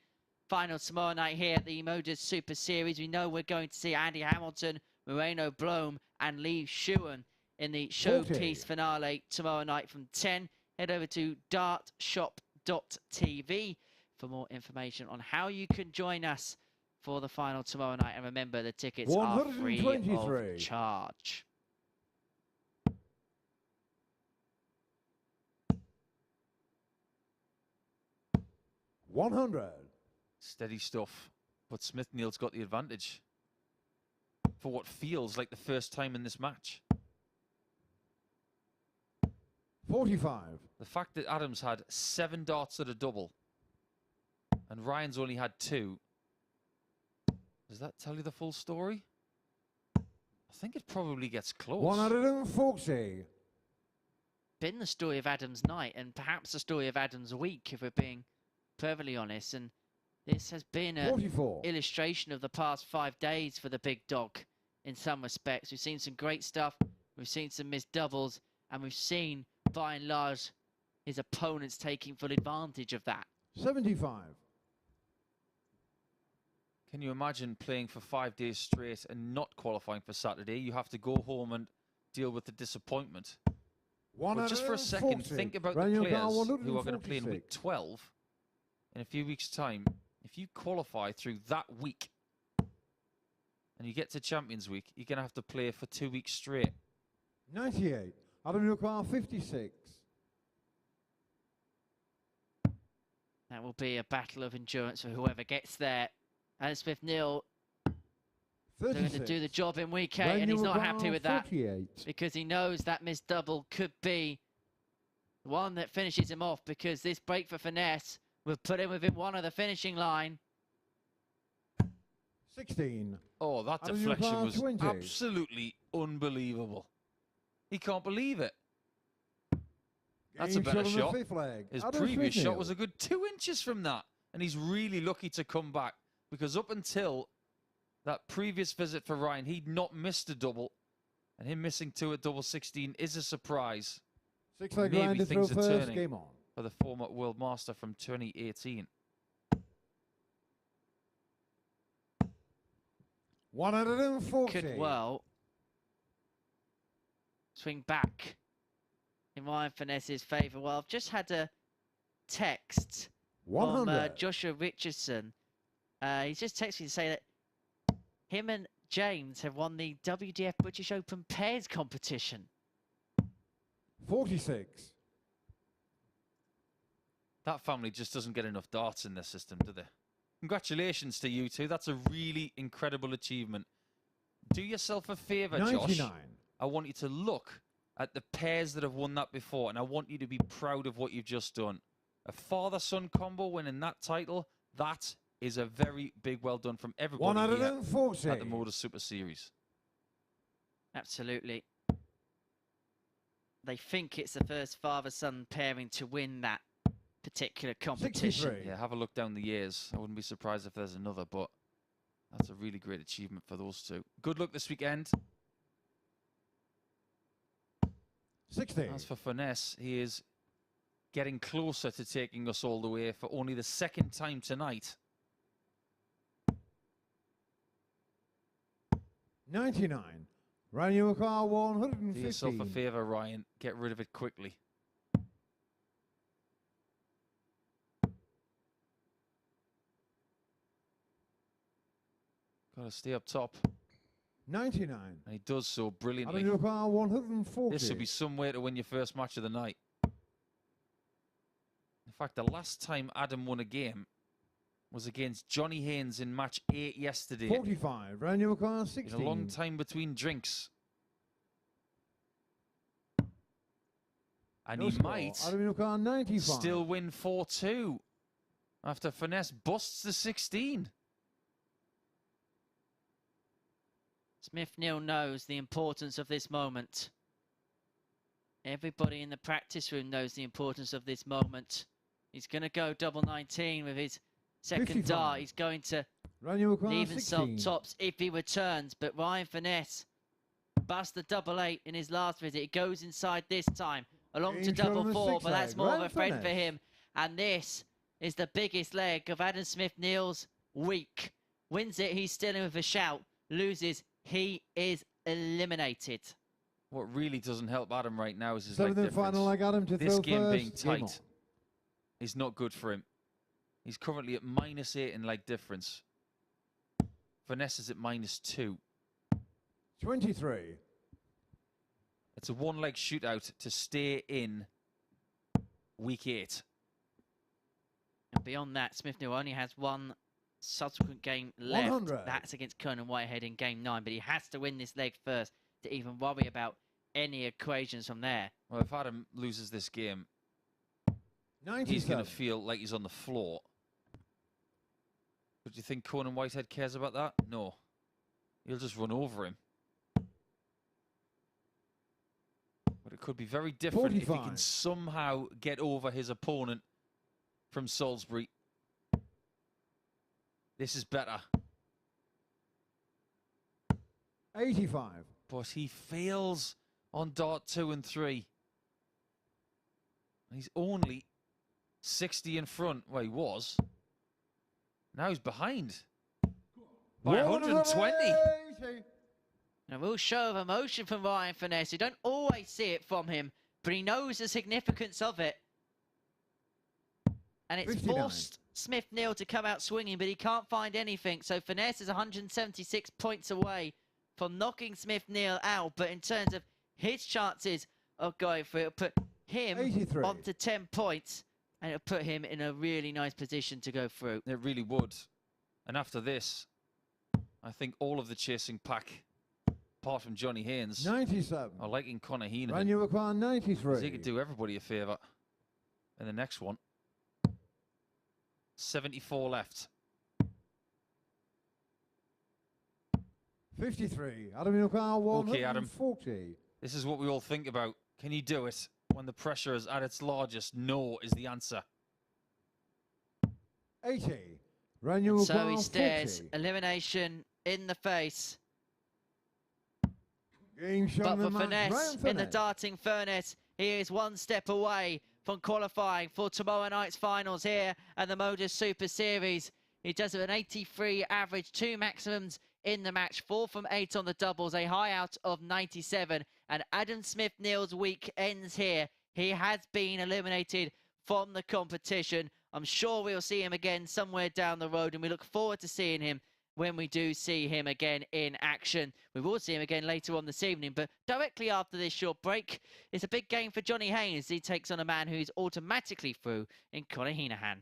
final tomorrow night here at the MODUS Super Series. We know we're going to see Andy Hamilton, Moreno Blom, and Lee Shewan in the showpiece finale tomorrow night from 10. Head over to dartshop.tv for more information on how you can join us for the final tomorrow night. And remember, the tickets are free of charge.
$100.
Steady stuff. But Smith-Neale's got the advantage for what feels like the first time in this match.
45.
The fact that Adams had 7 darts at a double and Ryan's only had 2. Does that tell you the full story? I think it probably gets close.
140.
Been the story of Adams' night and perhaps the story of Adams' week, if we're being perfectly honest. And this has been an illustration of the past 5 days for the big dog in some respects. We've seen some great stuff. We've seen some missed doubles. And we've seen, by and large, his opponents taking full advantage of that.
75.
Can you imagine playing for 5 days straight and not qualifying for Saturday? You have to go home and deal with the disappointment. But just for a second, think about the players who are going to play in week 12 in a few weeks' time. If you qualify through that week and you get to Champions Week, you're going to have to play for 2 weeks straight.
98. Adam Newcar 56.
That will be a battle of endurance for whoever gets there. And Smith-Neale going to do the job in week 8, and he's not happy with that
48.
because he knows that missed double could be the one that finishes him off, because this break for Furness will put him within one of the finishing line.
16.
Oh, that deflection was absolutely unbelievable. He can't believe it. That's a better shot. His previous shot was a good 2 inches from that. And he's really lucky to come back, because up until that previous visit for Ryan, he'd not missed a double. And him missing 2 at double 16 is a surprise. Maybe things are turning for the former world master from 2018.
140.
Could well swing back in Ryan Furness's favour. Well, I've just had a text from Joshua Richardson. He's just texted me to say that him and James have won the WDF British Open Pairs competition.
46.
That family just doesn't get enough darts in their system, do they? Congratulations to you two. That's a really incredible achievement. Do yourself a favour, Josh. I want you to look at the pairs that have won that before, and I want you to be proud of what you've just done. A father-son combo winning that title, that is a very big well done from everybody here
140.
at the MODUS Super Series.
Absolutely. They think it's the first father-son pairing to win that particular competition.
63.
Yeah, have a look down the years. I wouldn't be surprised if there's another, but that's a really great achievement for those two. Good luck this weekend.
60.
As for Furness, he is getting closer to taking us all the way for only the second time tonight.
99. Ryan, your car
Do
150.
yourself a favour, Ryan. Get rid of it quickly. Got to stay up top.
99.
And he does so brilliantly.
Ryan, your car 140.
This will be some way to win your first match of the night. In fact, the last time Adam won a game was against Johnny Haines in match 8 yesterday.
45. Ryan, your car
In
16.
a long time between drinks. And
No
he
score.
might
Adam, your car 95.
still win 4-2 after Furness busts the 16.
Smith-Neale knows the importance of this moment. Everybody in the practice room knows the importance of this moment. He's going to go double 19 with his second
55.
dart. He's going to
Ryan, your car
leave himself
16.
tops if he returns. But Ryan Furness busts the double 8 in his last visit. It goes inside this time, along to
Game shot on
double
the
4,
six
but that's
leg.
more of
Ryan
a friend for
Furness.
him. And this is the biggest leg of Adam Smith-Neale's week. Wins it, he's still in with a shout. Loses, he is eliminated.
What really doesn't help Adam right now is his leg
Seventh and
difference.
final leg, Adam to
This
throw
game
first.
being
Game on.
tight is not good for him. He's currently at -8 in leg difference. Furness is at -2.
23.
It's a one-leg shootout to stay in week 8.
And beyond that, Smith-Neale only has one subsequent game left.
100.
That's against Conan Whitehead in game 9, but he has to win this leg first to even worry about any equations from there.
Well, if Adam loses this game,
97.
he's going to feel like he's on the floor. But do you think Conan Whitehead cares about that? No. He'll just run over him. But it could be very different if he
45.
can somehow get over his opponent from Salisbury. This is better.
85.
But he fails on dart 2 and 3. He's only 60 in front. Well, he was. Now he's behind by 120.
180.
A real show of emotion from Ryan Furness. You don't always see it from him, but he knows the significance of it. And it's
59.
forced Smith-Neale to come out swinging, but he can't find anything. So Furness is 176 points away from knocking Smith-Neale out. But in terms of his chances of going for it, it'll put him
83.
onto 10 points. And it'll put him in a really nice position to go through.
It really would. And after this, I think all of the chasing pack, apart from Johnny Haines,
97.
are liking Conor
Ryan,
Heneghan.
you require 93.
He could do everybody a favour in the next one. 74 left.
53. Adam, you require
Okay, Adam.
140.
This is what we all think about. Can you do it? When the pressure is at its largest, no is the answer.
80. Ryan, you
And so
require
he stares
40.
elimination in the face.
Game shot
But
on the
for
mark.
Furness,
Ryan
in the
Furness.
darting furnace, he is one step away from qualifying for tomorrow night's finals here at the MODUS Super Series. He does it with an 83 average, 2 maximums in the match, 4 from 8 on the doubles, a high out of 97. And Adam Smith-Neale's week ends here. He has been eliminated from the competition. I'm sure we'll see him again somewhere down the road, and we look forward to seeing him when we do see him again in action. We will see him again later on this evening, but directly after this short break, it's a big game for Johnny Haines. He takes on a man who's automatically through in Conor Heneghan.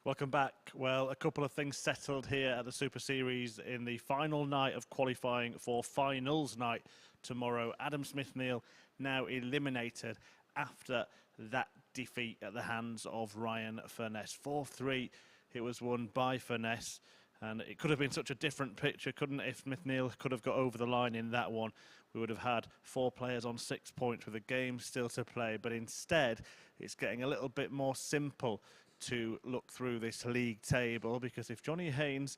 Welcome back. Well, a couple of things settled here at the Super Series in the final night of qualifying for finals night tomorrow. Adam Smith-Neale now eliminated after that defeat at the hands of Ryan Furness. 4-3, it was won by Furness. And it could have been such a different picture, couldn't it? If Smith-Neale could have got over the line in that one, we would have had 4 players on 6 points with a game still to play. But instead, it's getting a little bit more simple to look through this league table, because if Johnny Haines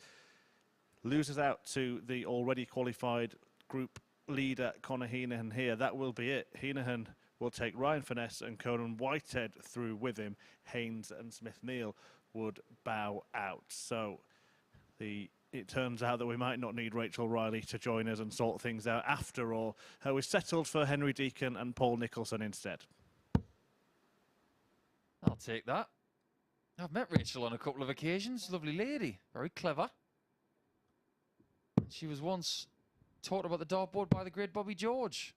loses out to the already qualified group leader Conor Heneghan here, that will be it. Heneghan will take Ryan Furness and Conan Whitehead through with him. Haines and Smith-Neale would bow out. So it turns out that we might not need Rachel Riley to join us and sort things out after all. We've settled for Henry Deacon and Paul Nicholson instead.
I'll take that. I've met Rachel on a couple of occasions. Lovely lady. Very clever. She was once taught about the dartboard by the great Bobby George.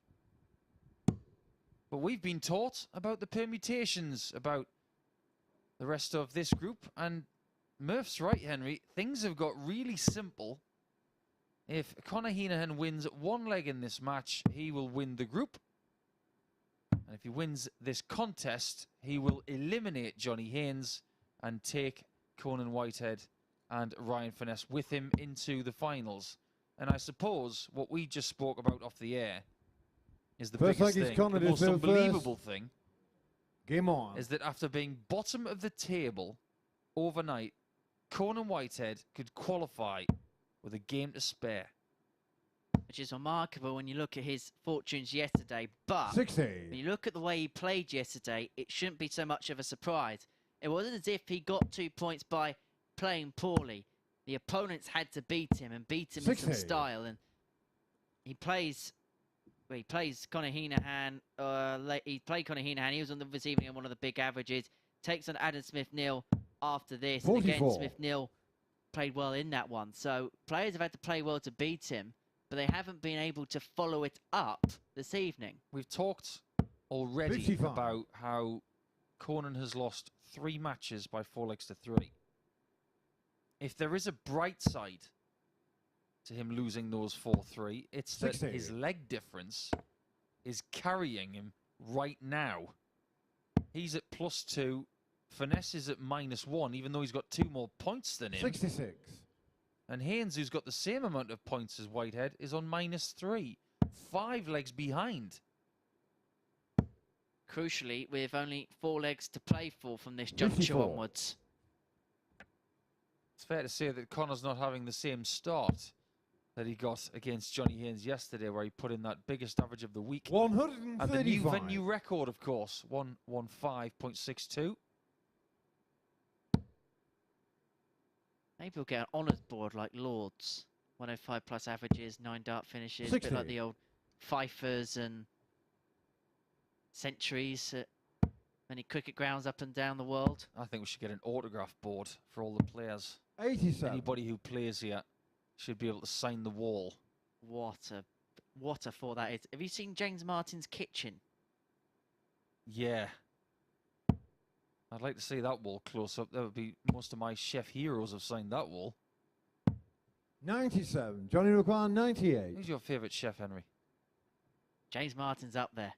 But we've been taught about the permutations, about the rest of this group. And Murph's right, Henry. Things have got really simple. If Conor Heneghan wins one leg in this match, he will win the group. And if he wins this contest, he will eliminate Johnny Haines and take Conan Whitehead and Ryan Furness with him into the finals. And I suppose what we just spoke about off the air is the biggest thing, the most unbelievable thing,
Game on.
is that after being bottom of the table overnight, Conan Whitehead could qualify with a game to spare.
Which is remarkable when you look at his fortunes yesterday. But
60.
when you look at the way he played yesterday, it shouldn't be so much of a surprise. It wasn't as if he got 2 points by playing poorly. The opponents had to beat him and beat him in some style. And he plays Conor Heneghan. He played Conor Heneghan. He was on the receiving end, one of the big averages. Takes on Adam Smith-Neale after this.
44.
And again, Smith-Neale played well in that one. So players have had to play well to beat him, but they haven't been able to follow it up this evening.
We've talked already
55.
about how Conan has lost 3 matches by 4 legs to 3. If there is a bright side to him losing those 4-3, it's
60.
that his leg difference is carrying him right now. He's at +2. Furness is at -1, even though he's got 2 more points than him.
66.
And Haines, who's got the same amount of points as Whitehead, is on -3. 5 legs behind.
Crucially, with only 4 legs to play for from this juncture
54.
onwards.
It's fair to say that Conor's not having the same start that he got against Johnny Haines yesterday, where he put in that biggest average of the week.
135.
And the new venue record, of course, 115.62.
Maybe we'll get an honours board like Lords. 105 plus averages, 9 dart finishes, a bit like the old Fifers and Centuries at many cricket grounds up and down the world.
I think we should get an autograph board for all the players.
87.
Anybody who plays here should be able to sign the wall.
What a thought that is. Have you seen James Martin's kitchen?
Yeah. I'd like to see that wall close up. That would be most of my chef heroes have signed that wall.
97. Johnny require 98.
Who's your favourite chef, Henry?
James Martin's up there.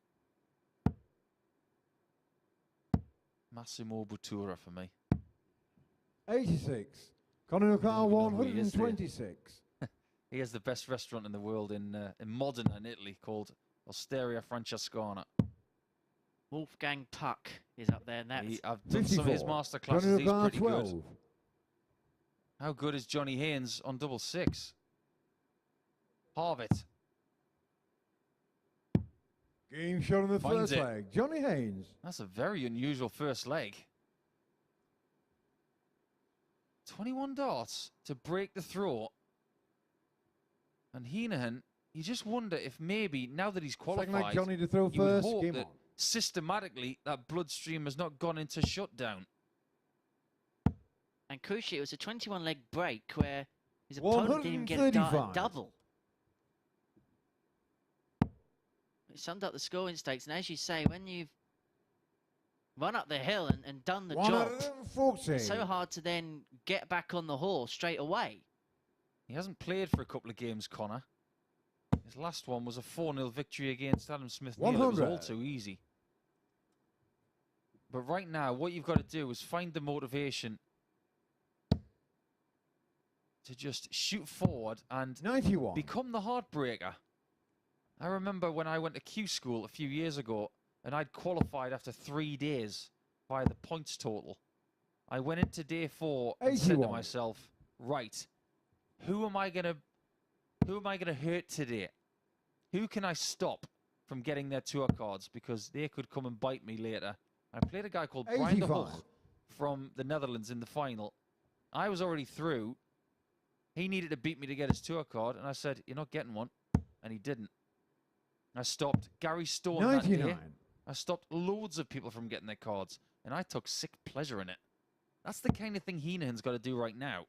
Massimo Bottura for me.
86. Conor require
know who he is, do you?
126.
He has the best restaurant in the world in Modena in Italy called Osteria Francescana.
Wolfgang Puck is up there, and that's
I've done some of his
54.
masterclasses.
Johnny
He's
require
pretty
12.
good. How good is Johnny Haines on double 6? Halve it.
Game shot on the
Finds
first
it.
leg. Johnny Haines.
That's a very unusual first leg. 21 darts to break the throw. And Heneghan, you just wonder if maybe, now that he's qualified,
Second leg Johnny to throw
you would
first.
hope
Game
that
on.
systematically that bloodstream has not gone into shutdown.
and crucially, it was a 21 leg break where his opponent didn't even get a dart
135.
at double. It summed up the scoring stakes, and as you say, when you've run up the hill and done the job.
140.
It's so hard to then get back on the horse straight away.
He hasn't played for a couple of games, Conor. His last one was a 4-0 victory against Adam Smith-Neale. It was all too easy. But right now, what you've got to do is find the motivation to just shoot forward and
91.
become the heartbreaker. I remember when I went to Q school a few years ago, and I'd qualified after 3 days by the points total. I went into day 4 and said to
81.
myself, right, who am I gonna hurt today? Who can I stop from getting their tour cards, because they could come and bite me later? I played a guy called Brian de
85.
Hoog from the Netherlands in the final. I was already through. He needed to beat me to get his tour card, and I said, you're not getting one. And he didn't. I stopped Gary Stone that
99.
day. I stopped loads of people from getting their cards, and I took sick pleasure in it. That's the kind of thing Heneghan's got to do right now.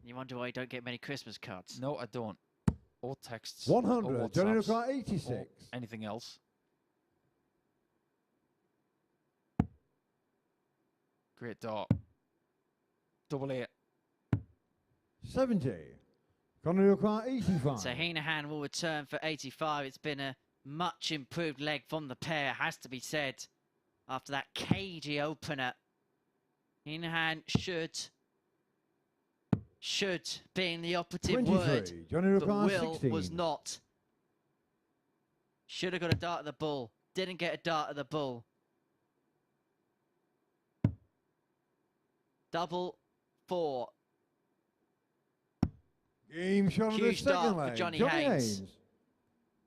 You wonder why you don't get many Christmas cards.
No, I don't. Or texts.
100.
Or
Johnny
WhatsApps,
Lookout 86.
or anything else. Great dart. Double 8.
70. Conor Lookout 85.
So Heneghan will return for 85. It's been a much improved leg from the pair, has to be said, after that cagey opener. Heneghan should being the operative
23.
word,
Johnny
but
Lookout
will
16.
was not. Should have got a dart at the bull. Didn't get a dart at the bull. Double 4.
Game shot of the
Huge dart
second
for
leg.
Johnny Haines.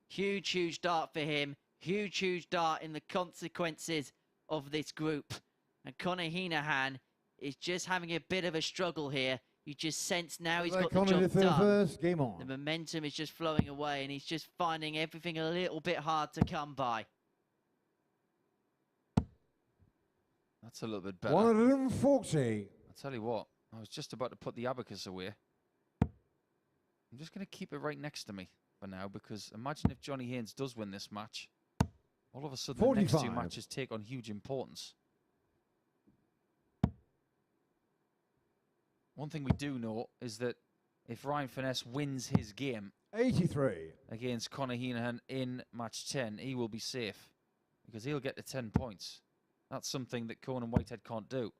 Huge dart for him. Huge dart in the consequences of this group. And Conor Heneghan is just having a bit of a struggle here. You just sense now he's got the
Conor
job
the
done.
first. Game on.
The momentum is just flowing away, and he's just finding everything a little bit hard to come by.
That's a little bit better.
140.
I'll tell you what, I was just about to put the abacus away. I'm just going to keep it right next to me for now, because imagine if Johnny Haines does win this match. All of a sudden, the next 2
45.
matches take on huge importance. One thing we do know is that if Ryan Furness wins his game
83.
against Conor Heneghan in match 10, he will be safe, because he'll get to 10 points. That's something that Conan Whitehead can't do.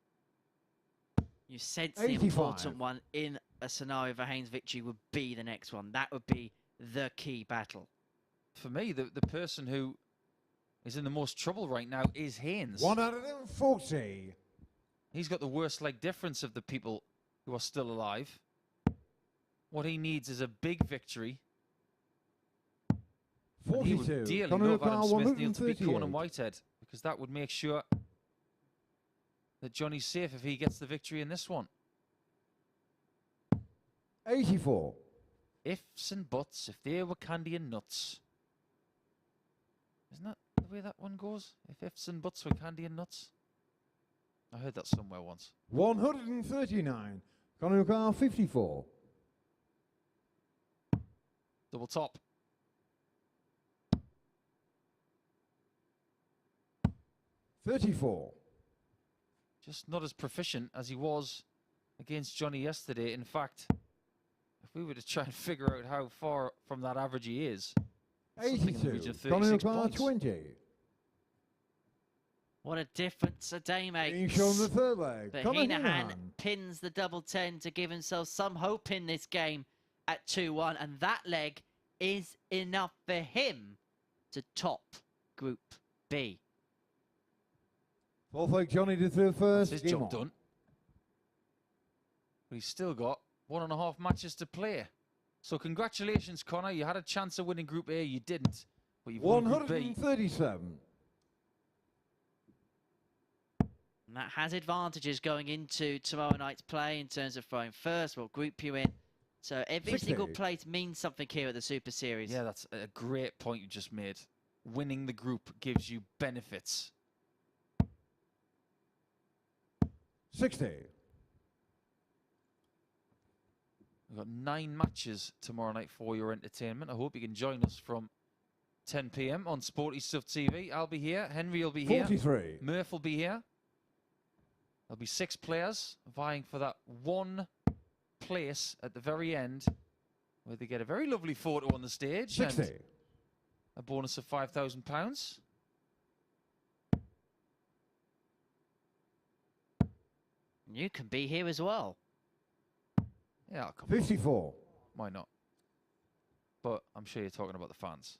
You sense the
85.
important one in a scenario of a Haines victory would be the next one. That would be the key battle.
For me, the person who is in the most trouble right now is Haines.
140.
He's got the worst leg difference of the people who are still alive. What he needs is a big victory. And he would
42.
dearly
Conor
love Adam
Lookout
Smith-Neale to beat
138.
Conan Whitehead, because that would make sure that Johnny's safe if he gets the victory in this one.
84.
Ifs and buts, if they were candy and nuts. Isn't that the way that one goes? If ifs and buts were candy and nuts? I heard that somewhere once.
139. Conor Lookout 54.
Double top.
34.
Just not as proficient as he was against Johnny yesterday. In fact, if we were to try and figure out how far from that average he is, something in the region
82.
of
Conor
36
Lookout
points.
20.
What a difference a day
Being
makes.
shown the third leg.
But
Conor
Heneghan
Heneghan.
pins the double 10 to give himself some hope in this game at 2-1. And that leg is enough for him to top Group B.
Fourth leg, Johnny did through first.
His
Game
job
on.
done. But he's still got 1.5 matches to play. So congratulations, Conor. You had a chance of winning Group A. You didn't. But you've won Group B.
137.
And that has advantages going into tomorrow night's play in terms of throwing first. We'll group you in. So every
60.
single place means something here at the Super Series.
Yeah, that's a great point you just made. Winning the group gives you benefits.
60.
We've got 9 matches tomorrow night for your entertainment. I hope you can join us from 10 p.m. on Sporty Stuff TV. I'll be here. Henry will be here.
43.
Murph will be here. There'll be 6 players vying for that one place at the very end where they get a very lovely photo on the stage
60.
and a bonus of £5,000.
You can be here as well.
Yeah, I'll come.
54.
Why not? But I'm sure you're talking about the fans.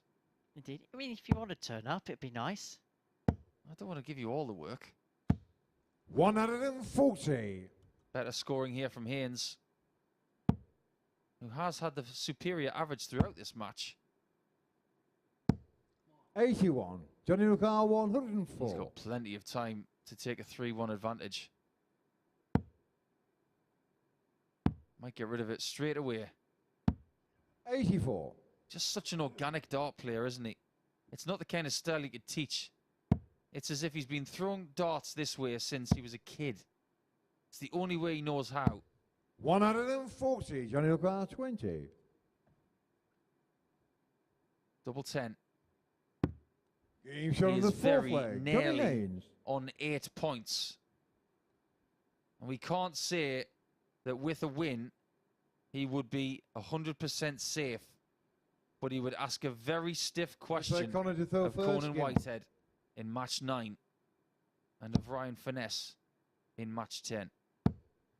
Indeed. I mean, if you want to turn up, it'd be nice.
I don't want to give you all the work.
140.
Better scoring here from Haines, who has had the superior average throughout this match.
81. Johnny Ricard,
He's
104.
got plenty of time to take a 3-1 advantage. Might get rid of it straight away.
84.
Just such an organic dart player, isn't he? It's not the kind of style you could teach. It's as if he's been throwing darts this way since he was a kid. It's the only way he knows how.
140. Johnny Ricard, 20.
Double 10.
Game shot
He
on
is
the fourth
very
leg. Johnny
nearly
Haynes.
on 8 points. And we can't say that with a win, he would be 100% safe. But he would ask a very stiff question
Conor to throw
of
first.
Conan
Game.
Whitehead in match 9 and of Ryan Furness in match 10.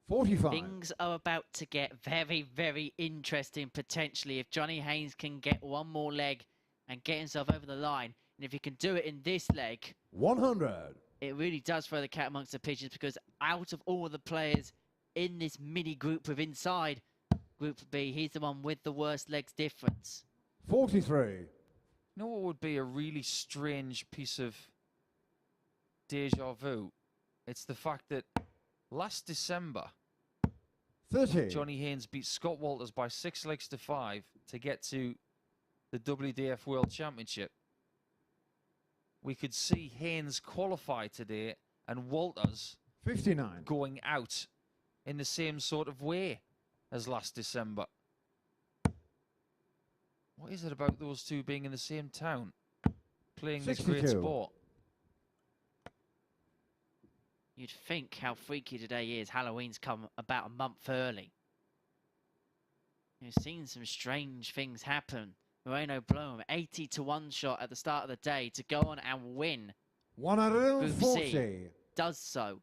45.
Things are about to get very, very interesting potentially if Johnny Haynes can get one more leg and get himself over the line. And if he can do it in this leg,
100.
it really does throw the cat amongst the pigeons, because out of all the players in this mini group of inside Group B, he's the one with the worst legs difference.
43.
You know what would be a really strange piece of deja vu? It's the fact that last December,
30.
Johnny Haynes beat Scott Walters by 6 legs to 5 to get to the WDF World Championship. We could see Haynes qualify today and Walters
59.
going out in the same sort of way as last December. What is it about those two being in the same town, playing this great
62.
sport?
You'd think how freaky today is. Halloween's come about a month early. You've seen some strange things happen. Moreno Bloom, 80 to 1 shot at the start of the day to go on and win.
140.
Does so.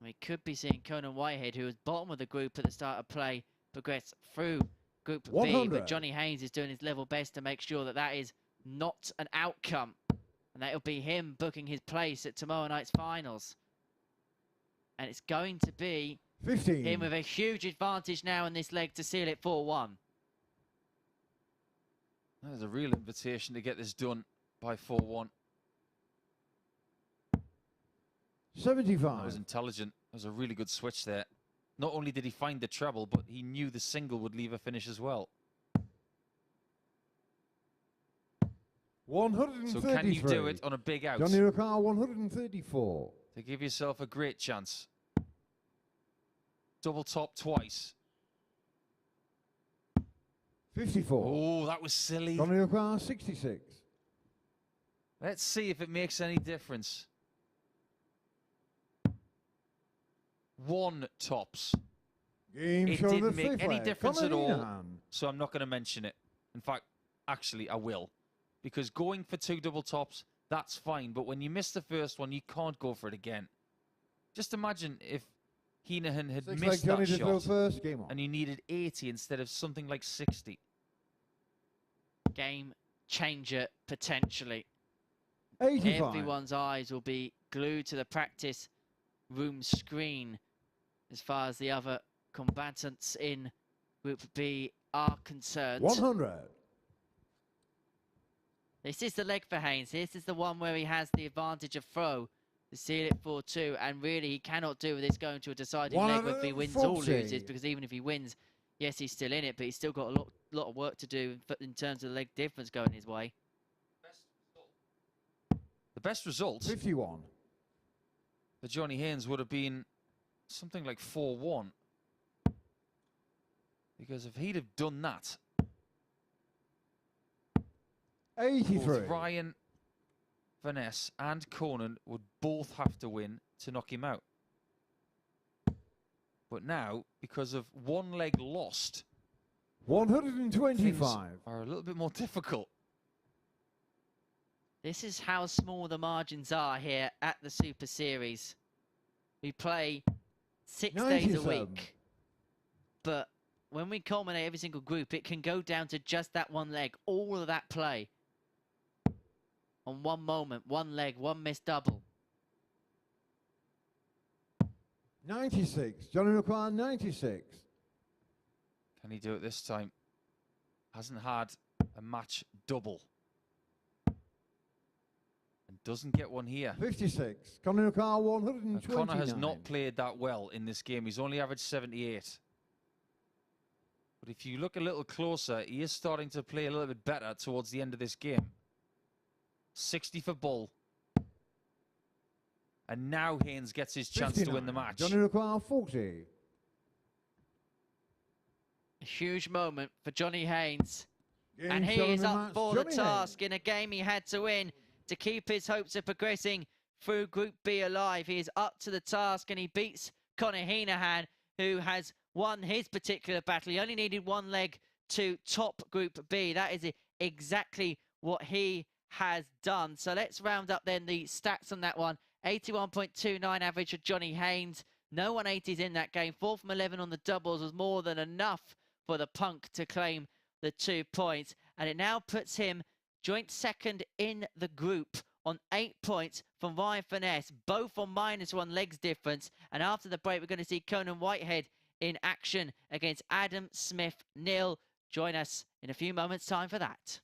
We could be seeing Conan Whitehead, who was bottom of the group at the start of play, progress through Group B.
100.
But Johnny Haynes is doing his level best to make sure that that is not an outcome. And that'll be him booking his place at tomorrow night's finals. And it's going to be
15.
him with a huge advantage now in this leg to seal it 4-1.
There's a real invitation to get this done by 4-1. That
75.
was intelligent. That was a really good switch there. Not only did he find the treble, but he knew the single would leave a finish as well.
133.
So can you do it on a big out
Johnny Ricard, 134.
to give yourself a great chance? Double top twice.
54.
Oh, that was silly.
Johnny Ricard, 66.
Let's see if it makes any difference. 1 tops.
Game
It
shot on the
didn't make
fifth
any
leg.
difference
Conor
at all.
Heneghan.
So I'm not going to mention it. In fact, actually, I will. Because going for 2 double tops, that's fine. But when you miss the first one, you can't go for it again. Just imagine if Heneghan had
Six
missed
leg Johnny
that
to throw
shot
first. Game on.
and you needed 80 instead of something like 60.
Game changer potentially.
85.
Everyone's eyes will be glued to the practice room screen as far as the other combatants in Group B are concerned.
100.
This is the leg for Haines. This is the one where he has the advantage of throw to seal it 4-2. And really, he cannot do with this going to a deciding leg whether he wins or
140.
loses. Because even if he wins, yes, he's still in it. But he's still got a lot of work to do in terms of the leg difference going his way.
The best result
51.
for Johnny Haynes would have been something like 4-1. Because if he'd have done that,
83.
Both Ryan, Furness and Conan would both have to win to knock him out. But now, because of one leg lost,
125.
are a little bit more difficult.
This is how small the margins are here at the Super Series. We play 6 days a
97.
week. But when we culminate every single group, it can go down to just that one leg. All of that play on one moment, one leg, one missed double.
96. Johnny McQuarrie, 96.
Can he do it this time? Hasn't had a match double. And doesn't get one here.
56. Conor McQuarrie,
And
129.
Conor has not played that well in this game. He's only averaged 78. But if you look a little closer, he is starting to play a little bit better towards the end of this game. 60 for Bull. And now Haines gets his chance
59.
to win the match.
Johnny McQuarrie, 40.
A huge moment for Johnny Haines.
Game
And he
seven
is
of the
up
match,
for
Johnny
the task in a game he had to win to keep his hopes of progressing through Group B alive. He is up to the task and he beats Conor Heneghan, who has won his particular battle. He only needed one leg to top Group B. That is exactly what he has done. So let's round up then the stats on that one. 81.29 average for Johnny Haines. No 180s in that game. 4 from 11 on the doubles was more than enough for the punk to claim the 2 points. And it now puts him joint second in the group on 8 points from Ryan Furness, both on -1 legs difference. And after the break, we're going to see Conan Whitehead in action against Adam Smith-Neale. Join us in a few moments' time for that.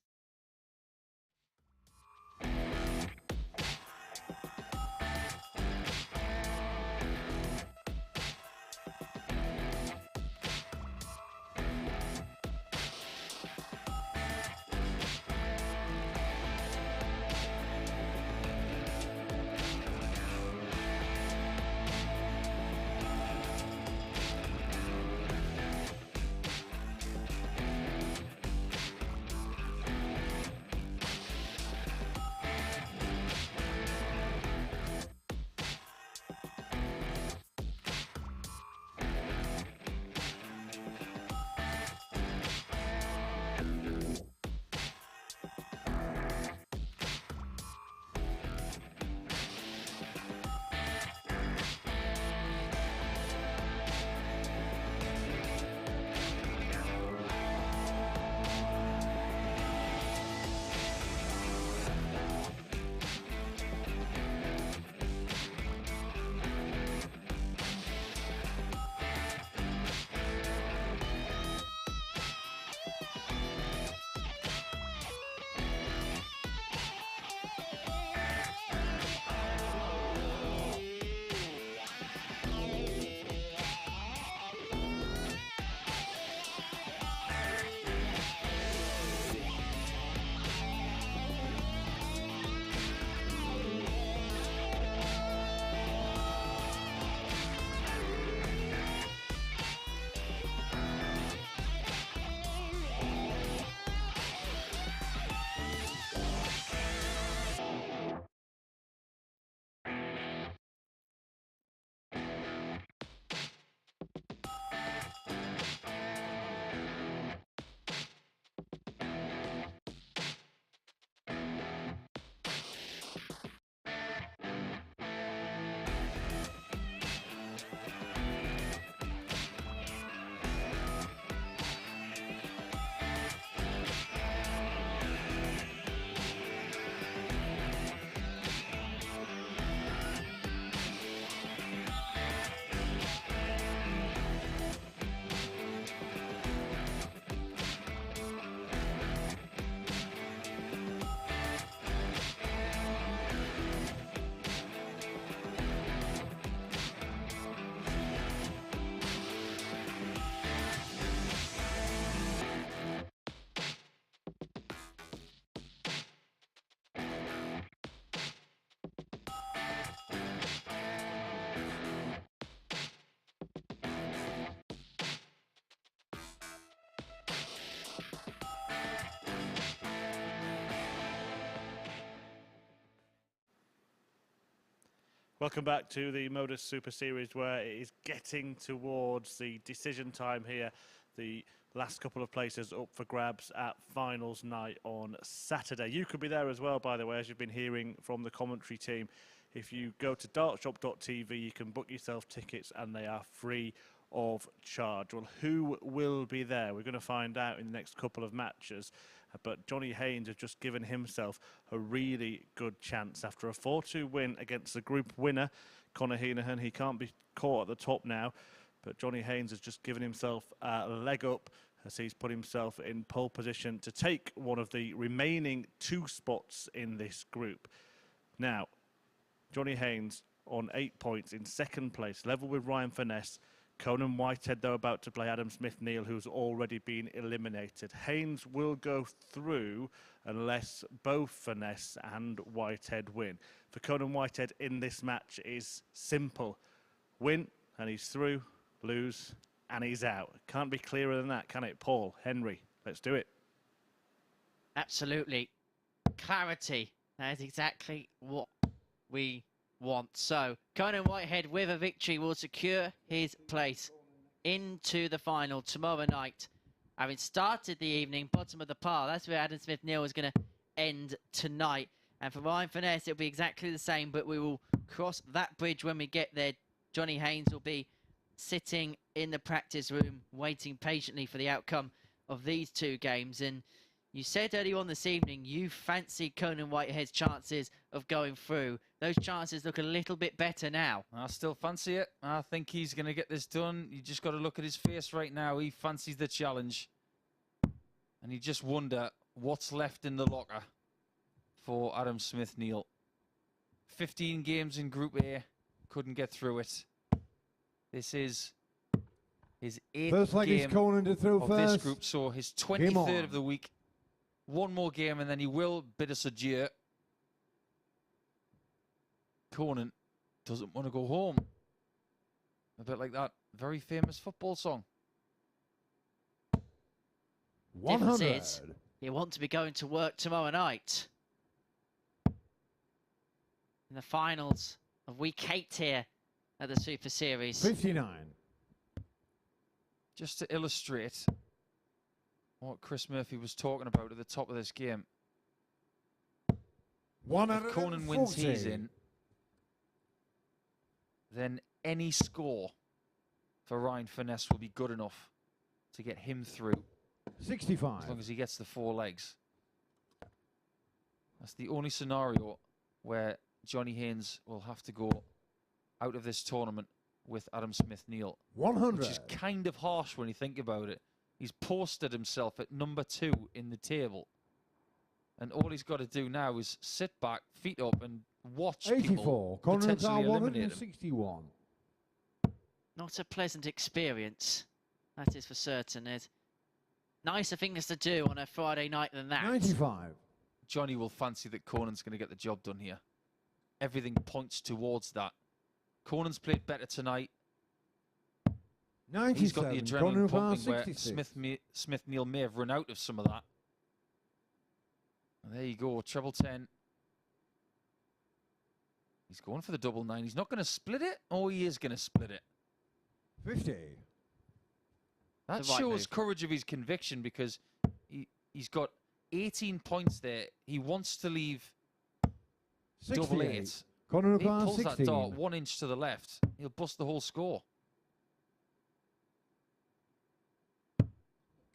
Welcome back to the MODUS Super Series, where it is getting towards the decision time here. The last couple of places up for grabs at finals night on Saturday. You could be there as well, by the way, as you've been hearing from the commentary team. If you go to dartshop.tv, you can book yourself tickets and they are free of charge. Well, who will be there? We're going to find out in the next couple of matches. But Johnny Haines has just given himself a really good chance after a 4-2 win against the group winner, Conor Heneghan. He can't be caught at the top now, but Johnny Haines has just given himself a leg up as he's put himself in pole position to take one of the remaining 2 spots in this group. Now, Johnny Haines on 8 points in second place, level with Ryan Furness. Conan Whitehead, though, about to play Adam Smith-Neale, who's already been eliminated. Haines will go through unless both Furness and Whitehead win. For Conan Whitehead in this match is simple. Win and he's through, lose and he's out. Can't be clearer than that, can it, Paul? Henry, let's do it.
Absolutely. Clarity. That is exactly what we want. So Conan Whitehead with a victory will secure his place into the final tomorrow night, having started the evening bottom of the pile. That's where Adam Smith-Neale is going to end tonight. And for Ryan Furness, it'll be exactly the same, but we will cross that bridge when we get there. Johnny Haines will be sitting in the practice room waiting patiently for the outcome of these 2 games. And you said earlier on this evening you fancy Conan Whitehead's chances of going through. Those chances look a little bit better now.
I still fancy it. I think he's going to get this done. You just got to look at his face right now. He fancies the challenge. And you just wonder what's left in the locker for Adam Smith-Neale. 15 games in Group A. Couldn't get through it. This is his 8th
First leg is
game
Conan to throw
of
first.
this group. So his 23rd of the week. 1 more game and then he will bid us adieu. Conan doesn't want to go home. A bit like that very famous football song.
100.
Difference is, you want to be going to work tomorrow night. In the finals of week 8 here at the Super Series.
59.
Just to illustrate what Chris Murphy was talking about at the top of this game. If Conan wins his in, then any score for Ryan Furness will be good enough to get him through.
65.
As long as he gets the 4 legs. That's the only scenario where Johnny Haines will have to go out of this tournament with Adam Smith-Neale.
100.
Which is kind of harsh when you think about it. He's posted himself at number 2 in the table. And all he's got to do now is sit back, feet up, and watch
84.
people
Conor
potentially eliminate him.
161.
Not a pleasant experience, that is for certain. There's nicer things to do on a Friday night than that.
95.
Johnny will fancy that Conan's going to get the job done here. Everything points towards that. Conan's played better tonight.
97.
He's got the adrenaline pumping where
66.
Smith-Neale may have run out of some of that. And there you go, treble 10. He's going for the double 9. He's not going to split it. Oh, he is going to split it.
50.
That
The right
shows
move.
courage of his conviction because he's got 18 points there. He wants to leave double
68.
8.
Conor
He pulls that
16.
dart 1 inch to the left. He'll bust the whole score.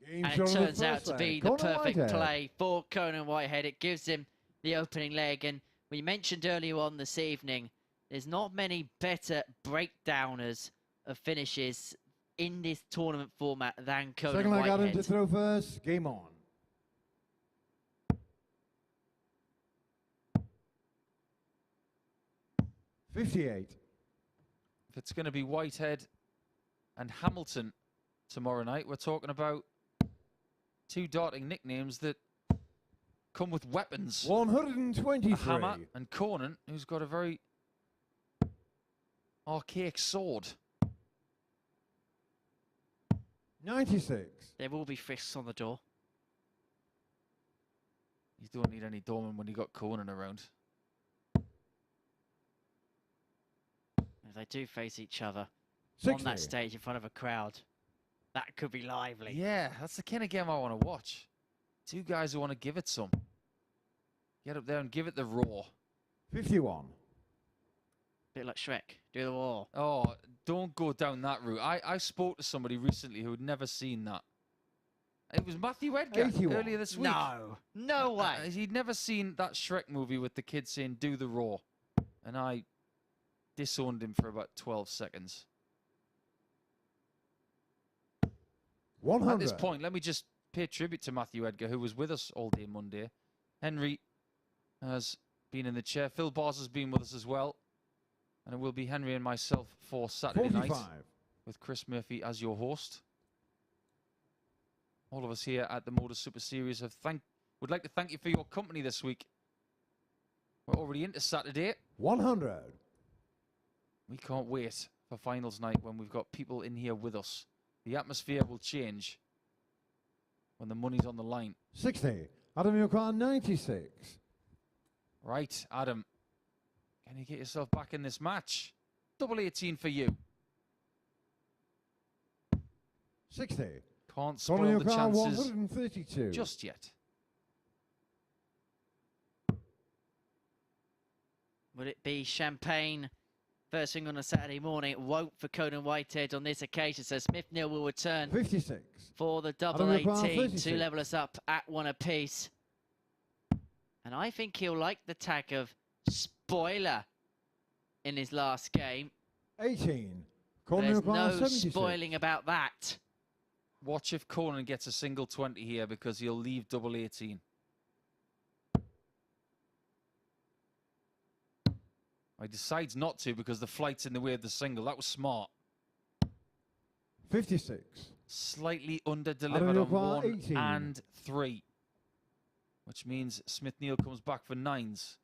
Game
And
shown
it
on the
turns out
first
to
leg.
be the
Conor
perfect
Whitehead.
play for Conan Whitehead. It gives him the opening leg. And we mentioned earlier on this evening, there's not many better breakdowners of finishes in this tournament format than Conan
Second leg Adam to
Whitehead.
throw first. Game on. $58.
If it's going to be Whitehead and Hamilton tomorrow night, we're talking about 2 darting nicknames that come with weapons.
123.
A hammer and Conan, who's got a very archaic sword.
96.
There will be fists on the door.
You don't need any doorman when you got Conan around.
If they do face each other
60.
on that stage in front of a crowd, that could be lively.
Yeah, that's the kind of game I want to watch. Two guys who want to give it some. Get up there and give it the raw.
51.
Bit like Shrek, do the war.
Oh, don't go down that route. I spoke to somebody recently who had never seen that. It was Matthew Edgar
81.
earlier this week.
No way.
He'd never seen that Shrek movie with the kid saying, do the raw. And I disowned him for about 12 seconds.
100.
At this point, let me just pay tribute to Matthew Edgar, who was with us all day Monday. Henry has been in the chair. Phil Bars has been with us as well. And it will be Henry and myself for Saturday
45.
night with Chris Murphy as your host. All of us here at the MODUS Super Series would like to thank you for your company this week. We're already into Saturday.
100.
We can't wait for finals night when we've got people in here with us. The atmosphere will change when the money's on the line.
60. Adam Yukon, 96.
Right, Adam. Can you get yourself back in this match? Double 18 for you.
60.
Can't
Conor
spoil the
Heneghan,
chances
132.
just yet.
Would it be champagne first thing on a Saturday morning? It won't for Conan Whitehead on this occasion. So Smith-Neale will return
56.
for the double
Adam Yukon,
18 to
36.
level us up at one apiece. And I think he'll like the tag of spoiler in his last game.
18.
There's
Conor
no
Heneghan, 76.
spoiling about that.
Watch if Conan gets a single 20 here because he'll leave double 18. He decides not to because the flight's in the way of the single. That was smart.
56.
Slightly under-delivered on 1
18.
and 3. Which means Smith-Neale comes back for 9s.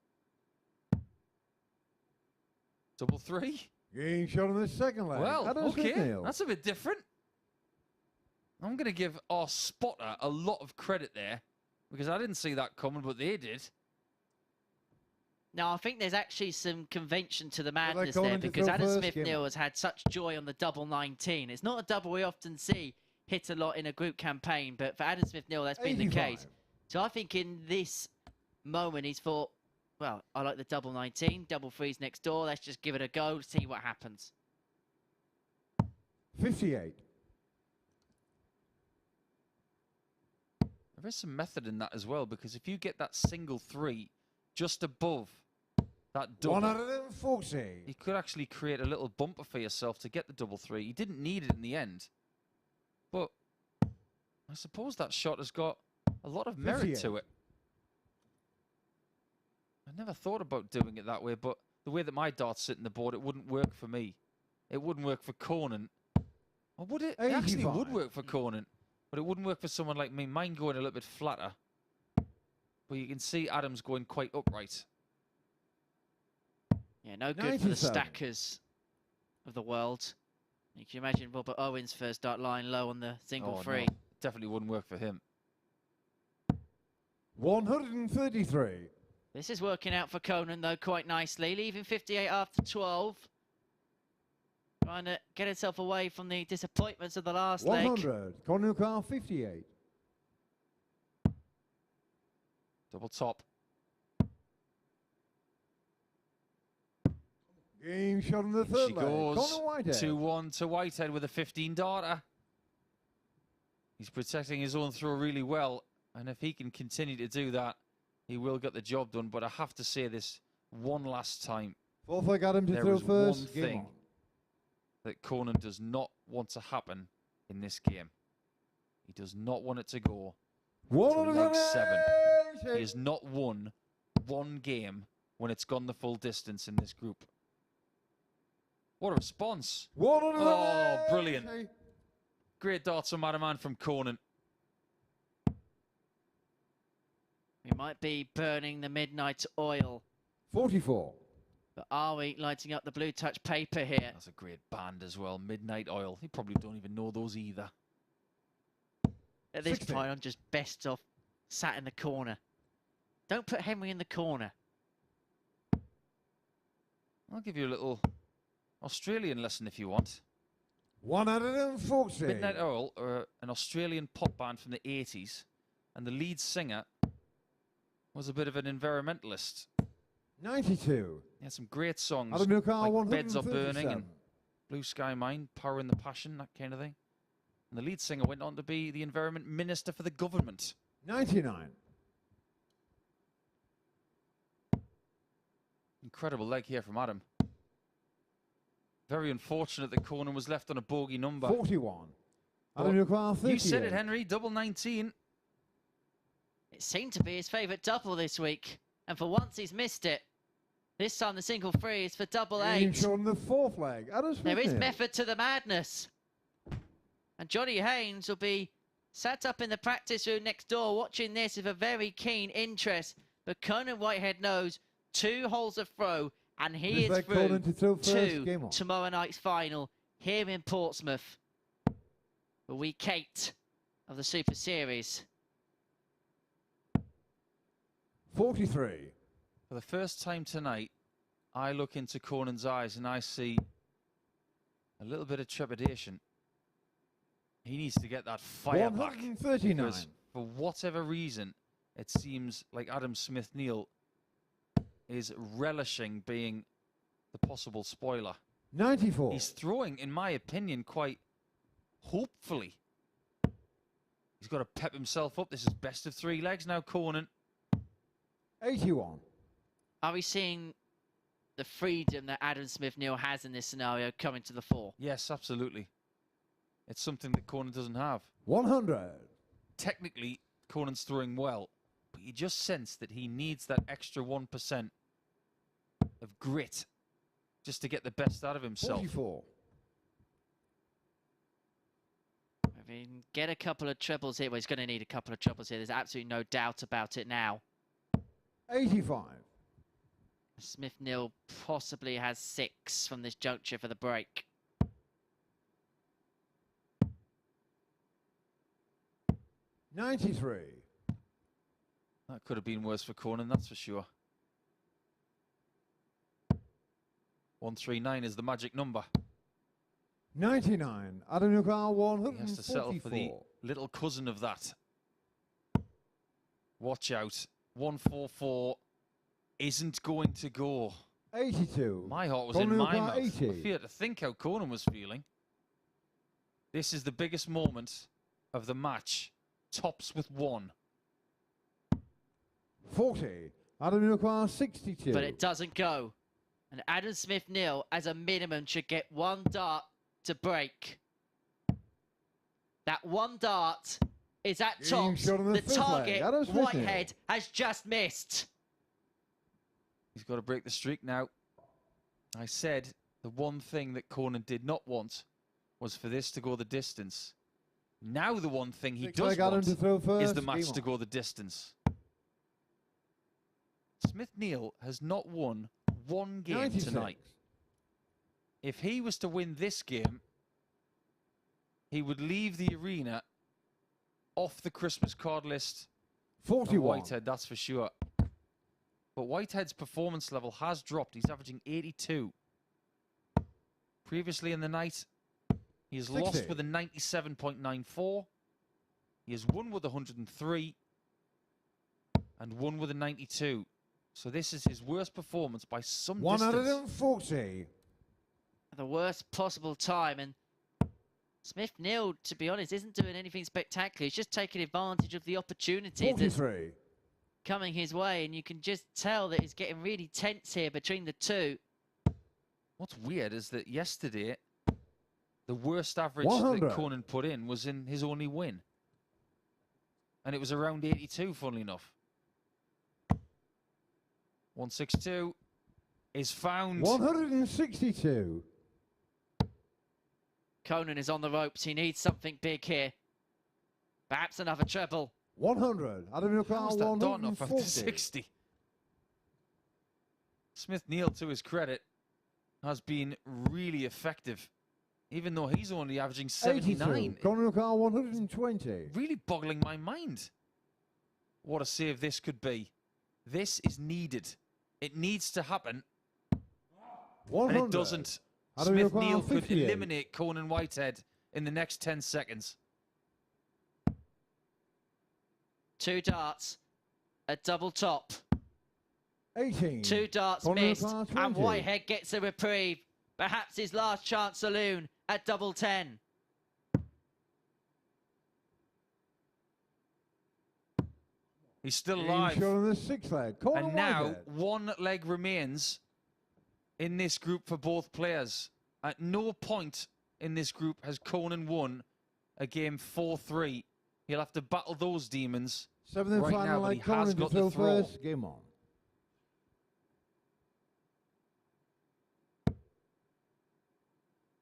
Double 3?
Game shot on the second leg.
Well,
Adam
okay,
Smith-Neale.
that's a bit different. I'm going to give our spotter a lot of credit there because I didn't see that coming, but they did.
Now, I think there's actually some convention to the madness
Conan
there
to
because
throw
Adam
first,
Smith-Neale has had such joy on the double 19. It's not a double we often see hit a lot in a group campaign, but for Adam Smith-Neale, that's been the
85.
case. So I think in this moment, he's thought, well, I like the double 19, double threes next door. Let's just give it a go, see what happens.
58.
There is some method in that as well because if you get that single 3 just above that double,
140.
you could actually create a little bumper for yourself to get the double 3. You didn't need it in the end. But I suppose that shot has got a lot of merit
58.
to it. I never thought about doing it that way, but the way that my darts sit in the board, it wouldn't work for me. It wouldn't work for Conan. Or would it? It actually would
85.
work for Conan, but it wouldn't work for someone like me. Mine going a little bit flatter. But you can see Adam's going quite upright.
Yeah, no good for the
97.
stackers of the world. You can imagine Robert Owen's first dart line low on the single
Oh,
free.
no, definitely wouldn't work for him.
133.
This is working out for Conan, though, quite nicely. Leaving 58 after 12. Trying to get himself away from the disappointments of the last leg.
100. Conor Heneghan, 58.
Double top.
Game shot on the third
She
leg.
goes
Conor Whitehead.
2-1 to Whitehead with a 15 darter. He's protecting his own throw really well. And if he can continue to do that, he will get the job done. But I have to say this one last time.
Fourth leg Adam to
There
throw
is
first.
one
Game
thing
on.
that Conan does not want to happen in this game. He does not want it to go to leg 7. He has not won one game when it's gone the full distance in this group. What a response. Oh, brilliant. Great darts from Madaman from Conan.
We might be burning the midnight oil,
44.
but are we lighting up the blue touch paper here?
That's a great band as well. Midnight Oil. You probably don't even know those either.
At this
60.
point, I'm just best off sat in the corner. Don't put Henry in the corner.
I'll give you a little Australian lesson if you want.
140.
Midnight Oil are an Australian pop band from the 80s, and the lead singer was a bit of an environmentalist.
92.
He had some great songs
Adam Newcar,
like Beds Are Burning
137.
and Blue Sky Mine, Power in the Passion, that kind of thing. And the lead singer went on to be the Environment Minister for the government.
99.
Incredible leg here from Adam. Very unfortunate that Conan was left on a bogey number.
41.
Well,
Adam Newcar, 38.
you said it, Henry, double 19.
It seemed to be his favourite double this week. And for once he's missed it. This time the single free is for double 8.
Shown the fourth leg. Adam
There is
Smith-Neale.
method to the madness. And Johnny Haines will be sat up in the practice room next door watching this with a very keen interest. But Conan Whitehead knows 2 holes of throw, and he is through
to throw first.
to
Game on.
tomorrow night's final here in Portsmouth for week 8 of the Super Series.
43.
For the first time tonight, I look into Conan's eyes and I see a little bit of trepidation. He needs to get that fire back.
139.
Because for whatever reason, it seems like Adam Smith-Neale is relishing being the possible spoiler.
94.
He's throwing, in my opinion, quite hopefully. He's got to pep himself up. This is best of 3 legs now, Conan.
81.
Are we seeing the freedom that Adam Smith-Neale has in this scenario coming to the fore?
Yes, absolutely. It's something that Conan doesn't have.
100.
Technically, Conan's throwing well, but you just sense that he needs that extra 1% of grit just to get the best out of himself.
44.
I mean, get a couple of trebles here. Well, he's going to need a couple of trebles here. There's absolutely no doubt about it now.
85.
Smith-Neale possibly has 6 from this juncture for the break.
93.
That could have been worse for Conan, that's for sure. 139 is the magic number.
99. Adam Newcar,
He has to settle for the
144.
little cousin of that. Watch out. 144 isn't going to go.
82.
My heart was
Conor
in my
Heneghan,
mouth.
80.
I fear to think how Conan was feeling. This is the biggest moment of the match. Tops with 1.
40. Adam Newcar, 62.
But it doesn't go. And Adam Smith-Neale, as a minimum, should get 1 dart to break. That 1 dart is at
Getting
tops.
shot on the
The
fifth
target,
leg. Adam Smith-Neale.
Whitehead, has just missed.
He's got to break the streak now. I said the one thing that Conan did not want was for this to go the distance. Now the one thing he
Six
does
leg Adam
want
to throw first.
is the match
Game
to
on.
go the distance. Smith-Neale has not won 1 game
96.
tonight. If he was to win this game, he would leave the arena off the Christmas card list for
41.
Whitehead, that's for sure. But Whitehead's performance level has dropped. He's averaging 82. Previously in the night, he has
60.
lost with a 97.94. He has won with 103 and won with a 92. So this is his worst performance by some distance.
140.
The worst possible time. And Smith-Neale, to be honest, isn't doing anything spectacular. He's just taking advantage of the opportunities that's
43.
coming his way. And you can just tell that it's getting really tense here between the two.
What's weird is that yesterday, the worst average
100.
that Conan put in was in his only win. And it was around 82, funnily enough. 162 is found.
162.
Conan is on the ropes. He needs something big here. Perhaps another treble.
100. Adam Newcar,
How's that done off after
140.
60? Smith-Neale, to his credit, has been really effective. Even though he's only averaging 79.
82. Conor Heneghan, 120.
Really boggling my mind. What a save this could be. This is needed. It needs to happen.
100.
And it doesn't. Smith-Neale could eliminate Conan Whitehead in the next 10 seconds.
2 darts, a double top.
18.
2 darts
Conor
missed,
Heneghan,
and
20.
Whitehead gets a reprieve. Perhaps his last chance saloon at double 10.
He's still
Game
alive.
shot on the 6th leg. Conor
And now
Whitehead.
1 leg remains in this group for both players. At no point in this group has Conan won a game 4-3. He'll have to battle those demons
7th and
right
final
now, but
leg.
he has
Conan
got
to
the
fill
throw.
first. Game on.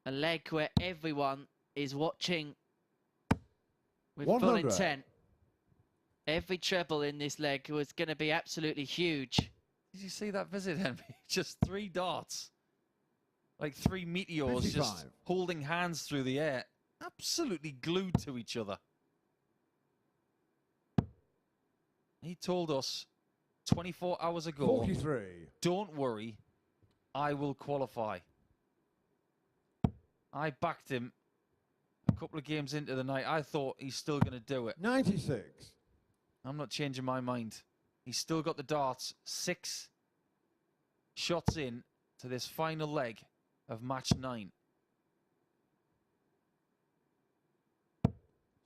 A leg where everyone is watching with
100.
full intent. Every treble in this leg was going to be absolutely huge.
Did you see that visit, Henry? Just 3 darts. Like 3 meteors
55.
just holding hands through the air. Absolutely glued to each other. He told us 24 hours ago,
43.
don't worry, I will qualify. I backed him a couple of games into the night. I thought he's still going to do it.
96.
I'm not changing my mind. He's still got the darts. 6 shots in to this final leg of match 9.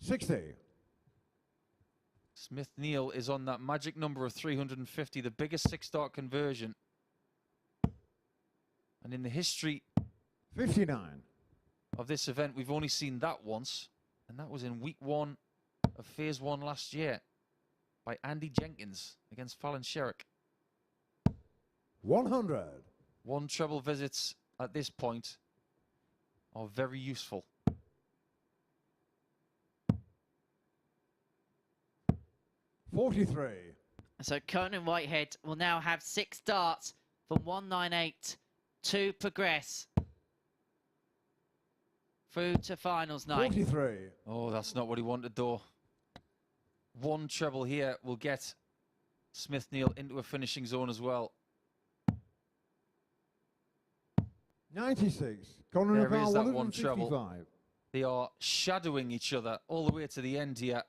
60.
Smith-Neale is on that magic number of 350, the biggest 6-dart conversion. And in the history
59.
of this event, we've only seen that once, and that was in week 1 of phase 1 last year by Andy Jenkins against Fallon Sherrick.
100.
1 treble visits at this point are very useful.
43.
So Conan Whitehead will now have 6 darts from 198 to progress through to finals night.
43.
Oh, that's not what he wanted, though. 1 treble here will get Smith-Neale into a finishing zone as well.
96. Conor
There
Heneghan,
is that 1 treble.
155.
They are shadowing each other all the way to the end here.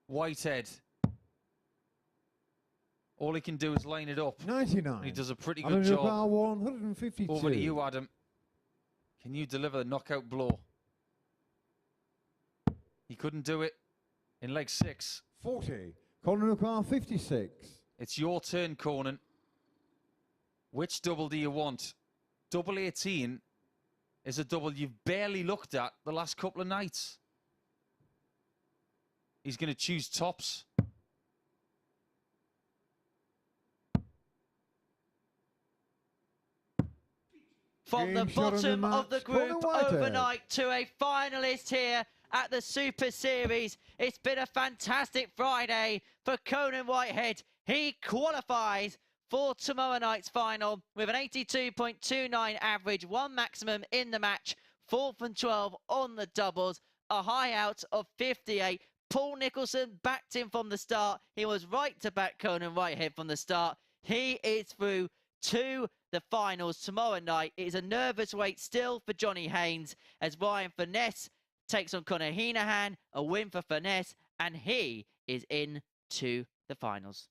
Whitehead. All he can do is line it up.
99.
He does a pretty
Conor
good job.
Heneghan, 152.
Over to you, Adam. Can you deliver the knockout blow? He couldn't do it in leg 6.
40. Conor Heneghan, 56.
It's your turn, Conan. Which double do you want? Double 18 is a double you've barely looked at the last couple of nights. He's going to choose tops.
From the
Game shot on the
bottom of the
match,
group
Conor Whitehead.
overnight to a finalist here at the Super Series. It's been a fantastic Friday for Conan Whitehead. He qualifies for tomorrow night's final with an 82.29 average, 1 maximum in the match, 4 from 12 on the doubles, a high out of 58. Paul Nicholson backed him from the start. He was right to back Conan Whitehead from the start. He is through to the finals tomorrow night. It is a nervous wait still for Johnny Haines as Ryan Furness takes on Conor Heneghan, a win for Furness, and he is in to the finals.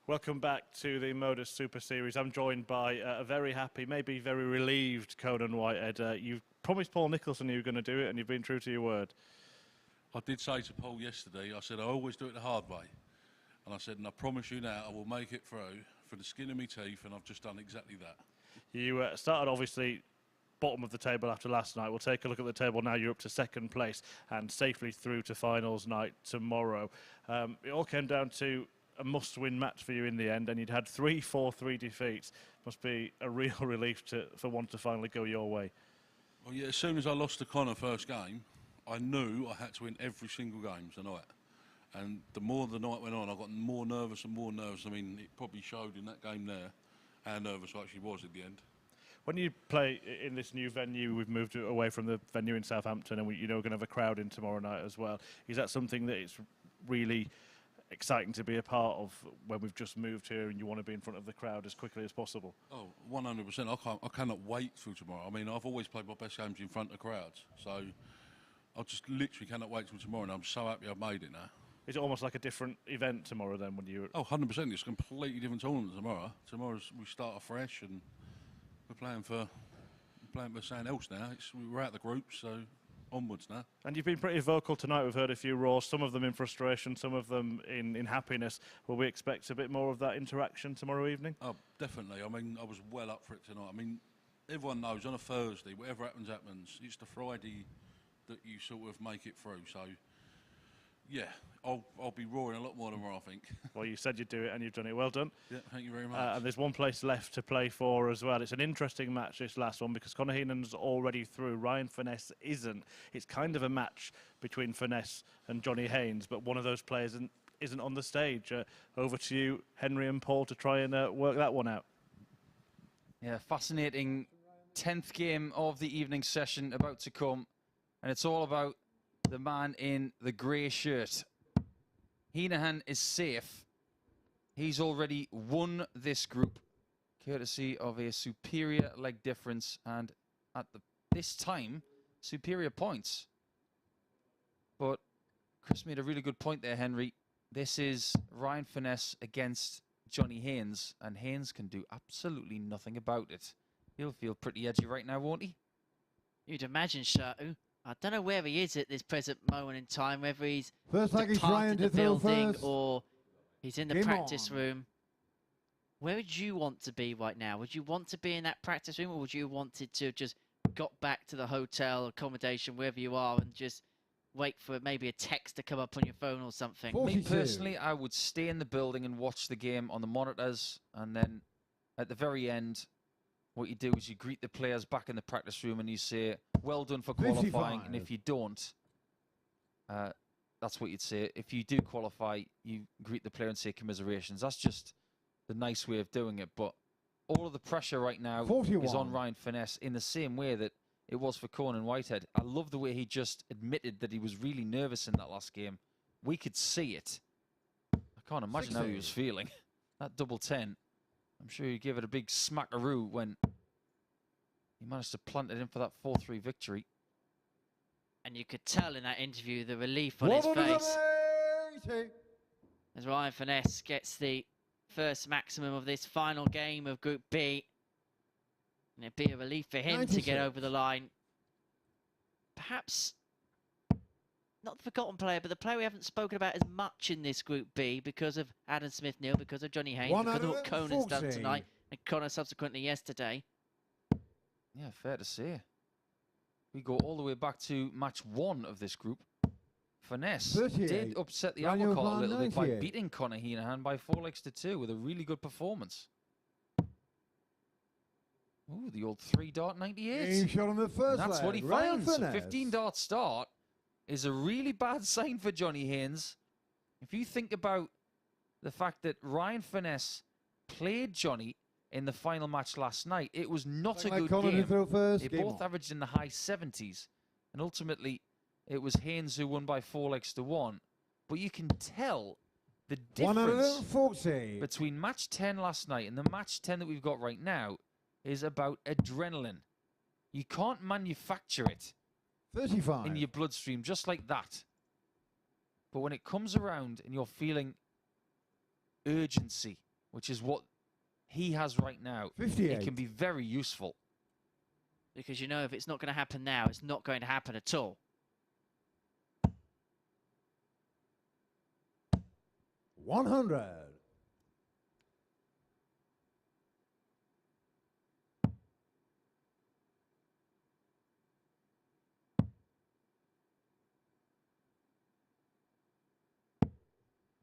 Welcome back to the MODUS Super Series. I'm joined by a very happy, maybe very relieved Conan Whitehead. You've promised Paul Nicholson you were going to do it, and you've been true to your word.
I did say to Paul yesterday, I said I always do it the hard way. And I said, and I promise you now, I will make it through for the skin of my teeth, and I've just done exactly that.
You started, obviously, bottom of the table after last night. We'll take a look at the table now. You're up to second place and safely through to finals night tomorrow. It all came down to a must-win match for you in the end, and you'd had 3-4-3 defeats. Must be a real relief for one to finally go your way.
Well, yeah, as soon as I lost to Conor first game, I knew I had to win every single game tonight. And the more the night went on, I got more nervous and more nervous. I mean, it probably showed in that game there how nervous I actually was at the end.
When you play in this new venue, we've moved away from the venue in Southampton, and we're going to have a crowd in tomorrow night as well. Is that something that it's really exciting to be a part of when we've just moved here and you want to be in front of the crowd as quickly as possible?
Oh, 100%. I cannot wait till tomorrow. I mean, I've always played my best games in front of crowds. So I just literally cannot wait till tomorrow, and I'm so happy I've made it now.
Is it almost like a different event tomorrow then when you...
Oh, 100%. It's a completely different tournament tomorrow. Tomorrow's we start afresh, and we're playing for something else now. We're out of the group, so onwards now.
And you've been pretty vocal tonight. We've heard a few roars, some of them in frustration, some of them in happiness. Will we expect a bit more of that interaction tomorrow evening?
Oh, definitely. I mean, I was well up for it tonight. I mean, everyone knows on a Thursday, whatever happens, happens. It's the Friday that you sort of make it through. So, yeah, I'll be roaring a lot more tomorrow, I think.
Well, you said you'd do it, and you've done it. Well done.
Yeah, thank you very much.
And there's one place left to play for as well. It's an interesting match, this last one, because Conor Heneghan's already through. Ryan Furness isn't. It's kind of a match between Furness and Johnny Haines, but one of those players isn't on the stage. Over to you, Henry and Paul, to try and work that one out.
Yeah, fascinating 10th game of the evening session about to come, and it's all about the man in the grey shirt. Heneghan is safe. He's already won this group, courtesy of a superior leg difference and at this time, superior points. But Chris made a really good point there, Henry. This is Ryan Furness against Johnny Haines, and Haines can do absolutely nothing about it. He'll feel pretty edgy right now, won't he?
You'd imagine so. I don't know where he is at this present moment in time, whether he's
First like he's trying
departed the
to throw
building
first.
or he's in the
Game
practice
on.
room. Where would you want to be right now? Would you want to be in that practice room, or would you want it to just got back to the hotel accommodation, wherever you are, and just wait for maybe a text to come up on your phone or something?
42.
Me personally, I would stay in the building and watch the game on the monitors, and then at the very end, what you do is you greet the players back in the practice room and you say, well done for qualifying.
55.
And if you don't, that's what you'd say. If you do qualify, you greet the player and say commiserations. That's just the nice way of doing it. But all of the pressure right now
41.
is on Ryan Furness in the same way that it was for Conan Whitehead. I love the way he just admitted that he was really nervous in that last game. We could see it. I can't imagine how he was feeling. That double 10. I'm sure he gave it a big smackaroo when he managed to plant it in for that 4-3 victory.
And you could tell in that interview the relief on his face as Ryan Furness gets the first maximum of this final game of Group B. And it'd be a relief for him to get over the line. Perhaps not the forgotten player, but the player we haven't spoken about as much in this Group B because of Adam Smith-Neale, because of Johnny Haines, because of what Conan's done tonight, and Conor subsequently yesterday.
Yeah, fair to say. We go all the way back to match 1 of this group. Furness did upset the apple cart a little bit by beating Conor Heneghan by 4-2 with a really good performance. Ooh, the old 3-dart 98.
He shot him the first
That's
leg.
what he
Ryan
finds. A
Furness.
15-dart start is a really bad sign for Johnny Haines. If you think about the fact that Ryan Furness played Johnny in the final match last night, it was not a good
Conor to
game.
throw first.
They
Game
both
on.
averaged in the high 70s, and ultimately it was Haines who won by 4-1. But you can tell the difference
140.
between match 10 last night and the match 10 that we've got right now is about adrenaline. You can't manufacture it
35.
in your bloodstream just like that. But when it comes around and you're feeling urgency, which is what he has right now.
58.
It can be very useful.
Because you know if it's not going to happen now, it's not going to happen at all.
100.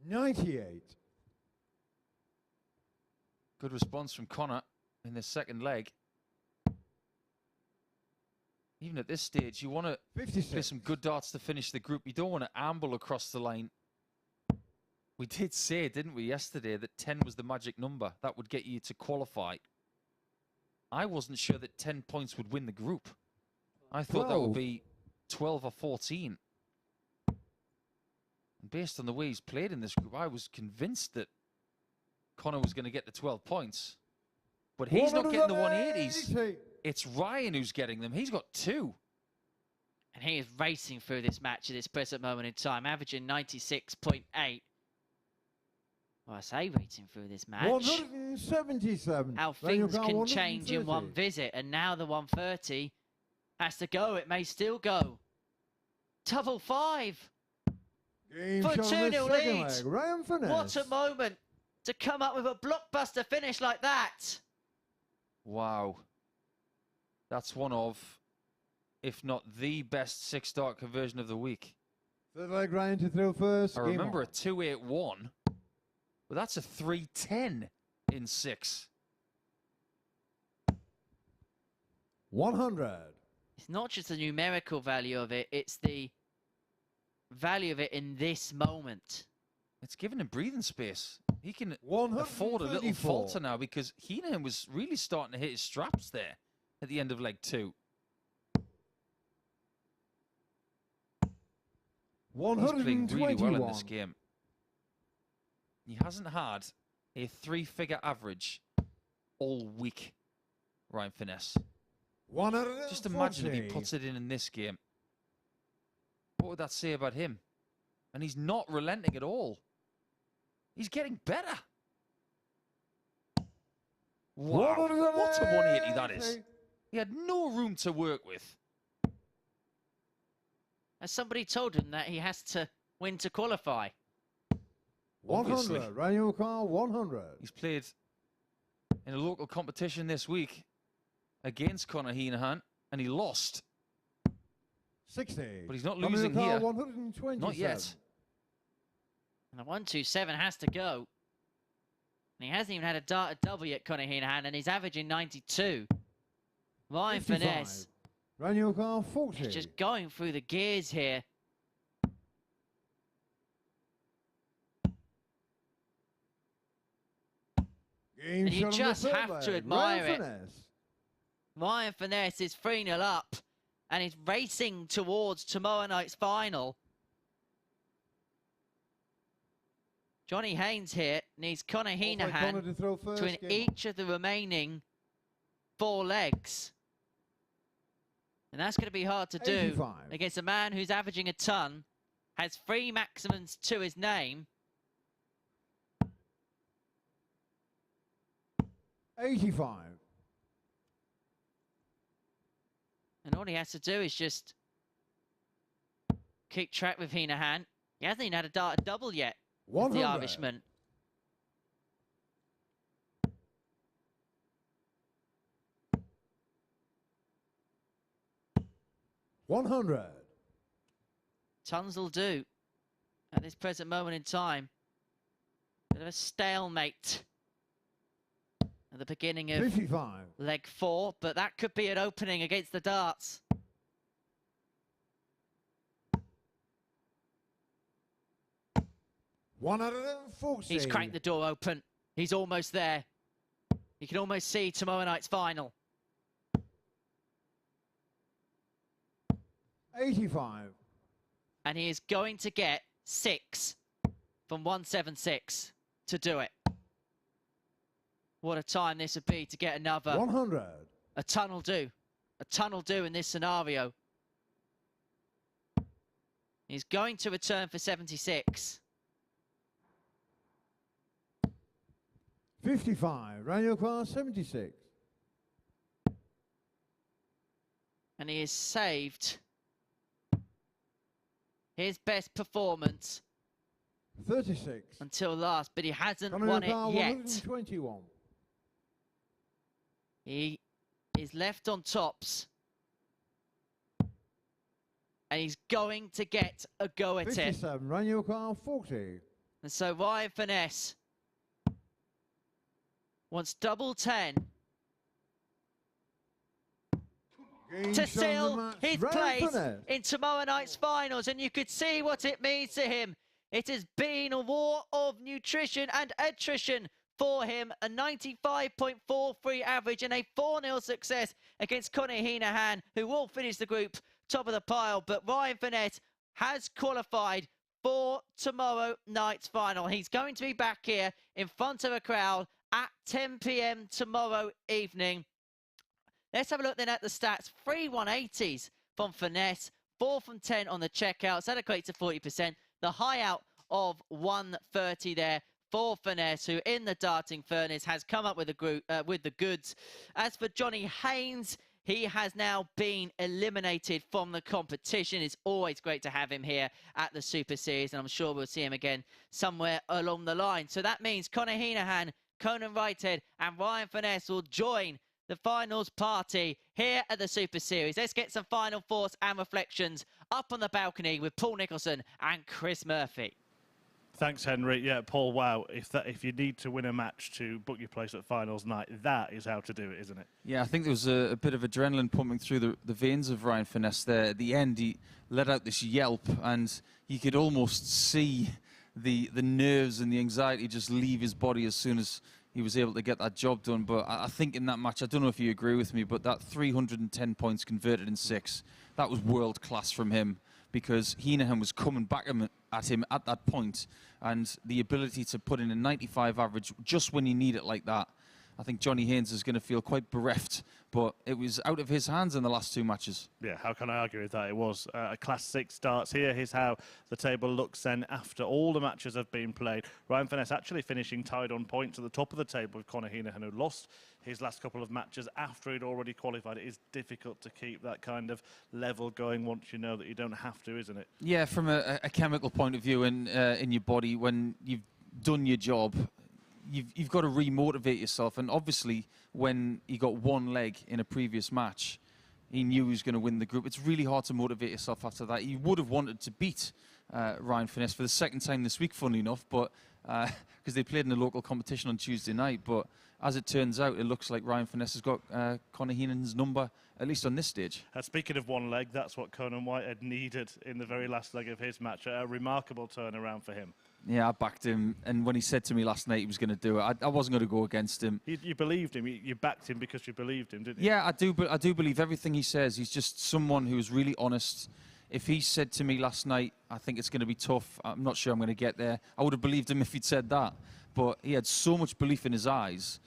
$98.
Good response from Conor in the second leg. Even at this stage, you want to play
56.
some good darts to finish the group. You don't want to amble across the line. We did say, didn't we, yesterday, that 10 was the magic number. That would get you to qualify. I wasn't sure that 10 points would win the group. I thought that would
12.
be 12 or 14. And based on the way he's played in this group, I was convinced that Conor was going to get the 12 points. But he's not getting the 180s. It's Ryan who's getting them. He's got 2.
And he is racing through this match at this present moment in time, averaging 96.8. Well, I say racing through this match.
177.
How
Daniel
things
Carr,
can change in
130.
one visit. And now the 130 has to go. It may still go. Double 5.
Game
For
shot on the
2-0
second
lead.
leg. Ryan Furness.
What a moment to come up with a blockbuster finish like that.
Wow. That's one of, if not the best 6-dart conversion of the week.
Third leg, Ryan to throw first.
I
Game
remember
on.
a 281, but that's a 310 in 6.
100.
It's not just the numerical value of it, it's the value of it in this moment.
It's given him breathing space. He can afford a little
134.
falter now because Heneghan was really starting to hit his straps there at the end of leg 2. He's playing really well in this game. He hasn't had a 3-figure average all week, Ryan Furness.
140.
Just imagine if he puts it in this game. What would that say about him? And he's not relenting at all. He's getting better. Wow, what a 180 that is. He had no room to work with.
As somebody told him that he has to win to qualify.
100.
Obviously. Daniel Carr, 100.
He's played in a local competition this week against Conor Heneghan, and he lost.
60.
But he's not
Daniel
losing
Carr,
here.
127.
Not yet.
And the 127 has to go. And he hasn't even had a darted double yet, Conor Heneghan, and he's averaging 92. Ryan
55.
Furness
Daniel Carr, 40.
is just going through the gears here.
Game
And you
shot on the
just
third
have to
leg.
admire
Ryan
it.
Furness.
Ryan Furness is 3-0 up and he's racing towards tomorrow night's final. Johnny Haines here needs Conor
Connor
Heneghan
to throw first.
to win
Game
each of the remaining 4 legs. And that's going to be hard to do
85.
against a man who's averaging a ton, has 3 maximums to his name.
85.
And all he has to do is just keep track with Heneghan. He hasn't even had a darted double yet, with
100.
the Irishman.
$100.
Tons will do at this present moment in time. Bit of a stalemate at the beginning of
55.
leg 4, but that could be an opening against the darts.
$140.
He's cracked the door open. He's almost there. You can almost see tomorrow night's final.
85.
And he is going to get 6 from 176 to do it. What a time this would be to get another.
100.
A ton will do. A ton will do in this scenario. He's going to return for 76.
55, round your car 76.
And he has saved his best performance
36.
until last, but he hasn't
Conor
won it
Heneghan,
yet.
121.
He is left on tops. And he's going to get a go at it.
57, round your car 40.
And so Ryan Furness wants double 10 to seal his place in tomorrow night's finals. And you could see what it means to him. It has been a war of nutrition and attrition for him. A 95.43 average and a 4-0 success against Conor Heneghan, who will finish the group top of the pile. But Ryan Furness has qualified for tomorrow night's final. He's going to be back here in front of a crowd at 10 p.m. tomorrow evening. Let's have a look then at the stats. 3 180s from Furness, 4 from 10 on the checkouts. That equates to 40%. The high out of 130 there for Furness, who in the darting furnace has come up with the goods. As for Johnny Haines, he has now been eliminated from the competition. It's always great to have him here at the Super Series, and I'm sure we'll see him again somewhere along the line. So that means Conor Heneghan, Conan Whitehead, and Ryan Furness will join the finals party here at the Super Series. Let's get some final thoughts and reflections up on the balcony with Paul Nicholson and Chris Murphy.
Thanks, Henry. Yeah, Paul, wow. If you need to win a match to book your place at finals night, that is how to do it, isn't it?
Yeah, I think there was a bit of adrenaline pumping through the veins of Ryan Furness there. At the end, he let out this yelp, and you could almost see the nerves and the anxiety just leave his body as soon as he was able to get that job done. But I think in that match, I don't know if you agree with me, but that 310 points converted in 6, that was world class from him, because Heneghan was coming back at him at that point, and the ability to put in a 95 average just when you need it like that. I think Johnny Haines is going to feel quite bereft, but it was out of his hands in the last 2 matches.
Yeah, how can I argue with that? It was a Class 6 starts here. Here's how the table looks then after all the matches have been played. Ryan Furness actually finishing tied on points at the top of the table with Conor Heneghan, who lost his last couple of matches after he'd already qualified. It is difficult to keep that kind of level going once you know that you don't have to, isn't it?
Yeah, from a chemical point of view in your body, when you've done your job, you've got to re-motivate yourself. And obviously, when he got one leg in a previous match, he knew he was going to win the group. It's really hard to motivate yourself after that. He would have wanted to beat Ryan Furness for the second time this week, funnily enough, but because they played in a local competition on Tuesday night. But as it turns out, it looks like Ryan Furness has got Conor Heneghan's number, at least on this stage.
Speaking of one leg, that's what Conan Whitehead needed in the very last leg of his match. A remarkable turnaround for him.
Yeah, I backed him, and when he said to me last night he was going to do it, I wasn't going to go against him.
You believed him. You backed him because you believed him, didn't you?
Yeah, I do. But I do believe everything he says. He's just someone who is really honest. If he said to me last night, I think it's going to be tough, I'm not sure I'm going to get there, I would have believed him if he'd said that. But he had so much belief in his eyes.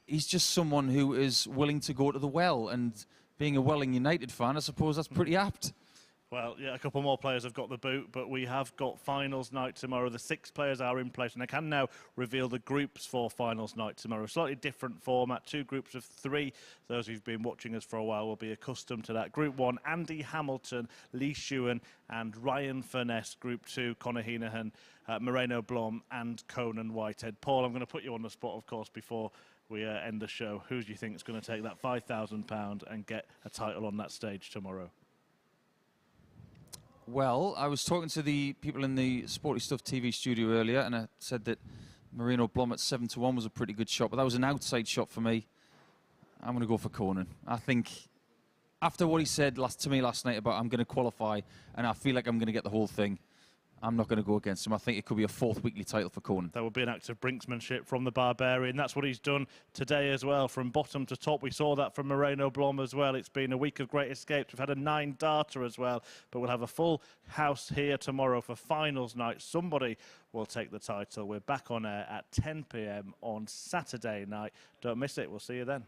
He's just someone who is willing to go to the well, and being a Welling United fan, I suppose that's pretty apt.
Well, yeah, a couple more players have got the boot, but we have got finals night tomorrow. The 6 players are in place, and I can now reveal the groups for finals night tomorrow. Slightly different format, 2 groups of 3. Those who've been watching us for a while will be accustomed to that. Group 1, Andy Hamilton, Lee Shewan, and Ryan Furness. Group 2, Conor Heneghan, Moreno Blom, and Conan Whitehead. Paul, I'm going to put you on the spot, of course, before we end the show. Who do you think is going to take that £5,000 and get a title on that stage tomorrow?
Well, I was talking to the people in the Sporty Stuff TV studio earlier, and I said that Moreno Blom at 7-1 was a pretty good shot, but that was an outside shot for me. I'm going to go for Conan. I think after what he said to me last night about I'm going to qualify and I feel like I'm going to get the whole thing, I'm not going to go against him. I think it could be a 4th weekly title for Conan.
That would be an act of brinksmanship from the Barbarian. That's what he's done today as well, from bottom to top. We saw that from Moreno Blom as well. It's been a week of great escapes. We've had a 9-darter as well, but we'll have a full house here tomorrow for finals night. Somebody will take the title. We're back on air at 10 p.m. on Saturday night. Don't miss it. We'll see you then.